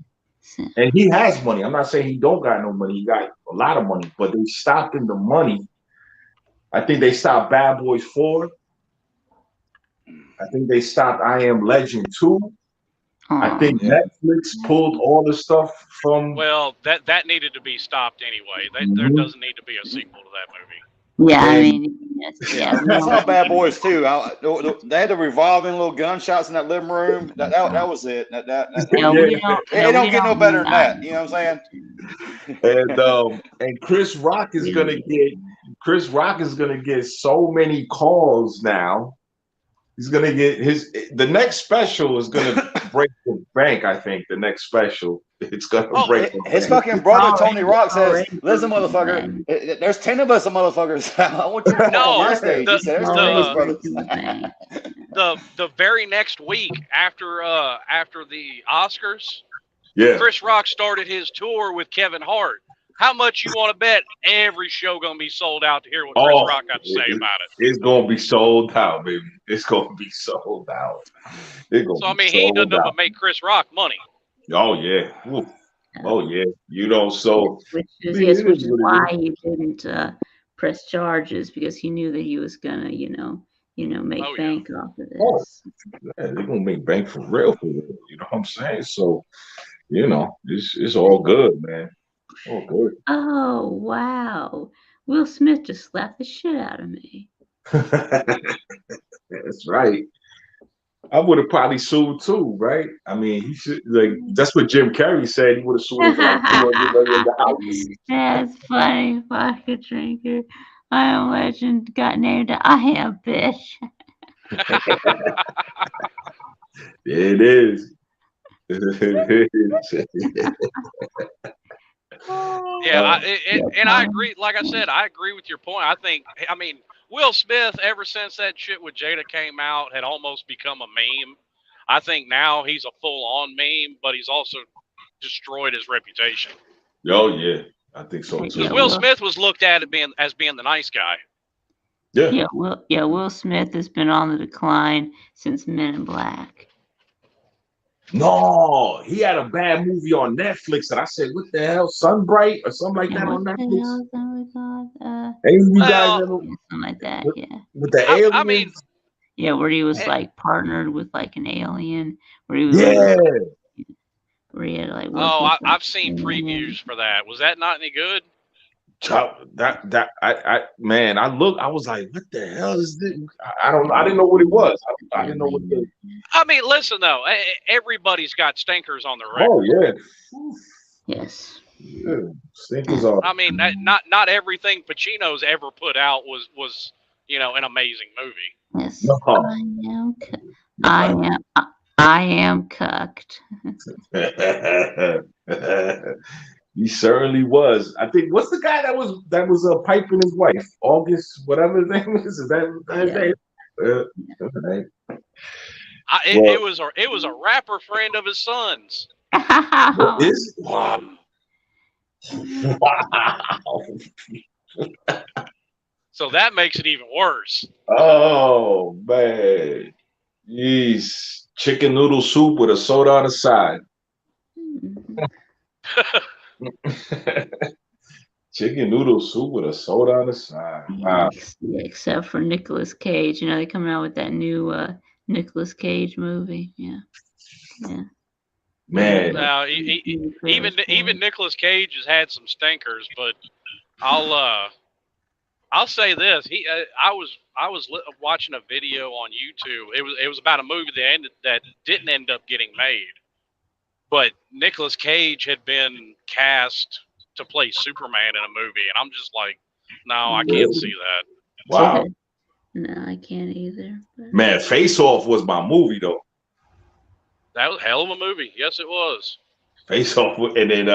Speaker 2: And he has money. I'm not saying he don't got no money. He got a lot of money, but they stopped in the money. I think they stopped Bad Boys 4. I think they stopped I Am Legend 2. I think Netflix pulled all the stuff from.
Speaker 5: Well, that needed to be stopped anyway. There doesn't need to be a sequel to that movie.
Speaker 1: Yeah, I mean,
Speaker 4: I saw Bad Boys too. They had the revolving little gunshots in that living room. That was it. It don't get no better than that. You know what I'm
Speaker 2: saying? And Chris Rock is gonna get so many calls now. He's gonna get the next special is gonna break the bank. I think the next special it's gonna break.
Speaker 4: His fucking brother Tony Rock says, "Listen, motherfucker, there's 10 of us, motherfuckers. I want you to come on my stage." He said, "There's 10 of us, brothers."
Speaker 5: The very next week after the Oscars,
Speaker 2: yeah,
Speaker 5: Chris Rock started his tour with Kevin Hart. How much you want to bet every show gonna be sold out to hear what Chris Rock got to say about it?
Speaker 2: It's gonna be sold out, baby. It's gonna be sold out.
Speaker 5: So I mean, he ain't done nothing but make Chris Rock money.
Speaker 2: Oh yeah. Ooh. Oh yeah. You know, so
Speaker 1: which is why he didn't press charges, because he knew that he was gonna, make bank off of this.
Speaker 2: Yeah, they're gonna make bank for real. You know what I'm saying? So, it's all good, man. Oh, good.
Speaker 1: Oh, wow. Will Smith just slapped the shit out of me.
Speaker 2: That's right. I would have probably sued too, right? I mean, he should, that's what Jim Carrey said. He would have sued for like $200 million.
Speaker 1: That's funny, vodka drinker. I Am Legend got named I Am Bitch.
Speaker 2: It is.
Speaker 5: Yeah, and I agree. Like I said, I agree with your point. I mean, Will Smith, ever since that shit with Jada came out, had almost become a meme. I think now he's a full-on meme, but he's also destroyed his reputation.
Speaker 2: Oh, yeah. I think so, too.
Speaker 5: Will Smith was looked at as being the nice guy.
Speaker 2: Yeah.
Speaker 1: Will Smith has been on the decline since Men in Black.
Speaker 2: No, he had a bad movie on Netflix, and I said, "What the hell, Sunbright or something like that on Netflix?"
Speaker 1: Something like that, yeah.
Speaker 2: With the aliens.
Speaker 5: I mean,
Speaker 1: yeah, where he was like partnered with like an alien, where he was where he had like.
Speaker 5: I've seen previews for that. Was that not any good?
Speaker 2: I was like, what the hell is this? I didn't know what it was. I didn't know what the.
Speaker 5: I mean, listen though, everybody's got stinkers on the record.
Speaker 2: Oh yeah.
Speaker 1: Yes.
Speaker 2: Yeah, stinkers on.
Speaker 5: I mean, not everything Pacino's ever put out was an amazing movie.
Speaker 1: Yes. No. I am cucked.
Speaker 2: He certainly was. I think what's the guy that was piping his wife? August, whatever his name is. Is that his name?
Speaker 5: It was a rapper friend of his son's.
Speaker 2: Wow.
Speaker 5: So that makes it even worse.
Speaker 2: Oh man. Jeez. Chicken noodle soup with a soda on the side. Chicken noodle soup with a soda on the side. Wow.
Speaker 1: Except for Nicolas Cage. They're coming out with that new Nicolas Cage movie. Yeah.
Speaker 2: Man.
Speaker 5: Now, even Nicolas Cage has had some stinkers, but I'll say this: I was watching a video on YouTube. It was about a movie that didn't end up getting made, but Nicolas Cage had been cast to play Superman in a movie, and I'm just like, no, I can't see that.
Speaker 2: Wow.
Speaker 1: No, I can't either. But...
Speaker 2: Man, Face Off was my movie though.
Speaker 5: That was a hell of a movie. Yes, it was.
Speaker 2: Face Off, and then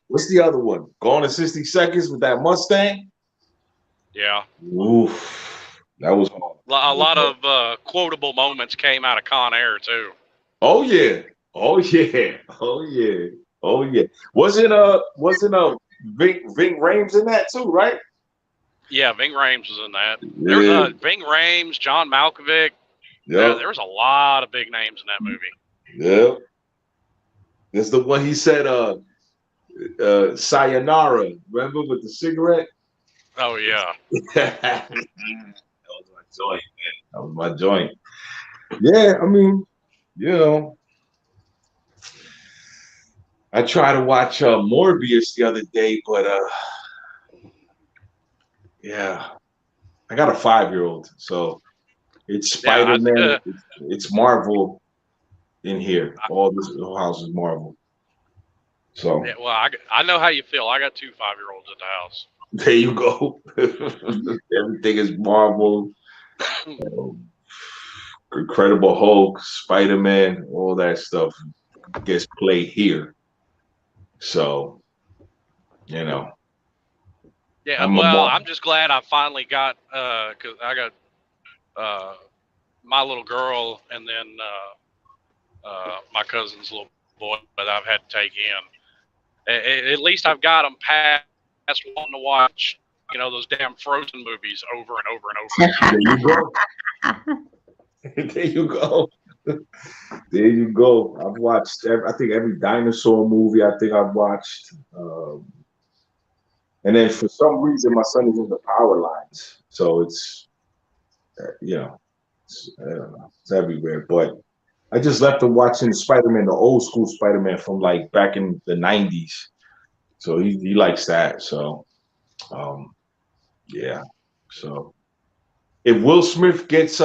Speaker 2: what's the other one? Gone in 60 Seconds with that Mustang.
Speaker 5: Yeah.
Speaker 2: Oof, that was hard.
Speaker 5: A lot of quotable moments came out of Con Air too.
Speaker 2: Oh yeah. Wasn't Ving Rhames in that too, right?
Speaker 5: Yeah, Ving Rhames was in that. There was Ving Rhames, John Malkovich. Yeah, there was a lot of big names in that movie.
Speaker 2: Yeah. That's the one he said, sayonara. Remember with the cigarette?
Speaker 5: Oh yeah.
Speaker 2: That was my joint, man. That was my joint. Yeah, I mean, you know, I tried to watch Morbius the other day, but yeah, I got a 5-year-old, so it's
Speaker 5: Yeah.
Speaker 2: Spider-Man, it's Marvel in here. All this whole house is Marvel. So
Speaker 5: Yeah, well, I know how you feel. I got 2 5-year-olds at the house.
Speaker 2: there you go. Everything is Marvel. Incredible Hulk, Spider-Man, all that stuff gets played here. So, you know,
Speaker 5: Yeah,
Speaker 2: I'm a
Speaker 5: well,
Speaker 2: Marvel.
Speaker 5: I'm just glad I finally got because I got my little girl and then my cousin's little boy that I've had to take in. At least I've got them past wanting to watch, those damn Frozen movies over and over and over again.
Speaker 2: There you go. There you go. There you go. I've watched, I think, every dinosaur movie I think I've watched. And then for some reason, my son is in the power lines. So it's, I don't know, it's everywhere. But I just left him watching Spider-Man, the old school Spider-Man from like back in the 90s. So he likes that. So, yeah. So if Will Smith gets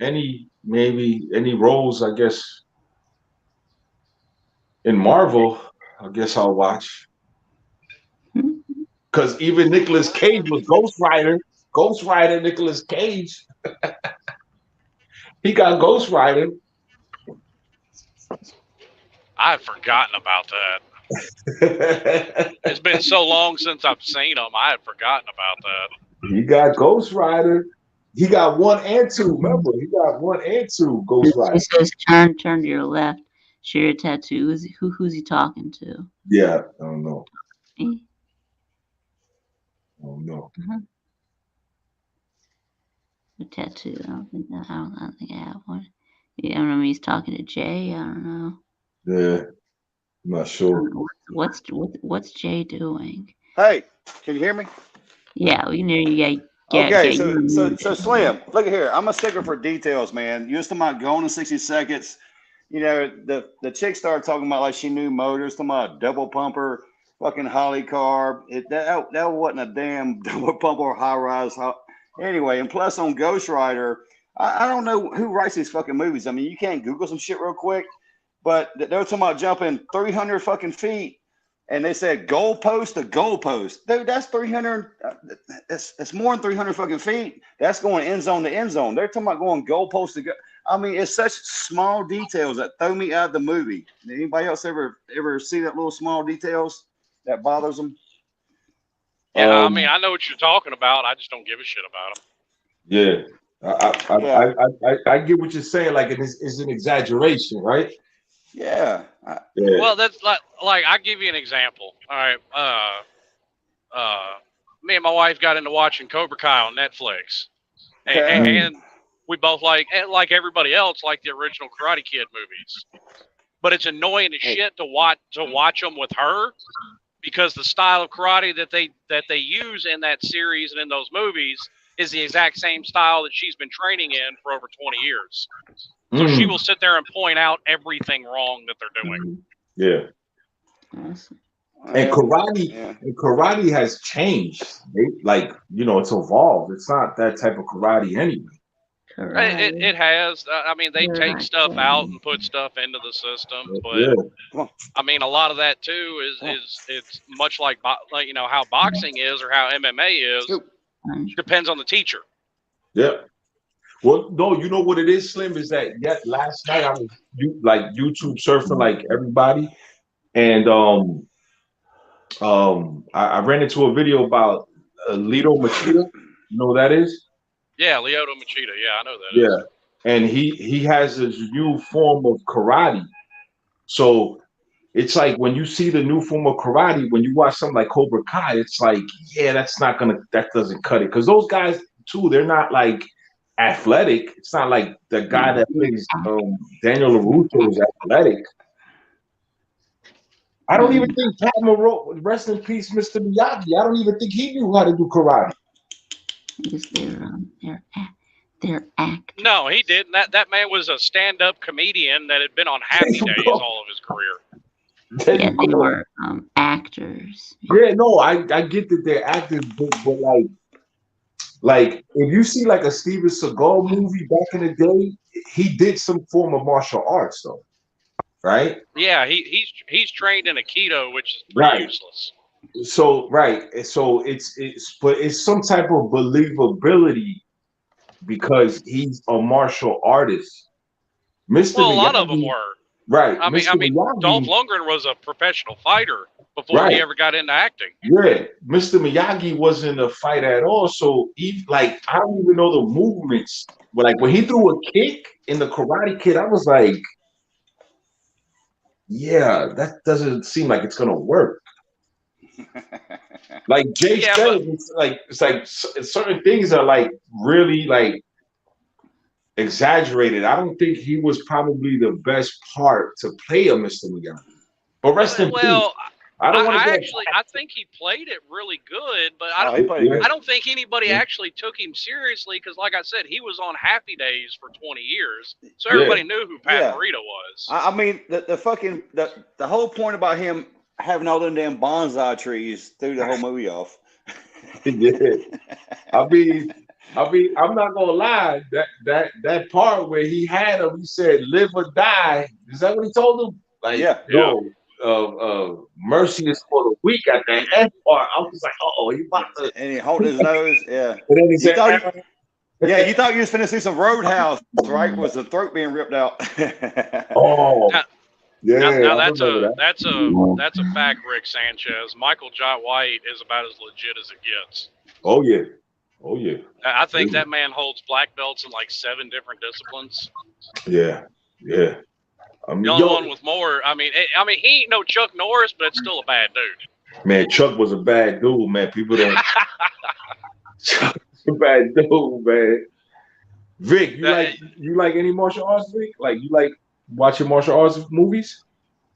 Speaker 2: any roles, I guess, in Marvel, I guess I'll watch. Because even Nicolas Cage was Ghost Rider. Ghost Rider, Nicolas Cage. He got Ghost Rider.
Speaker 5: I've forgotten about that. It's been so long since I've seen him. I had forgotten about that.
Speaker 2: He got Ghost Rider. He got 1 and 2. Remember, he got 1 and 2 Ghost Rider.
Speaker 1: He says, turn to your left. Share a tattoo. Who's he talking to?
Speaker 2: Yeah, I don't know.
Speaker 1: Me?
Speaker 2: I don't know.
Speaker 1: A tattoo. I don't think I have one. Yeah, I don't know. He's talking to Jay. I don't know.
Speaker 2: Yeah, I'm not sure.
Speaker 1: What's Jay doing?
Speaker 4: Hey, can you hear me?
Speaker 1: Yeah, we knew you.
Speaker 4: Okay, so Slim, look at here. I'm a sticker for details, man. You used to my going to 60 seconds. The chick started talking about like she knew motors, talking about a double pumper, fucking Holly carb. That wasn't a damn double pumper or high rise. Anyway, and plus on Ghost Rider, I don't know who writes these fucking movies. I mean, you can't Google some shit real quick, but they were talking about jumping 300 fucking feet. And they said goalpost to goalpost. Dude, that's 300. It's more than 300 fucking feet. That's going end zone to end zone. They're talking about going goalpost to go. I mean, it's such small details that throw me out of the movie. Did anybody else ever see that little small details that bothers them?
Speaker 5: Yeah, I mean, I know what you're talking about. I just don't give a shit about them.
Speaker 2: Yeah, I get what you're saying. Like it's an exaggeration, right?
Speaker 4: Yeah.
Speaker 5: Well, that's like I'll give you an example. All right, me and my wife got into watching Cobra Kai on Netflix, and we both like everybody else, like the original Karate Kid movies. But it's annoying as shit to watch them with her because the style of karate that they use in that series and in those movies is the exact same style that she's been training in for over 20 years. So she will sit there and point out everything wrong that they're doing.
Speaker 2: Yeah.
Speaker 1: Awesome.
Speaker 2: And karate has changed. It's evolved. It's not that type of karate anyway.
Speaker 5: It has. I mean, they take stuff out and put stuff into the system, but I mean, a lot of that too is it's much like how boxing is or how MMA is. Depends on the teacher.
Speaker 2: Yeah. Well, no, you know what it is, Slim, is that last night I was YouTube surfing like everybody, and I ran into a video about Lito Machida. You know who that is?
Speaker 5: Yeah, Lyoto Machida. Yeah, I know that. Yeah,
Speaker 2: and he has this new form of karate. So it's like when you see the new form of karate, when you watch something like Cobra Kai, it's like, that doesn't cut it, because those guys too, they're not like athletic. It's not like the guy that plays Daniel LaRusso is athletic. I don't even think Pat Morrell, rest in peace, Mr. Miyagi. I don't even think he knew how to do karate.
Speaker 1: Because they're actors.
Speaker 5: No, he didn't. That man was a stand-up comedian that had been on Happy Days all of his career.
Speaker 1: Yeah, they were actors.
Speaker 2: Yeah, no, I get that they're actors, but like if you see like a Steven Seagal movie back in the day, he did some form of martial arts though, right?
Speaker 5: Yeah, he's trained in Aikido, which is pretty useless.
Speaker 2: So so it's some type of believability because he's a martial artist. Mr.
Speaker 5: Well, a
Speaker 2: Miyagi,
Speaker 5: lot of them were.
Speaker 2: Right.
Speaker 5: I mean,
Speaker 2: Miyagi,
Speaker 5: Dolph Lundgren was a professional fighter before he ever got into acting.
Speaker 2: Yeah, Mr. Miyagi wasn't a fighter at all. So I don't even know the movements. But like when he threw a kick in the Karate Kid, I was like, yeah, that doesn't seem like it's gonna work. Like Jay said, it's like certain things are like really like exaggerated. I don't think he was probably the best part to play a Mr. Miyagi. But rest in peace.
Speaker 5: I think he played it really good, but I don't think anybody actually took him seriously because, like I said, he was on Happy Days for 20 years, so everybody knew who Pat Morita was.
Speaker 4: I mean, the whole point about him having all them damn bonsai trees threw the whole movie off.
Speaker 2: Yeah, I mean, I'm not gonna lie. That part where he had him, he said, "Live or die." Is that what he told him? Like, no, mercy is for the weak at the end part. I was like, oh, he about to.
Speaker 4: And he holding his nose, yeah.
Speaker 2: And then he said,
Speaker 4: you thought you was finna see some Roadhouse, right? Was the throat being ripped out?
Speaker 2: Oh, yeah.
Speaker 5: Now that's a fact, Rick Sanchez. Michael Jai White is about as legit as it gets.
Speaker 2: Oh yeah. Oh yeah.
Speaker 5: I think that man holds black belts in like 7 different disciplines.
Speaker 2: Yeah. Yeah. I mean,
Speaker 5: the only one with more. I mean, he ain't no Chuck Norris, but it's still a bad dude.
Speaker 2: Man, Chuck was a bad dude, man. People don't. Chuck was a bad dude, man. Vic, you like any martial arts, Vic? Like you like watching martial arts movies?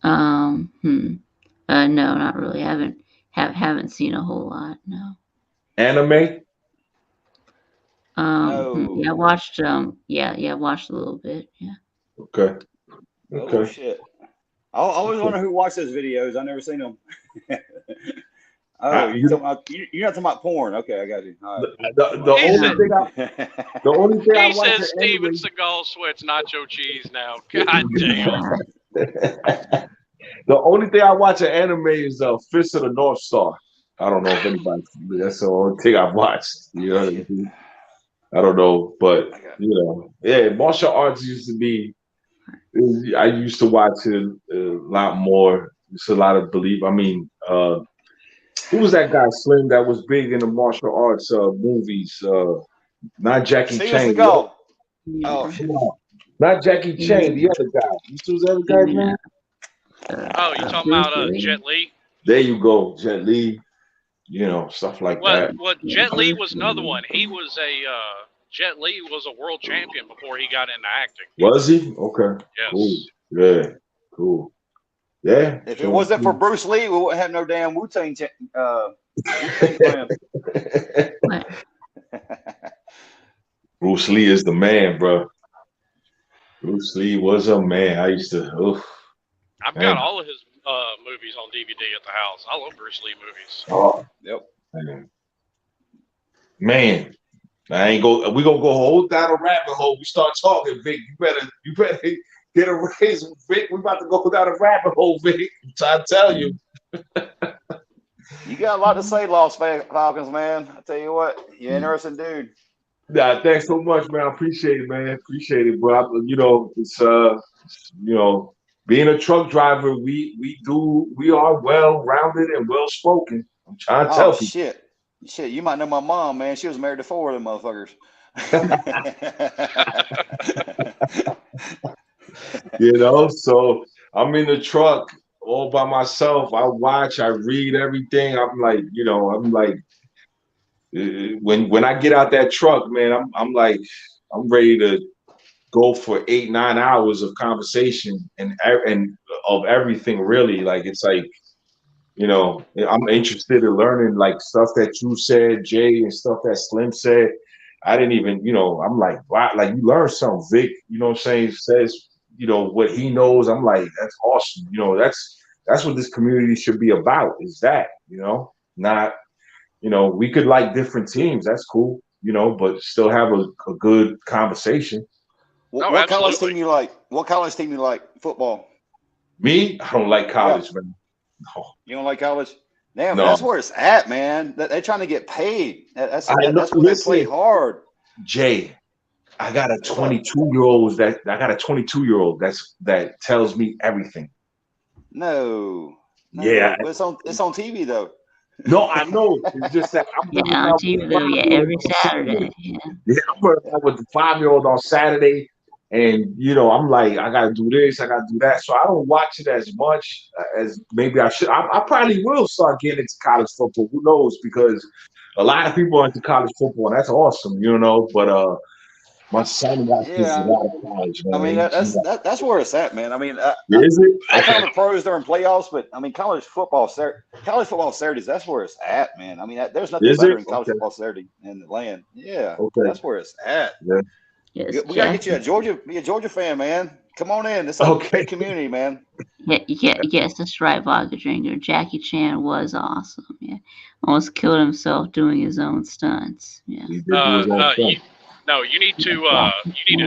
Speaker 1: No, not really. Haven't seen a whole lot. No.
Speaker 2: Anime?
Speaker 1: Yeah, I watched watched a little bit. Yeah.
Speaker 2: Okay.
Speaker 4: Oh shit! I always wonder who watched those videos. I never seen them. You're not talking about porn. Okay, I got you. All right.
Speaker 2: The only thing I watch
Speaker 5: says Steven Seagal sweats nacho cheese now. God damn.
Speaker 2: The only thing I watch an anime is Fist of the North Star. I don't know if anybody. That's the only thing I've watched. You know what I mean? I don't know, but martial arts used to be. I used to watch it a lot more. It's a lot of belief. I mean, who was that guy, Slim, that was big in the martial arts movies? Not Jackie Chan.
Speaker 4: Oh,
Speaker 2: not Jackie Chan. The other guy. You choose the other guy's name?
Speaker 5: Oh, you talking about Jet Li?
Speaker 2: There you go, Jet Li. You know, stuff like that.
Speaker 5: Well, Jet Li was another one. He was Jet Li was a world champion before he got into acting.
Speaker 2: Was he? Okay.
Speaker 5: Yes.
Speaker 2: Cool. Yeah. Cool. Yeah.
Speaker 4: If it wasn't for Bruce Lee, we wouldn't have no damn Wu-Tang
Speaker 2: Bruce Lee is the man, bro. Bruce Lee was a man. I used to.
Speaker 5: I've got all of his movies on DVD at the house. I love Bruce Lee movies.
Speaker 2: Oh, yep. Man, we gonna go hold down a rabbit hole. We start talking, Vic. You better get a raise, Vic. We about to go down a rabbit hole, Vic. I'm trying to tell you.
Speaker 4: You got a lot to say, Lost Falcons, man. I tell you what, you're an interesting dude.
Speaker 2: Nah, thanks so much, man. I appreciate it, man. Appreciate it, bro. It's being a truck driver, we are well rounded and well spoken. I'm trying to tell you.
Speaker 4: Shit, you might know my mom, man. She was married to 4 of them motherfuckers.
Speaker 2: So I'm in the truck all by myself. I watch, I read everything. I'm like, when I get out that truck, man, I'm ready to go for 8-9 hours of conversation and of everything really. Like it's like, I'm interested in learning like stuff that you said, Jay, and stuff that Slim said. I didn't even, I'm like, wow, like you learned something, Vic, you know what I'm saying? Says, what he knows. I'm like, that's awesome. That's what this community should be about, is that, not, we could like different teams. That's cool, but still have a good conversation.
Speaker 4: What college team you like? What college team you like? Football.
Speaker 2: Me? I don't like college, man. No.
Speaker 4: You don't like college? Damn,
Speaker 2: No.
Speaker 4: that's where it's at, man. They're trying to get paid. That's where
Speaker 2: they
Speaker 4: play hard.
Speaker 2: Jay, I got a 22-year-old that tells me everything.
Speaker 4: No.
Speaker 2: Yeah.
Speaker 4: It's on TV though.
Speaker 2: No, I know. It's just that I'm
Speaker 1: on TV though. Yeah, every Saturday. Yeah,
Speaker 2: I'm working out with the 5-year-old on Saturday. And, I'm like, I got to do this, I got to do that. So I don't watch it as much as maybe I should. I probably will start getting into college football. Who knows? Because a lot of people are into college football, and that's awesome, But my son got a lot of college, man.
Speaker 4: I mean, that's where it's at, man. I mean,
Speaker 2: is it?
Speaker 4: I found the pros during playoffs, but I mean, college football Saturdays, that's where it's at, man. I mean, there's nothing better than college football Saturday in the land. Yeah, that's where it's at.
Speaker 2: Yeah.
Speaker 1: Yes,
Speaker 4: we gotta get you be a Georgia fan, man. Come on in. This is a community, man.
Speaker 1: Yes, that's right, vodka drinker. Jackie Chan was awesome. Yeah, almost killed himself doing his own stunts. Yeah.
Speaker 5: You need to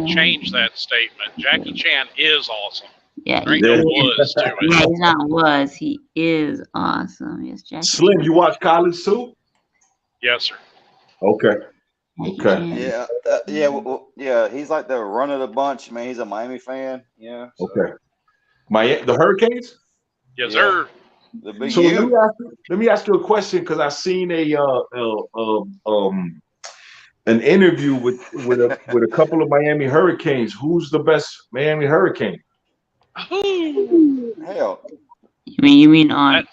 Speaker 5: change that statement. Jackie Chan is awesome.
Speaker 1: Yeah,
Speaker 5: he was too.
Speaker 1: Yeah, he's not was. He is awesome. Yes, Jackie.
Speaker 2: Slim, you watch college too?
Speaker 5: Yes, sir.
Speaker 2: Okay.
Speaker 4: Yeah. Yeah. He's like the run of the bunch, man. He's a Miami fan. Yeah. So.
Speaker 2: Okay. The Hurricanes?
Speaker 5: Yes, sir.
Speaker 2: So let me ask you a question, because I seen an interview with a couple of Miami Hurricanes. Who's the best Miami Hurricane?
Speaker 4: Hell.
Speaker 1: You mean on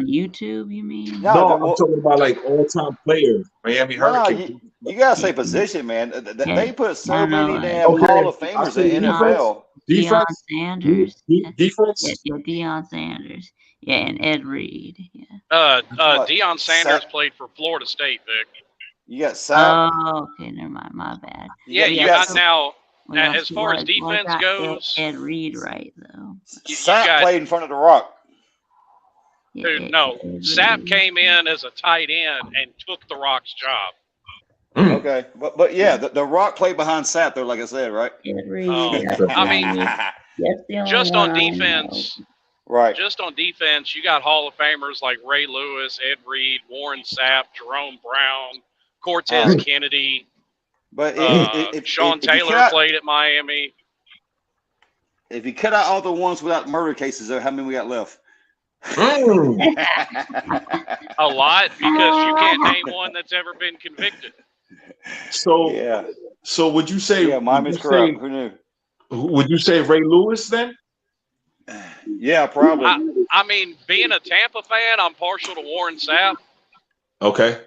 Speaker 1: YouTube? You mean?
Speaker 2: No, I'm talking about like all-time players, Miami Hurricanes.
Speaker 4: You gotta say position, man. They put so many damn Hall of Famers in the NFL.
Speaker 1: Deion Sanders.
Speaker 2: Defense?
Speaker 1: Yeah, Deion Sanders. Yeah, and Ed Reed. Yeah.
Speaker 5: Deion Sanders played for Florida State, Vic.
Speaker 4: You got Sapp.
Speaker 1: Oh, okay, never mind. My bad.
Speaker 5: Yeah, you got now. As far as defense goes,
Speaker 1: Ed Reed, right though.
Speaker 4: Sapp played in front of the Rock.
Speaker 5: Dude, no. Sapp came in as a tight end and took the Rock's job.
Speaker 4: Okay, but yeah, the Rock played behind Sapp though, like I said, right?
Speaker 5: I mean, just on defense,
Speaker 4: right?
Speaker 5: Just on defense, you got Hall of Famers like Ray Lewis, Ed Reed, Warren Sapp, Jerome Brown, Cortez Kennedy.
Speaker 4: But
Speaker 5: Sean Taylor played at Miami.
Speaker 4: If you cut out all the ones without murder cases, how many we got left?
Speaker 5: A lot, because you can't name one that's ever been convicted.
Speaker 2: So would you say?
Speaker 4: Yeah, Miami's corrupt. Who knew?
Speaker 2: Would you say Ray Lewis then?
Speaker 4: Yeah, probably.
Speaker 5: I mean, being a Tampa fan, I'm partial to Warren Sapp.
Speaker 2: Okay.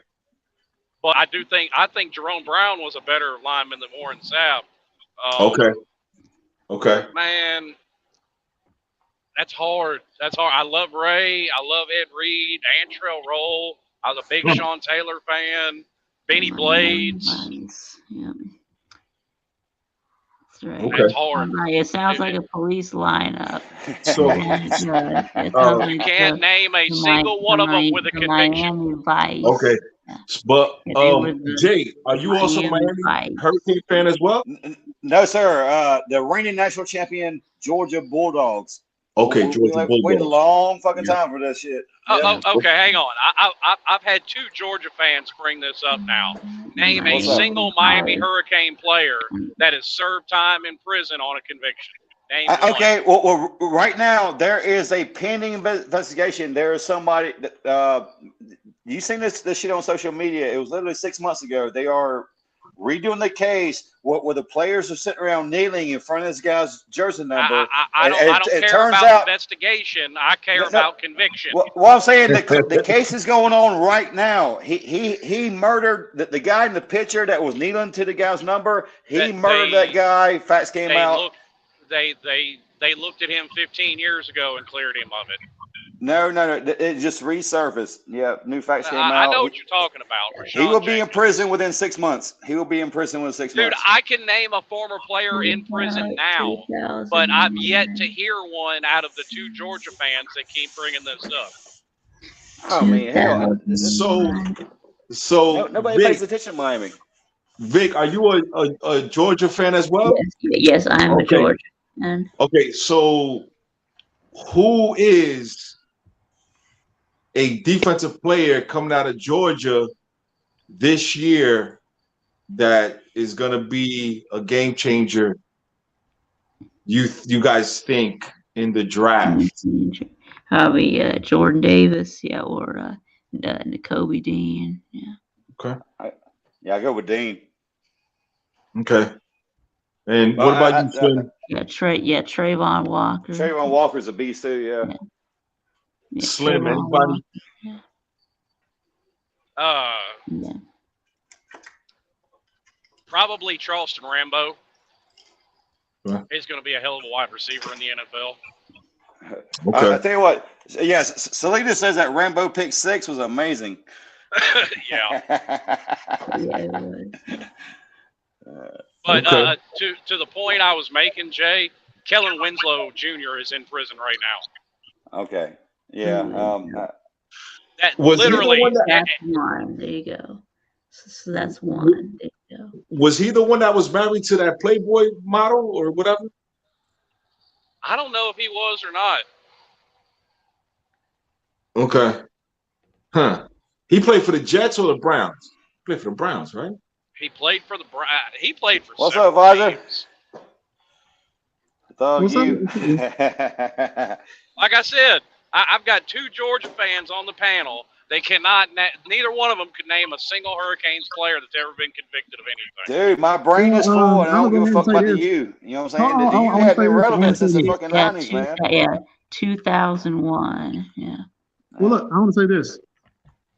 Speaker 5: But I think Jerome Brown was a better lineman than Warren Sapp.
Speaker 2: Okay.
Speaker 5: Man, that's hard. I love Ray. I love Ed Reed, Antrell Roll. I was a big Sean Taylor fan. Benny Blades.
Speaker 1: Yep. That's right.
Speaker 2: Okay.
Speaker 5: That's hard.
Speaker 1: It sounds like a police lineup.
Speaker 2: So
Speaker 5: you can't name a single one of them with a conviction.
Speaker 2: Okay. But Jay, are you also a Miami Hurricane fan as well?
Speaker 4: No, sir. The reigning national champion Georgia Bulldogs.
Speaker 2: Okay, Georgia Bulldogs.
Speaker 4: Waited a long fucking time for that shit.
Speaker 5: Okay, hang on. I've had two Georgia fans bring this up now. Name a single Miami Hurricane player that has served time in prison on a conviction.
Speaker 4: Okay, well, right now there is a pending investigation. There is somebody that you seen this shit on social media. It was literally 6 months ago. They are redoing the case where the players are sitting around kneeling in front of this guy's jersey number.
Speaker 5: I don't care
Speaker 4: turns
Speaker 5: about
Speaker 4: out,
Speaker 5: investigation. I care about conviction.
Speaker 4: Well, I'm saying the case is going on right now. He murdered the guy in the picture that was kneeling to the guy's number. He murdered that guy. Facts came out.
Speaker 5: They looked at him 15 years ago and cleared him of it.
Speaker 4: No. It just resurfaced. Yeah, new facts came out.
Speaker 5: I know what you're talking about.
Speaker 4: He will be in prison within 6 months. He will be in prison within 6 months.
Speaker 5: Dude, I can name a former player in prison now, but I've yet to hear one out of the 2 Georgia fans that keep bringing this up.
Speaker 4: Oh man, hell.
Speaker 2: So
Speaker 4: nobody pays attention to Miami.
Speaker 2: Vic, are you a Georgia fan as well?
Speaker 1: Yes, I'm a Georgia fan.
Speaker 2: Okay, so who is a defensive player coming out of Georgia this year that is going to be a game changer, you guys think, in the draft?
Speaker 1: Probably Jordan Davis, or N'Kobe Dean. Yeah.
Speaker 2: Okay.
Speaker 4: I go with Dean.
Speaker 2: Okay. And what about you, Slim?
Speaker 1: Trayvon Walker.
Speaker 4: Trayvon Walker's a beast too. Yeah.
Speaker 2: Slim, anybody?
Speaker 5: Probably Charleston Rambo.
Speaker 2: Okay.
Speaker 5: He's going to be a hell of a wide receiver in the NFL.
Speaker 2: Okay.
Speaker 4: I tell you what. Yes, Salita says that Rambo pick 6 was amazing.
Speaker 5: Yeah.
Speaker 1: It was.
Speaker 5: But to the point I was making, Jay, Kellen Winslow Jr. is in prison right now.
Speaker 4: Okay. Yeah.
Speaker 5: That
Speaker 2: Was
Speaker 5: literally.
Speaker 1: That's one. There you go. So that's one. There you go.
Speaker 2: Was he the one that was married to that Playboy model or whatever?
Speaker 5: I don't know if he was or not.
Speaker 2: Okay. Huh. He played for the Jets or the Browns? He played for the Browns, right?
Speaker 5: He played for the he played for.
Speaker 4: What's up, Visor?
Speaker 6: What's
Speaker 4: you.
Speaker 5: Like I said, I've got 2 Georgia fans on the panel. They cannot. Neither one of them could name a single Hurricanes player that's ever been convicted of anything.
Speaker 4: Dude, my brain is full, and I don't give a fuck about the U. You know what I'm saying? The U had been relevant since the fucking 90s, man.
Speaker 1: Yeah, 2001. Yeah.
Speaker 6: Well, look, I want to say this.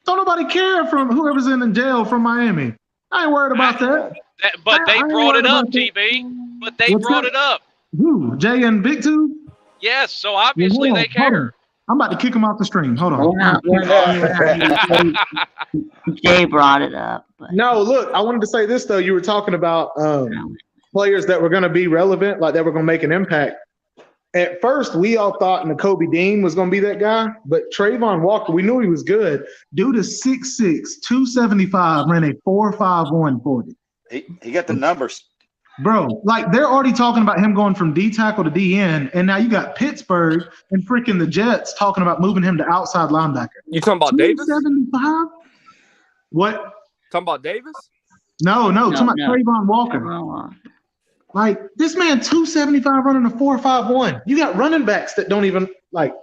Speaker 6: Don't nobody care from whoever's in jail from Miami. I ain't worried about that.
Speaker 5: But they brought it up, TV. But they brought it up.
Speaker 6: Who? Jay and Viktube?
Speaker 5: Yes, so obviously they care.
Speaker 6: I'm about to kick him off the stream. Hold on.
Speaker 1: Jay brought it up. But.
Speaker 6: No, look, I wanted to say this, though. You were talking about players that were going to be relevant, like that were going to make an impact. At first, we all thought N'Kobe Dean was going to be that guy, but Trayvon Walker, we knew he was good. Dude is 6'6", 275, ran a 4.51 40.
Speaker 4: He got the numbers.
Speaker 6: Bro, like they're already talking about him going from D tackle to DN, and now you got Pittsburgh and freaking the Jets talking about moving him to outside linebacker.
Speaker 7: You talking about Davis?
Speaker 6: 275? What?
Speaker 7: Talking about Davis?
Speaker 6: No, talking about Trayvon Walker. Like this man, 275 running a 4.51. You got running backs that don't even like.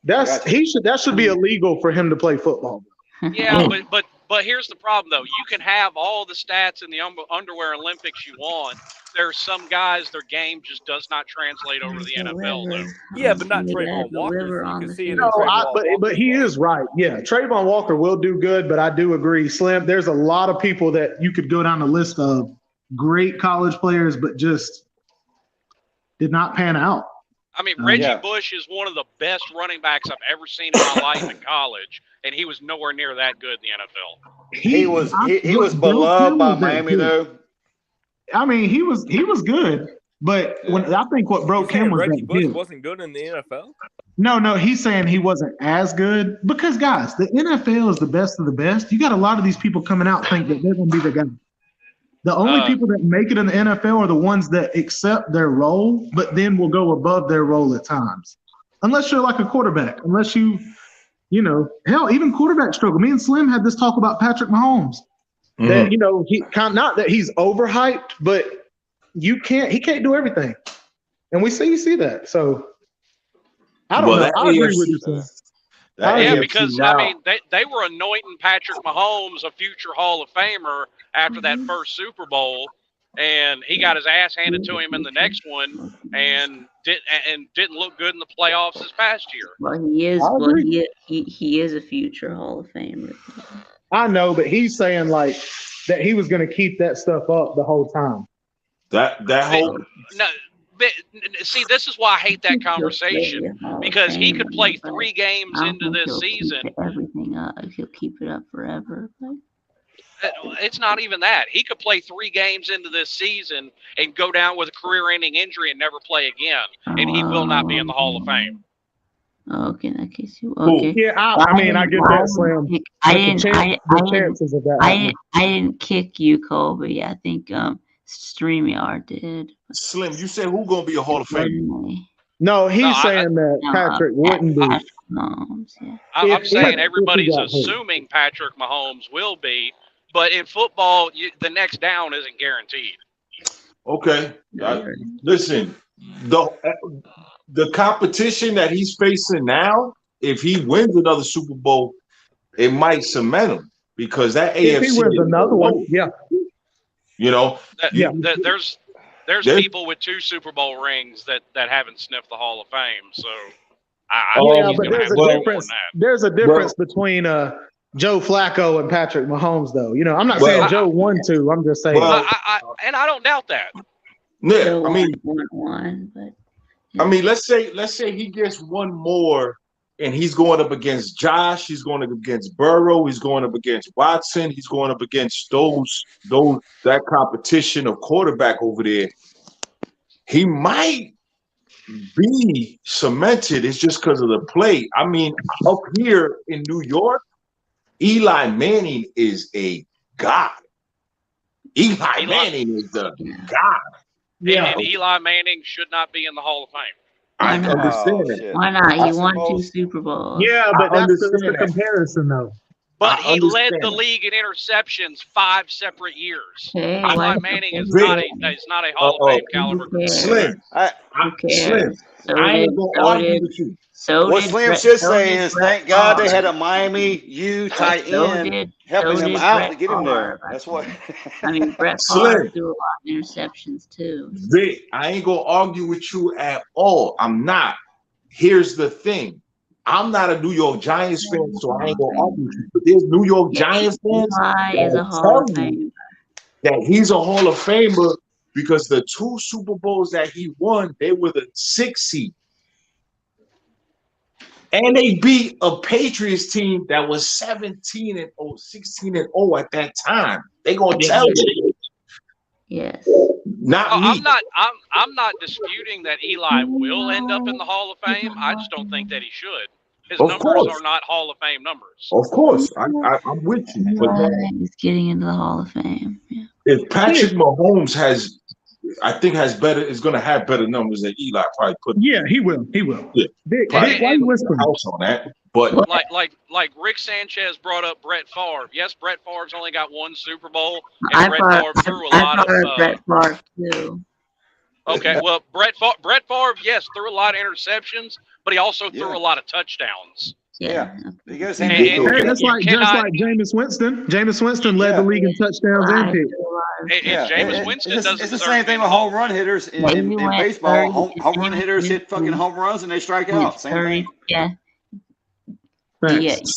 Speaker 6: That should be illegal for him to play football.
Speaker 5: Yeah, but here's the problem though. You can have all the stats in the underwear Olympics you want. There's some guys their game just does not translate over to the NFL though.
Speaker 7: Yeah, but not Trayvon Walker. You can see it.
Speaker 6: But he is right. Yeah, Trayvon Walker will do good, but I do agree, Slim. There's a lot of people that you could go down the list of great college players, but just did not pan out.
Speaker 5: I mean, Reggie Bush is one of the best running backs I've ever seen in my life in college, and he was nowhere near that good in the NFL.
Speaker 4: He was beloved by Miami though.
Speaker 6: I mean, he was good, but when I think what broke him was
Speaker 7: Reggie
Speaker 6: that
Speaker 7: Bush
Speaker 6: kid.
Speaker 7: wasn't good in the NFL.
Speaker 6: No, he's saying he wasn't as good because guys, the NFL is the best of the best. You got a lot of these people coming out think that they're going to be the guy. The only people that make it in the NFL are the ones that accept their role, but then will go above their role at times. Unless you're like a quarterback, unless you hell, even quarterback struggle. Me and Slim had this talk about Patrick Mahomes. That he not that he's overhyped, but he can't do everything, and you see that. So I don't know. I agree with you.
Speaker 2: That
Speaker 5: Yeah,
Speaker 2: AFC
Speaker 5: because
Speaker 2: now,
Speaker 5: I mean they were anointing Patrick Mahomes a future Hall of Famer after that first Super Bowl, and he got his ass handed to him in the next one, and didn't look good in the playoffs this past year.
Speaker 1: Well, he is.
Speaker 6: I
Speaker 1: Well,
Speaker 6: agree.
Speaker 1: he is a future Hall of Famer.
Speaker 6: I know, but he's saying like that he was going to keep that stuff up the whole time.
Speaker 2: that whole
Speaker 5: No, but, see, this is why I hate that
Speaker 1: He'll play
Speaker 5: conversation,
Speaker 1: Hall of
Speaker 5: because he could
Speaker 1: Fame,
Speaker 5: play
Speaker 1: but
Speaker 5: 3 games
Speaker 1: I don't
Speaker 5: into
Speaker 1: think
Speaker 5: this
Speaker 1: he'll
Speaker 5: season.
Speaker 1: keep everything up. He'll keep it up forever. But
Speaker 5: It's not even that. He could play 3 games into this season and go down with a career-ending injury and never play again, and he will not be in the Hall of Fame.
Speaker 1: Okay, in that case, you okay?
Speaker 6: Yeah, I mean, I get that, Slim. The chances of that happening.
Speaker 1: I didn't kick you, Cole, but yeah, I think StreamYard did.
Speaker 2: Slim. You said who gonna be a Hall of Famer?
Speaker 6: No, he's saying that Patrick wouldn't be.
Speaker 1: Patrick Mahomes, yeah.
Speaker 5: I'm saying
Speaker 6: if
Speaker 5: everybody's
Speaker 6: he got hurt.
Speaker 5: assuming Patrick Mahomes will be, but in football, the next down isn't guaranteed.
Speaker 2: Okay, listen, the competition that he's facing now, if he wins another Super Bowl, it might cement him because that
Speaker 6: If
Speaker 2: AFC
Speaker 6: he wins another one, yeah.
Speaker 2: You know,
Speaker 5: There's people with 2 Super Bowl rings that haven't sniffed the Hall of Fame. So I think he's
Speaker 6: but
Speaker 5: gonna
Speaker 6: there's
Speaker 5: have
Speaker 6: a
Speaker 5: more
Speaker 6: difference.
Speaker 5: than that.
Speaker 6: There's a difference between Joe Flacco and Patrick Mahomes, though. You know, I'm not saying Joe won 2. I'm just saying.
Speaker 5: And I don't doubt that.
Speaker 2: Yeah, I mean,
Speaker 1: one, but
Speaker 2: I mean, let's say he gets one more, and he's going up against Josh. He's going up against Burrow. He's going up against Watson. He's going up against that competition of quarterback over there. He might be cemented. It's just because of the play. I mean, up here in New York, Eli Manning is a god. Eli Manning is the god.
Speaker 5: Yeah. And Eli Manning should not be in the Hall of Fame.
Speaker 2: I understand that.
Speaker 1: Why not? He won 2 Super Bowls.
Speaker 6: Yeah, but that's the comparison, though.
Speaker 5: But he led the league in interceptions 5 separate years.
Speaker 1: Okay,
Speaker 5: Eli Manning is not a Hall of Fame caliber.
Speaker 2: Slim. Slim. I ain't gonna argue with you.
Speaker 4: What Slim should say is, thank God they had a Miami U tight end helping him out to get him there. That's what.
Speaker 1: I mean, Brett Favre threw a lot of interceptions too.
Speaker 2: Vic, I ain't gonna argue with you at all. I'm not. Here's the thing. I'm not a New York Giants fan, so I ain't gonna argue with you. But there's New York Giants fans that he's a Hall of Famer because the 2 Super Bowls that he won, they were the 6th seed. And they beat a Patriots team that was 16 and 0 at that time. They gonna tell you.
Speaker 1: Yes.
Speaker 2: Not me.
Speaker 5: I'm not disputing that Eli will end up in the Hall of Fame. I just don't think that he should. His numbers are not Hall of Fame numbers.
Speaker 2: Of course, I'm with you. But
Speaker 1: he's getting into the Hall of Fame. Yeah.
Speaker 2: If Patrick Mahomes is going to have better numbers than Eli, probably put.
Speaker 6: Yeah, he will. He will. Yeah. Big, why you whispering?
Speaker 2: House on that. But
Speaker 5: like Rick Sanchez brought up Brett Favre. Yes, Brett Favre's only got 1 Super Bowl, and Brett Favre threw a lot of.
Speaker 1: Brett Favre too.
Speaker 5: Okay, well, Brett Favre, yes, threw a lot of interceptions, but he also threw a lot of touchdowns.
Speaker 4: Yeah. Because
Speaker 6: just like Jameis Winston. Jameis Winston led the league in touchdowns and picks.
Speaker 5: Jameis Winston doesn't.
Speaker 4: It's the same thing with home run hitters in baseball. Home run hitters hit fucking home runs and they strike out. Same thing.
Speaker 1: Yeah. Jameson.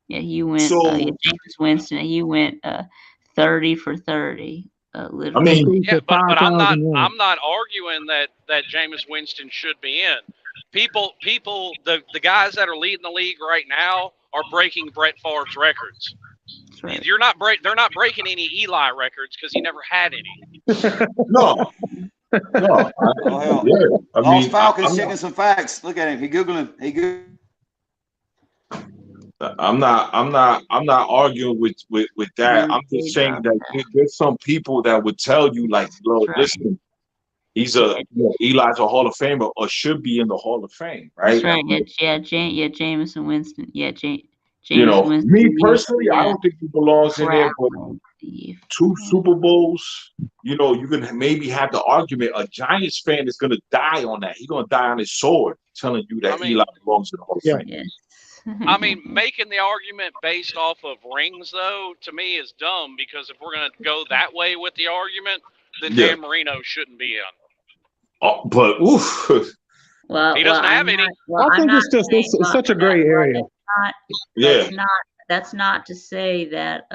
Speaker 1: He went. Jameis Winston. He went 30 for 30. Literally.
Speaker 2: I mean,
Speaker 5: but I'm not arguing that Jameis Winston should be in. The guys that are leading the league right now are breaking Brett Favre's records. Right. They're not breaking any Eli records because he never had any.
Speaker 2: No.
Speaker 4: Falcons checking some facts. Look at him. He googling.
Speaker 2: I'm not arguing with that. I'm just saying that there's some people that would tell you like, listen, Eli's a Hall of Famer or should be in the Hall of Fame, right?
Speaker 1: That's right. Jameson Winston. Winston.
Speaker 2: Me personally, I don't think he belongs in there, but 2 Super Bowls, you know, you can maybe have the argument a Giants fan is gonna die on that. He's gonna die on his sword, telling you that Eli belongs to the Hall of Fame.
Speaker 1: Yes.
Speaker 5: I mean, making the argument based off of rings, though, to me is dumb, because if we're going to go that way with the argument, then Dan Marino shouldn't be in.
Speaker 2: Oh, but oof.
Speaker 5: Well, he doesn't have any.
Speaker 6: I think it's just it's such a gray area.
Speaker 1: That's not to say that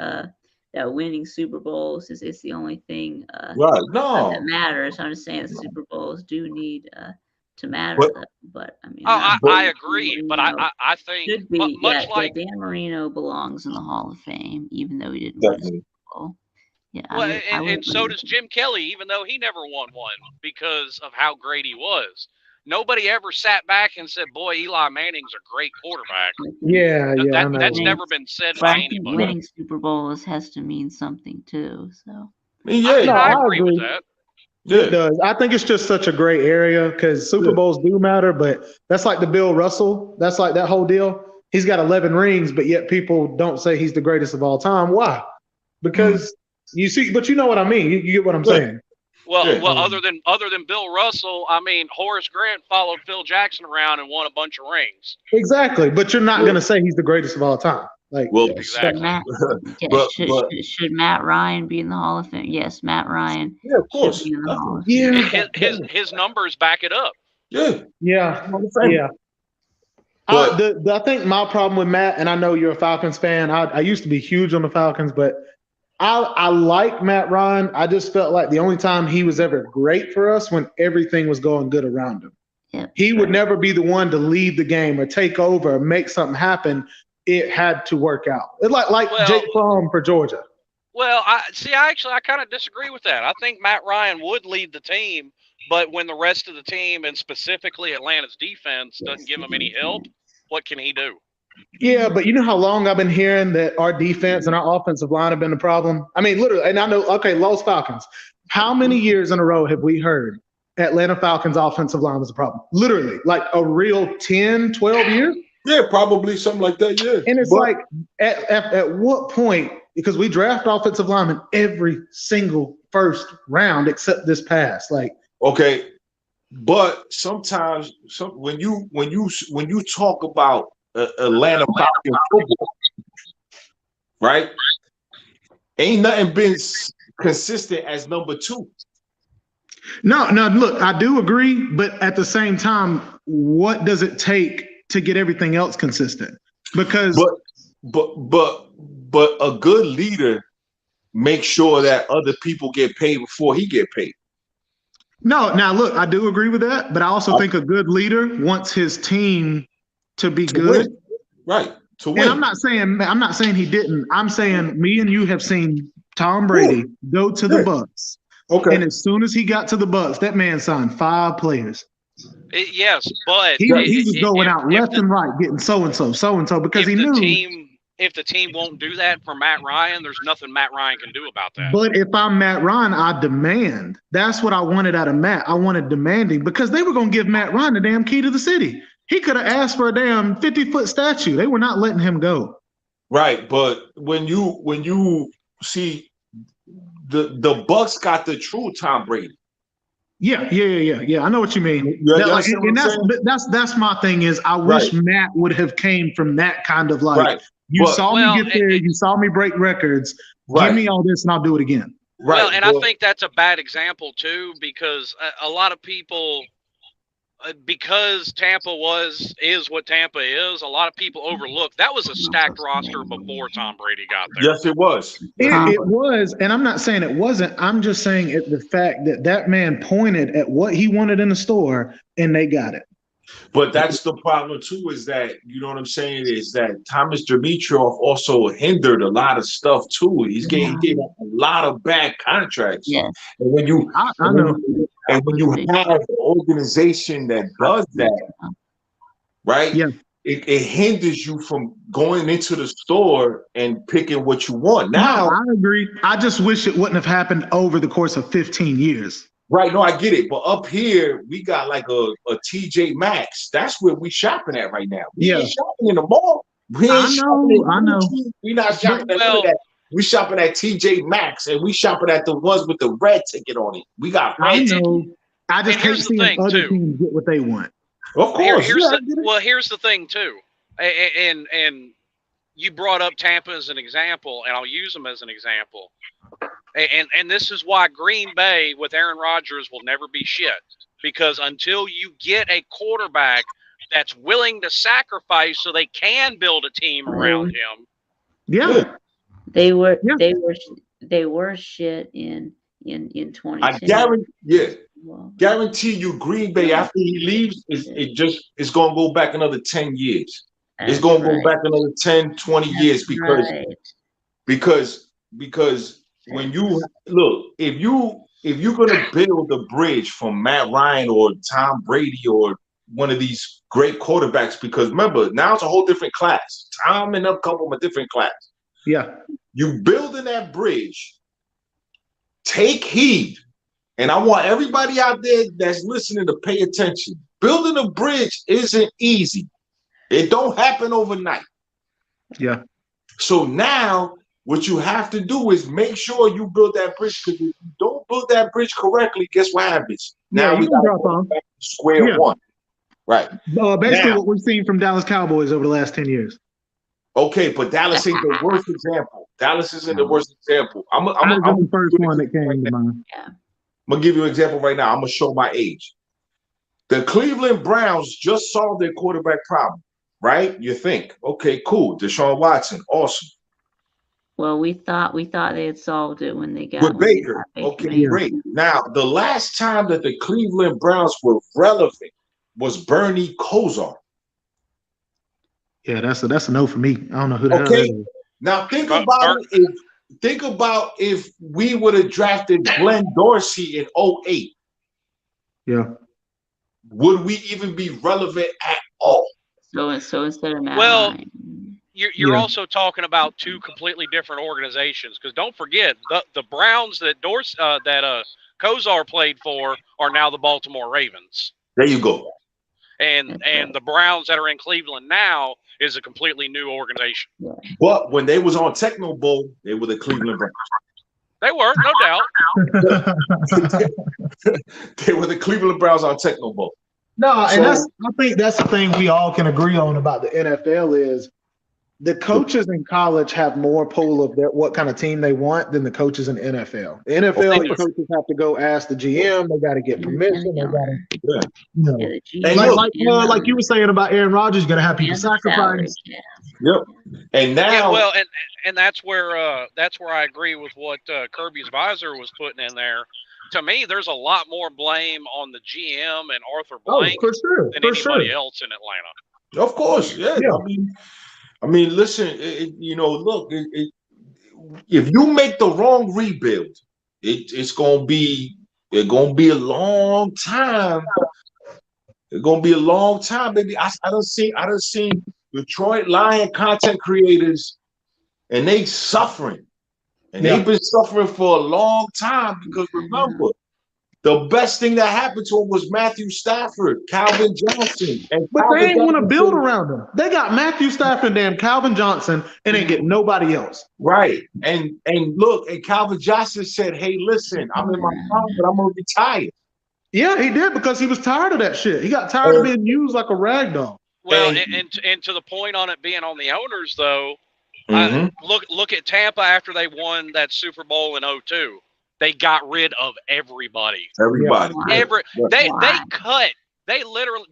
Speaker 1: that winning Super Bowls is the only thing
Speaker 2: that
Speaker 1: matters. I'm just saying Super Bowls do need to matter, but I mean,
Speaker 5: I agree, but I think
Speaker 1: should be,
Speaker 5: much like
Speaker 1: Dan Marino belongs in the Hall of Fame, even though he didn't win a Super Bowl. Yeah,
Speaker 5: well, and so does Jim Kelly, even though he never won one because of how great he was. Nobody ever sat back and said, "Boy, Eli Manning's a great quarterback." That's never been said by anybody.
Speaker 1: Winning Super Bowls has to mean something too. So
Speaker 5: I agree with that.
Speaker 6: It does. I think it's just such a gray area because Super Bowls do matter, but that's like the Bill Russell. That's like that whole deal. He's got 11 rings, but yet people don't say he's the greatest of all time. Why? Because you see, but you know what I mean. You get what I'm saying.
Speaker 5: Well, other than Bill Russell, I mean, Horace Grant followed Phil Jackson around and won a bunch of rings.
Speaker 6: Exactly, but you're not going to say he's the greatest of all time. Like,
Speaker 5: exactly.
Speaker 1: Should Matt Ryan be in the Hall of Fame? Yes, Matt Ryan.
Speaker 2: Yeah, of course.
Speaker 5: His numbers back it up.
Speaker 6: Yeah. I think my problem with Matt, and I know you're a Falcons fan. I used to be huge on the Falcons, but I like Matt Ryan. I just felt like the only time he was ever great for us when everything was going good around him.
Speaker 1: Yeah,
Speaker 6: he would never be the one to lead the game or take over or make something happen. It had to work out. It's like Jake Fromm for Georgia.
Speaker 5: Well, I kind of disagree with that. I think Matt Ryan would lead the team, but when the rest of the team and specifically Atlanta's defense doesn't give him any help, what can he do?
Speaker 6: Yeah, but you know how long I've been hearing that our defense and our offensive line have been the problem? I mean, literally, and I know, Los Falcons. How many years in a row have we heard Atlanta Falcons offensive line was a problem? Literally, like a real 10, 12 years?
Speaker 2: Yeah, probably something like that, yeah.
Speaker 6: And it's like, at what point, because we draft offensive linemen every single first round except this past. Like,
Speaker 2: okay, but sometimes when you talk about Atlanta Falcons football, right? Ain't nothing been consistent as number 2.
Speaker 6: No, look, I do agree, but at the same time, what does it take to get everything else consistent? Because
Speaker 2: but a good leader makes sure that other people get paid before he get paid.
Speaker 6: No, now look, I do agree with that, but I also think a good leader wants his team to be good.
Speaker 2: Win. Right. To win.
Speaker 6: And I'm not saying he didn't. I'm saying me and you have seen Tom Brady go to the Bucs.
Speaker 2: Okay.
Speaker 6: And as soon as he got to the Bucs, that man signed 5 players.
Speaker 5: Yes, but
Speaker 6: he was going out left and right, getting so and so because he knew.
Speaker 5: If the team won't do that for Matt Ryan, there's nothing Matt Ryan can do about that.
Speaker 6: But if I'm Matt Ryan, I demand. That's what I wanted out of Matt. I wanted demanding because they were going to give Matt Ryan the damn key to the city. He could have asked for a damn 50-foot statue. They were not letting him go.
Speaker 2: Right, but when you see the Bucs got the true Tom Brady.
Speaker 6: Yeah. I know what you mean. That's my thing is I wish Matt would have came from that kind of like.
Speaker 2: Right.
Speaker 6: You saw me get there. You saw me break records.
Speaker 2: Right.
Speaker 6: Give me all this, and I'll do it again.
Speaker 2: Right.
Speaker 5: Well, and I think that's a bad example too, because a lot of people, because Tampa is what Tampa is, a lot of people overlook that was a stacked roster before Tom Brady got there.
Speaker 2: Yes, it was.
Speaker 6: It was, and I'm not saying it wasn't. I'm just saying the fact that man pointed at what he wanted in the store, and they got it.
Speaker 2: But that's the problem too, is that, you know what I'm saying, is that Thomas Dimitroff also hindered a lot of stuff too. He gave up a lot of bad contracts.
Speaker 1: Yeah.
Speaker 2: And when you have an organization that does that, right?
Speaker 6: Yeah.
Speaker 2: It hinders you from going into the store and picking what you want. Now,
Speaker 6: I agree. I just wish it wouldn't have happened over the course of 15 years.
Speaker 2: Right, no, I get it. But up here, we got like a TJ Maxx. That's where we shopping at right now. We ain't shopping in the mall.
Speaker 6: I know.
Speaker 2: We're not shopping at that. We shopping at TJ Maxx, and we shopping at the ones with the red ticket on it. We got
Speaker 6: I
Speaker 2: red ticket.
Speaker 6: know. I just
Speaker 5: And
Speaker 6: hate
Speaker 5: here's the
Speaker 6: seeing
Speaker 5: thing,
Speaker 6: other
Speaker 5: too.
Speaker 6: teams get what they want.
Speaker 2: Of course.
Speaker 5: Here's
Speaker 2: yeah, I get it.
Speaker 5: here's the thing too, and you brought up Tampa as an example, and I'll use them as an example. And this is why Green Bay with Aaron Rodgers will never be shit, because until you get a quarterback that's willing to sacrifice so they can build a team around him.
Speaker 6: Yeah.
Speaker 1: They were shit in 2010.
Speaker 2: I guarantee you, Green Bay after he leaves, it's gonna go back another 10 years. It's gonna go back another 10, 20 years because when you look, if you're gonna build a bridge from Matt Ryan or Tom Brady or one of these great quarterbacks, because remember, now it's a whole different class. Tom and them come from a different class.
Speaker 6: Yeah.
Speaker 2: You building that bridge, take heed. And I want everybody out there that's listening to pay attention. Building a bridge isn't easy. It don't happen overnight.
Speaker 6: Yeah.
Speaker 2: So now what you have to do is make sure you build that bridge, because if you don't build that bridge correctly, guess what happens? Now we got to go back to square one. Right.
Speaker 6: Basically
Speaker 2: now,
Speaker 6: what we've seen from Dallas Cowboys over the last 10 years.
Speaker 2: Okay, but Dallas ain't the worst example. Dallas isn't the worst example. I'm
Speaker 6: the first one that came to mind.
Speaker 1: Yeah.
Speaker 2: I'm gonna give you an example right now. I'm gonna show my age. The Cleveland Browns just solved their quarterback problem, right? You think, okay, cool. Deshaun Watson, awesome.
Speaker 1: Well, we thought they had solved it when they got
Speaker 2: with Baker. Okay, great. Now, the last time that the Cleveland Browns were relevant was Bernie Kosar.
Speaker 6: Yeah, that's a no for me. I don't know who that is.
Speaker 2: Now think about if we would have drafted Glenn Dorsey in 2008.
Speaker 6: Yeah.
Speaker 2: Would we even be relevant at all?
Speaker 1: So instead of Matt
Speaker 5: Ryan. You're also talking about two completely different organizations, because don't forget the Browns that Kosar played for are now the Baltimore Ravens.
Speaker 2: There you go.
Speaker 5: And the Browns that are in Cleveland now is a completely new organization.
Speaker 1: Yeah.
Speaker 2: But when they was on Techno Bowl, they were the Cleveland Browns.
Speaker 5: They were, no doubt.
Speaker 2: They were the Cleveland Browns on Techno Bowl.
Speaker 6: No, and I think that's the thing we all can agree on about the NFL is the coaches in college have more pull of what kind of team they want than the coaches in the NFL. The NFL, the coaches have to go ask the GM. They got to get permission. They got to, like you were saying about Aaron Rodgers, you got to have people sacrifice.
Speaker 2: Yep. And now,
Speaker 5: and that's where I agree with what Kirby's advisor was putting in there. To me, there's a lot more blame on the GM and Arthur Blank than anybody else in Atlanta.
Speaker 2: Of course, yeah. I mean, listen. Look. If you make the wrong rebuild, it's gonna be a long time. It's gonna be a long time, baby. I done seen Detroit Lion content creators, and they suffering. And they've been suffering for a long time because remember, the best thing that happened to them was Matthew Stafford, Calvin Johnson.
Speaker 6: But they ain't want to build around them. They got Matthew Stafford and Calvin Johnson and ain't get nobody else.
Speaker 2: Right. And look, and Calvin Johnson said, hey, listen, I'm in my prime, but I'm going to retire.
Speaker 6: Yeah, he did because he was tired of that shit. He got tired of being used like a rag doll.
Speaker 5: Well, and to the point on it being on the owners, though, look at Tampa after they won that Super Bowl in 2002. They got rid of everybody. They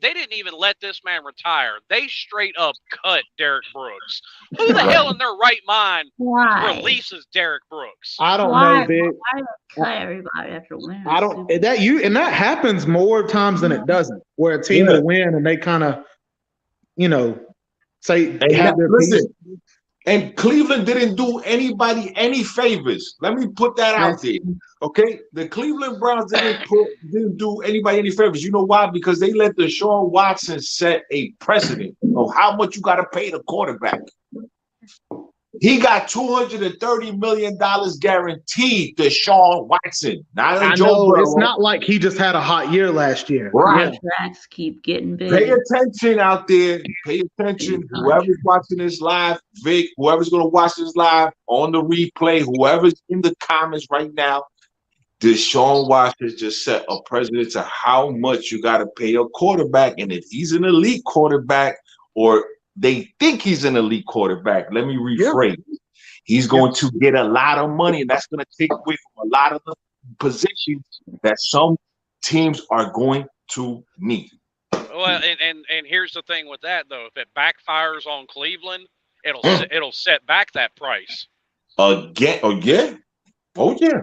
Speaker 5: didn't even let this man retire. They straight up cut Derek Brooks. Who the hell in their right mind releases Derek Brooks?
Speaker 6: I don't know, Vic.
Speaker 1: Why cut everybody after winning?
Speaker 6: That happens more times than it doesn't. Where a team will win and they kind of, say have their piece.
Speaker 2: And Cleveland didn't do anybody any favors. Let me put that out there. Okay? The Cleveland Browns didn't do anybody any favors. You know why? Because they let Deshaun Watson set a precedent of how much you got to pay the quarterback. He got $230 million guaranteed. Deshaun Watson, not
Speaker 6: I
Speaker 2: Joe
Speaker 6: know
Speaker 2: Burrow.
Speaker 6: it's not like he just had a hot year last year.
Speaker 2: Right.
Speaker 1: Contracts keep getting big.
Speaker 2: Pay attention out there. Pay attention. Whoever's watching this live, Vic, whoever's going to watch this live on the replay, whoever's in the comments right now, Deshaun Watson just set a precedent to how much you got to pay a quarterback. And if he's an elite quarterback or they think he's an elite quarterback, let me rephrase. Yeah. He's going to get a lot of money, and that's going to take away from a lot of the positions that some teams are going to need.
Speaker 5: Well, and here's the thing with that, though. If it backfires on Cleveland, it'll set back that price.
Speaker 2: Again? Oh, yeah. Oh, yeah.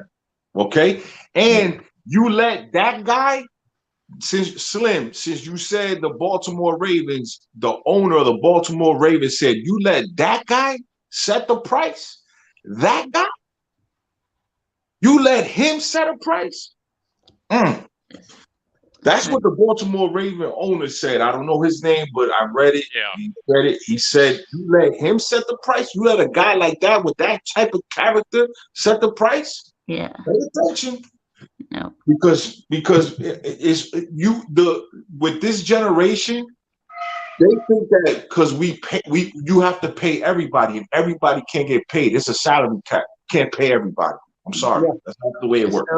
Speaker 2: Okay. And you let that guy, since you said the Baltimore Ravens, the owner of the Baltimore Ravens said, you let that guy set the price? That guy? You let him set a price? That's what the Baltimore Raven owner said. I don't know his name, but I read it.
Speaker 5: Yeah.
Speaker 2: He said it. He said, you let him set the price? You let a guy like that with that type of character set the price?
Speaker 1: Yeah.
Speaker 2: Pay attention.
Speaker 1: No.
Speaker 2: Because with this generation, they think that because you have to pay everybody, and everybody can't get paid. It's a salary cap. Can't pay everybody. I'm sorry. Yeah. That's not the way it works.
Speaker 1: I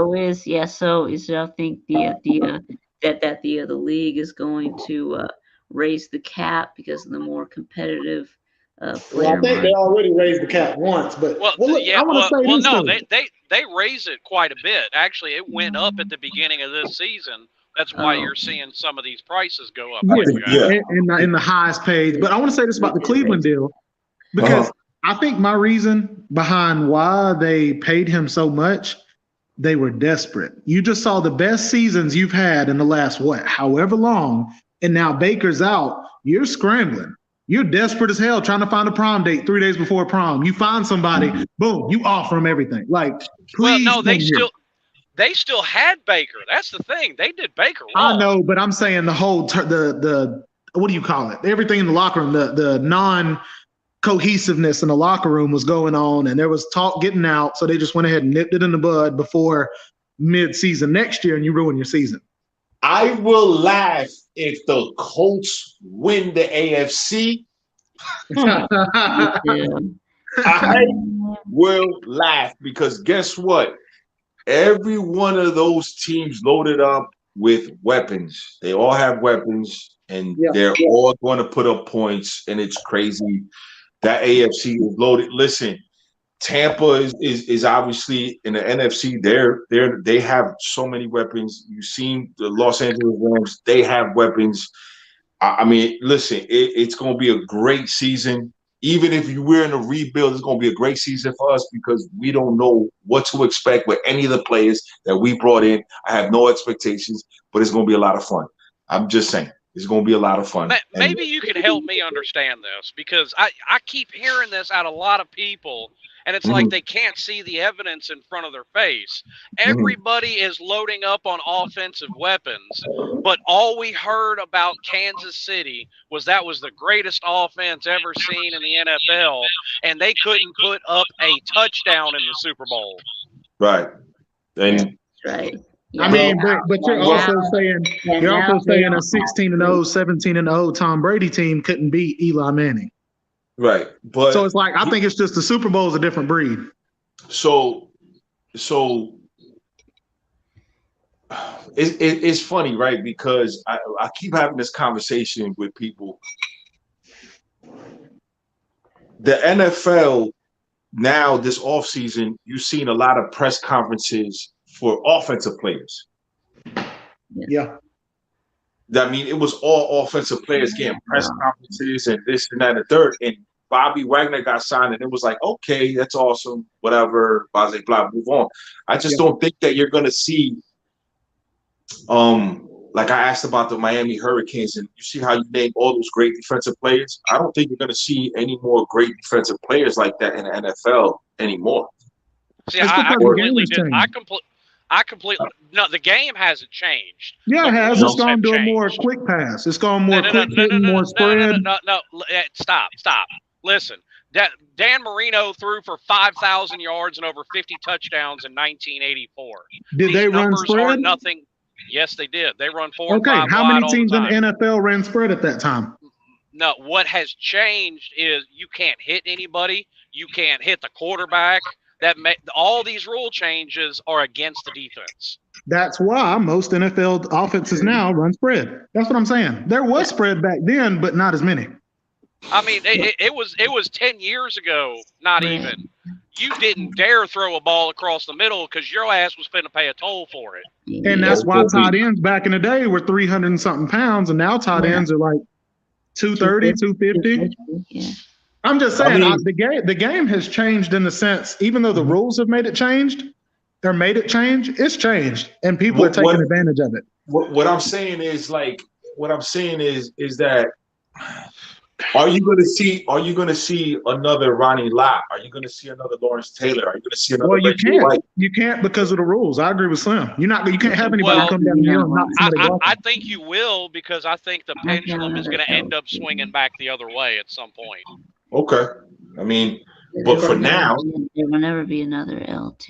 Speaker 1: think the league is going to raise the cap because of the more competitive player.
Speaker 6: Well, I think they already raised the cap once, but
Speaker 5: they raised it quite a bit. Actually, it went up at the beginning of this season. That's why you're seeing some of these prices go up.
Speaker 6: In the highest paid. But I want to say this about the Cleveland deal, because I think my reason behind why they paid him so much, they were desperate. You just saw the best seasons you've had in the last, however long, and now Baker's out. You're scrambling. You're desperate as hell trying to find a prom date 3 days before prom. You find somebody, boom, you offer them everything. Like, please.
Speaker 5: Well, no, they still had Baker. That's the thing. They did Baker wrong.
Speaker 6: I know, but I'm saying the whole the what do you call it? Everything in the locker room, the non-cohesiveness in the locker room was going on, and there was talk getting out, so they just went ahead and nipped it in the bud before mid-season next year, and you ruin your season.
Speaker 2: I will laugh if the Colts win the AFC. I will laugh because guess what? Every one of those teams loaded up with weapons. They all have weapons, and they're all going to put up points, and it's crazy. That AFC is loaded. Listen, Tampa is obviously in the NFC. They have so many weapons. You've seen the Los Angeles Rams. They have weapons. I mean, listen, it's going to be a great season. Even if we're in a rebuild, it's going to be a great season for us because we don't know what to expect with any of the players that we brought in. I have no expectations, but it's going to be a lot of fun. I'm just saying. It's going to be a lot of fun.
Speaker 5: Maybe you can help me understand this because I keep hearing this out of a lot of people, and it's like they can't see the evidence in front of their face. Everybody is loading up on offensive weapons, but all we heard about Kansas City was that was the greatest offense ever seen in the NFL, and they couldn't put up a touchdown in the Super Bowl.
Speaker 2: Right. And
Speaker 1: right.
Speaker 6: Yeah. I mean, but you're also saying a 16-0, 17-0 Tom Brady team couldn't beat Eli Manning.
Speaker 2: Right. But
Speaker 6: so it's like I think it's just the Super Bowl is a different breed.
Speaker 2: So it's funny, right? Because I keep having this conversation with people. The NFL now, this offseason, you've seen a lot of press conferences for offensive players.
Speaker 6: Yeah.
Speaker 2: I mean, it was all offensive players getting press conferences and this and that and the third. And Bobby Wagner got signed, and it was like, okay, that's awesome, whatever, blah, blah, blah, move on. I just don't think that you're going to see, like I asked about the Miami Hurricanes, and you see how you name all those great defensive players? I don't think you're going to see any more great defensive players like that in the NFL anymore.
Speaker 5: See, I completely didn't. I completely no. The game hasn't changed.
Speaker 6: Yeah, it has. It's gone to a more quick pass. It's gone more quick, more spread.
Speaker 5: No. Stop. Listen, Dan Marino threw for 5,000 yards and over 50 touchdowns in 1984.
Speaker 6: Did they run
Speaker 5: numbers are
Speaker 6: spread?
Speaker 5: nothing. Yes, they did. They run 4 and
Speaker 6: Okay,
Speaker 5: 5
Speaker 6: how
Speaker 5: wide
Speaker 6: many
Speaker 5: all the
Speaker 6: teams in the
Speaker 5: time.
Speaker 6: NFL ran spread at that time?
Speaker 5: No, what has changed is you can't hit anybody. You can't hit the quarterback. All these rule changes are against the defense.
Speaker 6: That's why most NFL offenses now run spread. That's what I'm saying. There was spread back then, but not as many.
Speaker 5: I mean, it was 10 years ago, not even. You didn't dare throw a ball across the middle because your ass was finna pay a toll for it.
Speaker 6: And that's why tight ends back in the day were 300 and something pounds, and now tight ends are like 230, 250.
Speaker 1: Yeah.
Speaker 6: I'm just saying, the game has changed in the sense, even though the rules have made it change, it's changed, and people are taking advantage of it.
Speaker 2: What I'm saying is that are you going to see another Ronnie Lott? Are you going to see another Lawrence Taylor? Are you going to see another?
Speaker 6: Well, you can't because of the rules. I agree with Slim. You can't have anybody come down the hill and knock somebody off.
Speaker 5: I think you will, because I think the pendulum is going to end up swinging back the other way at some point.
Speaker 2: Okay, I mean, but for now,
Speaker 1: there will never be another LT.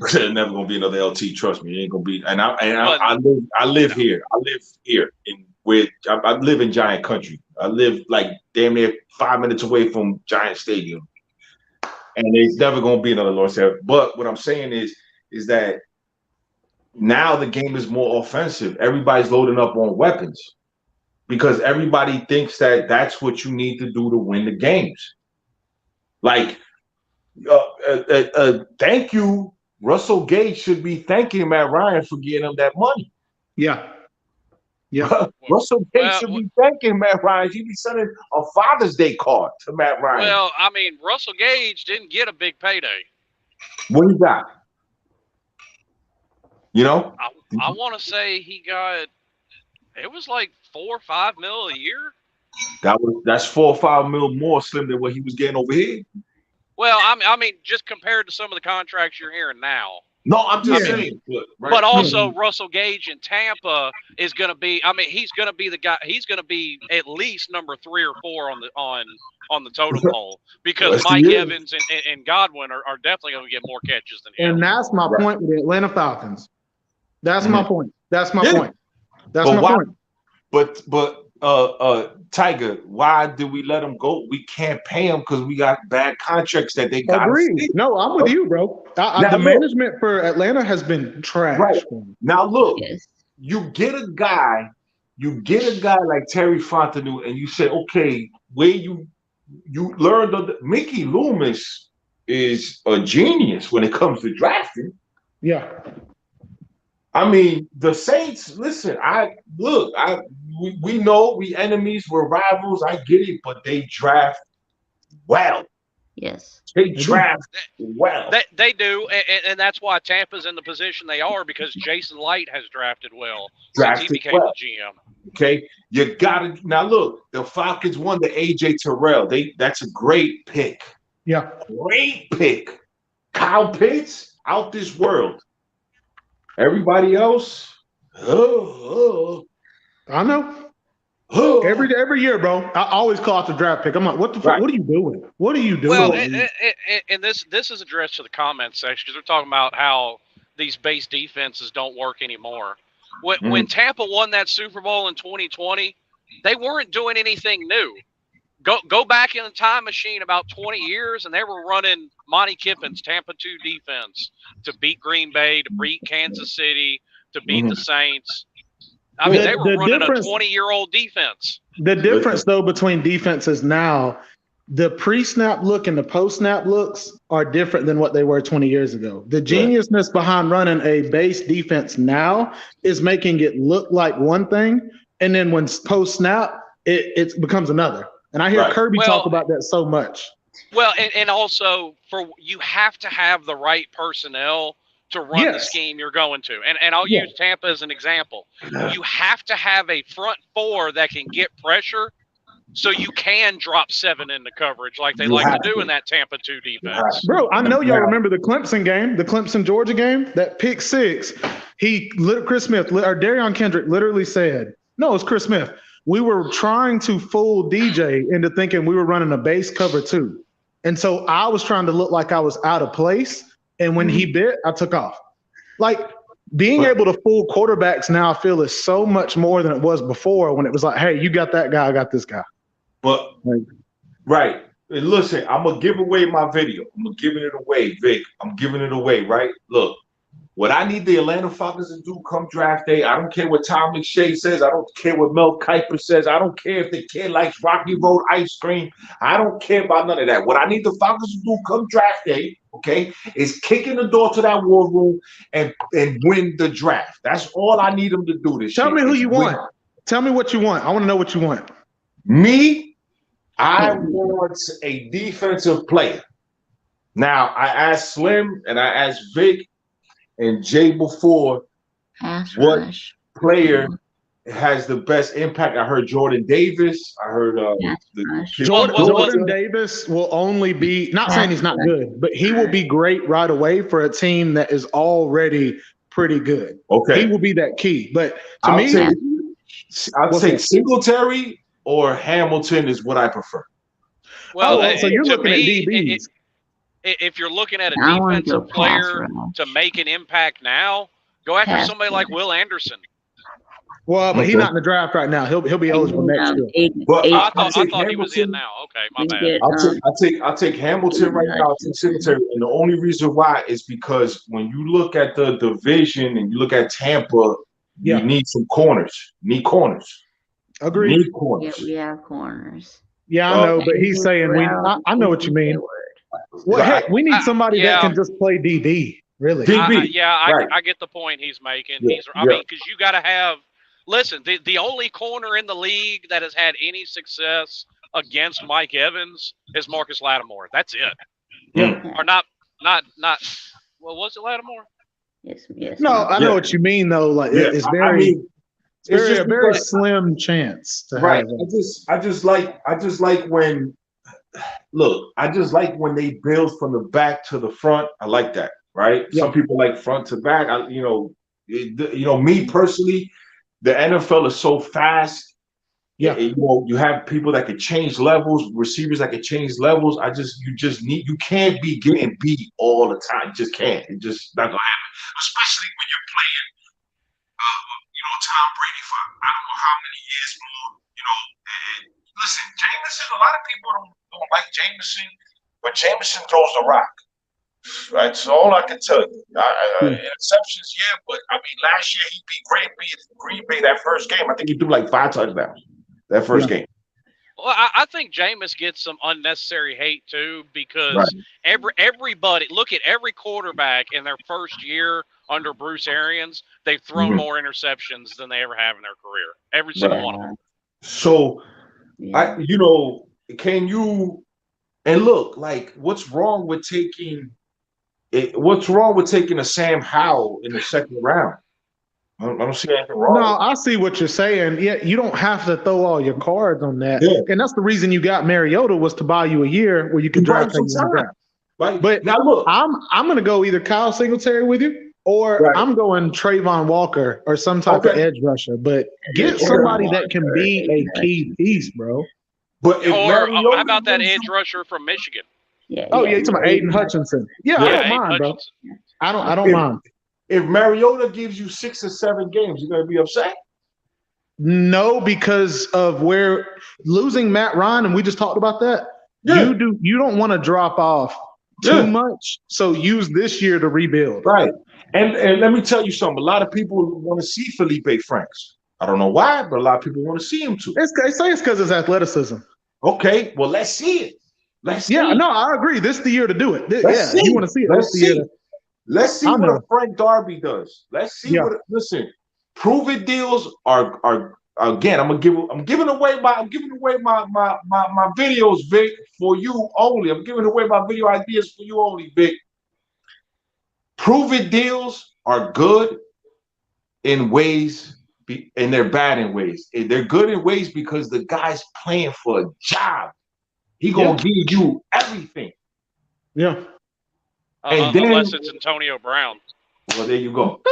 Speaker 2: There's never gonna be another LT. Trust me, it ain't gonna be. And I live here. I live in Giant Country. I live like damn near 5 minutes away from Giant Stadium, and there's never gonna be another Lawrence Taylor. But what I'm saying is that now the game is more offensive. Everybody's loading up on weapons because everybody thinks that that's what you need to do to win the games. Like, thank you. Russell Gage should be thanking Matt Ryan for getting him that money.
Speaker 6: Yeah.
Speaker 2: Russell Gage should be thanking Matt Ryan. He'd be sending a Father's Day card to Matt Ryan.
Speaker 5: Well, I mean, Russell Gage didn't get a big payday.
Speaker 2: What he got? You know?
Speaker 5: I want to say he got, it was like $4 or $5 mil a year.
Speaker 2: That's 4 or 5 mil more slim than what he was getting over here.
Speaker 5: Well, I mean, just compared to some of the contracts you're hearing now.
Speaker 2: No, I'm just saying.
Speaker 5: But also, Russell Gage in Tampa is going to be. I mean, he's going to be the guy. He's going to be at least number 3 or 4 on the totem pole, because Mike Evans and Godwin are definitely going to get more catches than him.
Speaker 6: And that's my point with the Atlanta Falcons. That's my point. That's my point. That's my point.
Speaker 2: But Tiger, why did we let him go? We can't pay him because we got bad contracts that they got.
Speaker 6: Agreed. No, I'm with you, bro. The management for Atlanta has been trash.
Speaker 2: Right. Now look, you get a guy like Terry Fontenot, and you say, okay, where you learned Mickey Loomis is a genius when it comes to drafting.
Speaker 6: Yeah.
Speaker 2: I mean, the Saints, listen, we know we enemies, we're rivals, I get it, but they draft well.
Speaker 1: Yes.
Speaker 2: They draft well.
Speaker 5: They do, and that's why Tampa's in the position they are, because Jason Light has drafted well since he became the GM.
Speaker 2: Okay, you got to now look. The Falcons won the AJ Terrell. That's a great pick.
Speaker 6: Yeah,
Speaker 2: great pick. Kyle Pitts, out this world. Everybody else,
Speaker 6: I know. Every year, bro. I always call out the draft pick. I'm like, what the fuck? What are you doing? What are you doing?
Speaker 5: Well, and this is addressed to the comment section, because we're talking about how these base defenses don't work anymore. When Tampa won that Super Bowl in 2020, they weren't doing anything new. Go back in the time machine about 20 years, and they were running Monty Kiffin's Tampa 2 defense to beat Green Bay, to beat Kansas City, to beat the Saints. I mean, they were running a 20-year-old defense.
Speaker 6: The difference, though, between defenses now, the pre-snap look and the post-snap looks are different than what they were 20 years ago. The geniusness behind running a base defense now is making it look like one thing, and then when post-snap, it becomes another. And I hear Kirby talk about that so much.
Speaker 5: Well, and also you have to have the right personnel to run the scheme you're going to. And I'll use Tampa as an example. You have to have a front 4 that can get pressure, so you can drop 7 into coverage like they like to do in that Tampa 2 defense.
Speaker 6: Bro, I know y'all remember the Clemson game, the Clemson-Georgia game, that pick 6. Chris Smith, or Darion Kendrick literally said, no, it's Chris Smith. we were trying to fool DJ into thinking we were running a base cover 2. And so I was trying to look like I was out of place. And when he bit, I took off. Like, being able to fool quarterbacks now, I feel, is so much more than it was before when it was like, hey, you got that guy, I got this guy.
Speaker 2: But, right. And listen, I'm going to give away my video. I'm giving it away, Vic. I'm giving it away, right? Look, what I need the Atlanta Falcons to do come draft day, I don't care what Tom McShay says. I don't care what Mel Kiper says. I don't care if the kid likes Rocky Road ice cream. I don't care about none of that. What I need the Falcons to do come draft day, okay, is kick in the door to that war room and win the draft. That's all I need them to do this year.
Speaker 6: Tell me who you want. Tell me what you want. I want to know what you want.
Speaker 2: Me? I want a defensive player. Now, I asked Slim and I asked Vic and Jay before what player has the best impact. I heard Jordan Davis. I heard
Speaker 6: Jordan Davis will only be, not saying he's not good, but he will be great right away for a team that is already pretty good.
Speaker 2: Okay.
Speaker 6: He will be that key. But to
Speaker 2: I'll take Singletary or Hamilton is what I prefer.
Speaker 5: Well,
Speaker 6: so you're looking at DBs.
Speaker 5: If you're looking at a defensive player to make an impact now, go after somebody like Will Anderson.
Speaker 6: Well, but he's not in the draft right now. He'll be eligible next year.
Speaker 2: But
Speaker 5: I thought he was in now. Okay, my bad.
Speaker 2: I'll take Hamilton right now. I'll take Singletary, and the only reason why is because when you look at the division and you look at Tampa, you need some corners. Need corners.
Speaker 6: Agreed.
Speaker 2: Need corners.
Speaker 1: Yeah, we have corners.
Speaker 6: Yeah, I know, but he's saying I know what you mean. Well, heck, we need somebody that can just play DB, really.
Speaker 5: I get the point he's making. Mean, because you got to have. Listen, the only corner in the league that has had any success against Mike Evans is Marcus Lattimore. That's it.
Speaker 6: Yeah.
Speaker 5: Or not. Well, was it Lattimore?
Speaker 1: Yes.
Speaker 6: No, I know what you mean though. Like it's very. It's just a very slim chance to have him.
Speaker 2: I just like when they build from the back to the front. I like that, right? Some people like front to back. Me personally, the NFL is so fast. Yeah, you have people that can change levels, receivers that can change levels. You can't be getting beat all the time. You just can't. It's just not gonna happen. Especially when you're playing Tom Brady for I don't know how many years more. Listen, Jameson, a lot of people don't like Jameson, but Jameson throws the rock. Right, so all I can tell you, interceptions, but I mean, last year he beat Green Bay that first game. I think he threw like 5 touchdowns that first game.
Speaker 5: Well, I think Jameis gets some unnecessary hate too because everybody look at every quarterback in their first year under Bruce Arians, they've thrown more interceptions than they ever have in their career. Every single one of them.
Speaker 2: So, can you and look like what's wrong with taking a Sam Howell in the second round? I don't see anything wrong.
Speaker 6: No, I see what you're saying. Yeah, you don't have to throw all your cards on that. Yeah. And that's the reason you got Mariota was to buy you a year where you could draft him in the draft.
Speaker 2: Right.
Speaker 6: But now look, I'm going to go either Kyle Singletary with you or I'm going Trayvon Walker or some type of edge rusher. But get somebody that can be a key piece, bro.
Speaker 2: But
Speaker 5: how about that edge rusher from Michigan?
Speaker 6: You're talking about Aiden Hutchinson. Yeah, I don't mind, bro. I don't mind.
Speaker 2: If Mariota gives you 6 or 7 games, you're going to be upset?
Speaker 6: No, because of where losing Matt Ryan, and we just talked about that. Yeah. You don't want to drop off too much, so use this year to rebuild.
Speaker 2: Right. And let me tell you something. A lot of people want to see Felipe Franks. I don't know why, but a lot of people want to see him too.
Speaker 6: They say it's because of his athleticism.
Speaker 2: Okay, well, let's see it.
Speaker 6: No, I agree. This is the year to do it. You want to see it.
Speaker 2: Let's see what a Frank Darby does. Let's see listen, prove it deals are again. I'm giving away my videos, Vic, for you only. I'm giving away my video ideas for you only, Vic. Prove it deals are good in ways, and they're bad in ways. They're good in ways because the guy's playing for a job. He gonna give you everything.
Speaker 6: Yeah.
Speaker 2: And then,
Speaker 5: unless it's Antonio Brown.
Speaker 2: Well, there you go.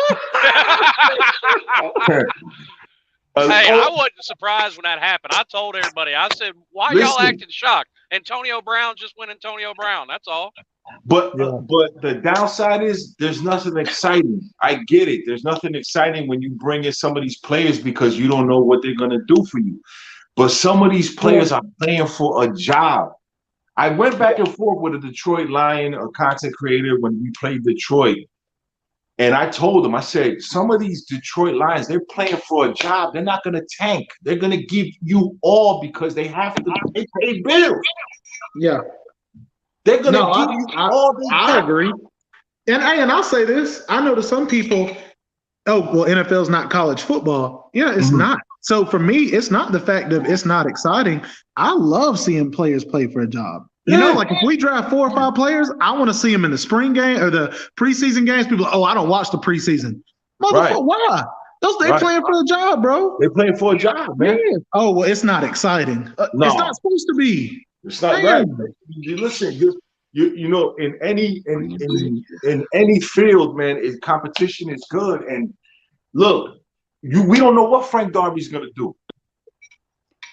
Speaker 5: Hey,
Speaker 2: oh,
Speaker 5: I wasn't surprised when that happened. I told everybody, I said, why y'all
Speaker 2: listen,
Speaker 5: acting shocked? Antonio Brown just went Antonio Brown. That's all.
Speaker 2: but
Speaker 6: Yeah.
Speaker 2: the downside is there's nothing exciting. I get it. There's nothing exciting when you bring in some of these players because you don't know what they're gonna do for you. But some of these players are playing for a job. I went back and forth with a Detroit Lion, a content creator, when we played Detroit. And I told him, I said, some of these Detroit Lions, they're playing for a job. They're not going to tank. They're going to give you all because they have to pay bills.
Speaker 6: Yeah.
Speaker 2: They're going to give you all they
Speaker 6: I
Speaker 2: got.
Speaker 6: agree. And I'll say this. I know to some people, oh, well, NFL's not college football. Yeah, it's not. So for me, it's not the fact that it's not exciting. I love seeing players play for a job. You know, like if we draft 4 or 5 players, I want to see them in the spring game or the preseason games. People, oh, I don't watch the preseason. Motherfucker, why? They playing for a job, bro.
Speaker 2: They're playing for a job, man.
Speaker 6: Yeah. Oh, well, it's not exciting.
Speaker 2: No.
Speaker 6: It's not supposed to be.
Speaker 2: It's not right. Listen, you know, in any field, man, competition is good. And look, we don't know what Frank Darby's gonna do.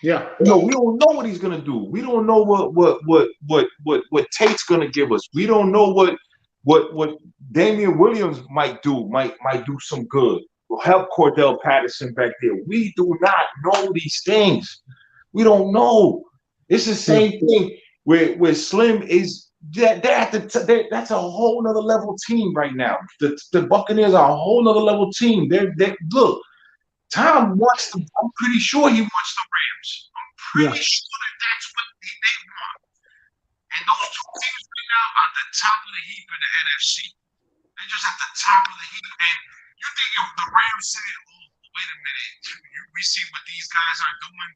Speaker 6: Yeah.
Speaker 2: No, we don't know what he's gonna do. We don't know what Tate's gonna give us. We don't know what Damian Williams might do. Might do some good. Will help Cordell Patterson back there. We do not know these things. We don't know. It's the same thing where Slim is. That's a whole nother level team right now. The Buccaneers are a whole nother level team. They look. Tom wants them. I'm pretty sure he wants the Rams. I'm pretty sure that's what they want. And those two teams right now are at the top of the heap in the NFC. They're just at the top of the heap. And you think if the Rams said, "Oh, wait a minute, we see what these guys are doing.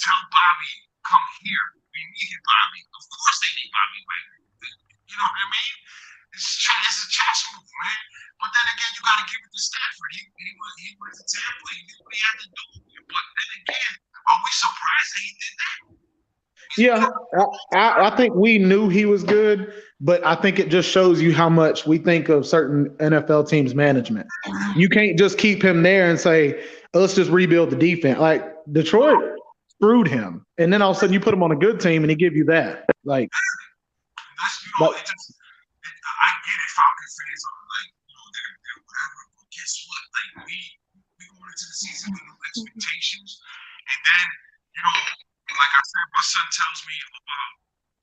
Speaker 2: Tell Bobby, come here. We need Bobby." Of course they need Bobby back. You know what I mean? It's a chess move, man. But then again, you got to give it to Stafford. He went to Tampa. He did what he had to do. But then again, are we surprised that he did that?
Speaker 6: Yeah, I think we knew he was good, but I think it just shows you how much we think of certain NFL teams' management. You can't just keep him there and say, let's just rebuild the defense. Like Detroit screwed him, and then all of a sudden you put him on a good team and he give you that. Like,
Speaker 2: I get it. Falcons fans are like, they're whatever. But guess what? Like we going into the season with no expectations, and then like I said, my son tells me about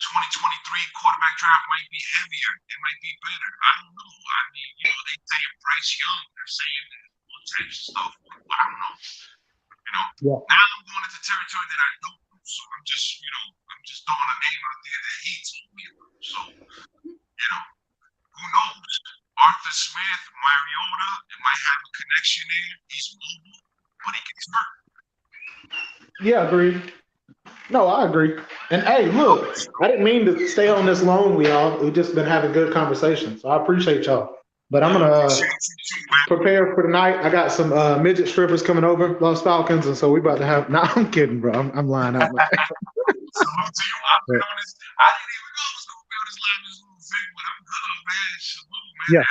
Speaker 2: 2023 quarterback draft might be heavier. It might be better. I don't know. I mean, they saying Bryce Young. They're saying all types of stuff. I don't know. Now I'm going into territory that I don't know. So I'm just throwing a name out there that he told me about. So, who knows? Arthur Smith, Mariota, it might have a connection there. He's mobile, but he gets hurt.
Speaker 6: Yeah, agreed. No, I agree. And hey, look, I didn't mean to stay on this long, y'all. We've just been having good conversations. So I appreciate y'all. But I'm gonna prepare for tonight. I got some midget strippers coming over, Los Falcons, and so we about to have. No, I'm kidding, bro. I'm lying out.
Speaker 2: I didn't even know I was gonna be on this live this little thing, but I'm good, man. Salute, man.
Speaker 6: Yeah.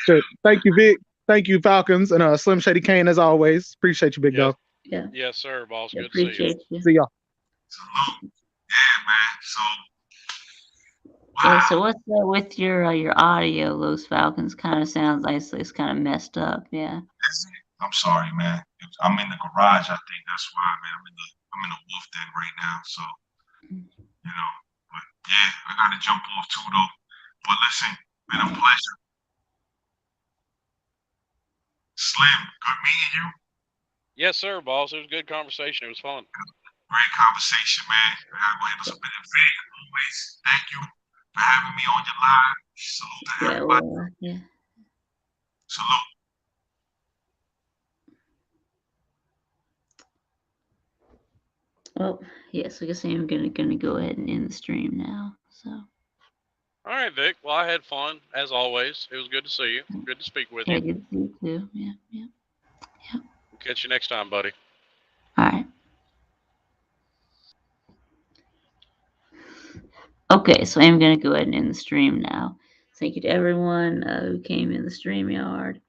Speaker 6: Sure. Thank you, Vic. Thank you, Falcons, and Slim Shady Kane as always. Appreciate you, big dog.
Speaker 1: Yeah.
Speaker 5: Yes, sir, boss. Good to see you.
Speaker 6: See y'all.
Speaker 2: Salute. Yeah, man. So.
Speaker 1: Wow. Yeah, so what's with your audio? Los Falcons kind of sounds like it's kind of messed up. Yeah.
Speaker 2: I'm sorry, man. I'm in the garage. I think that's why, man. I'm in the wolf den right now. So, but yeah, I gotta jump off too, though. But listen, been a pleasure. Slim, good meeting you.
Speaker 5: Yes, sir, boss. It was a good conversation. It was fun.
Speaker 2: Great conversation, man. I gotta go handle some bit of Vic. Always, thank you for having me on your live. Salute to everybody.
Speaker 1: Yeah.
Speaker 2: Salute.
Speaker 1: Well, yes, I guess I'm gonna go ahead and end the stream now. So.
Speaker 5: All right, Vic. Well, I had fun as always. It was good to see you. Good to speak with you.
Speaker 1: Good to see you too. Yeah.
Speaker 5: Catch you next time, buddy.
Speaker 1: All right. Okay, so I'm going to go ahead and end the stream now. Thank you to everyone who came in the StreamYard.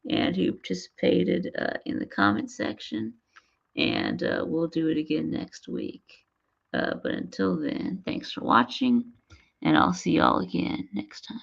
Speaker 1: and who participated in the comment section. And we'll do it again next week. But until then, thanks for watching, and I'll see y'all again next time.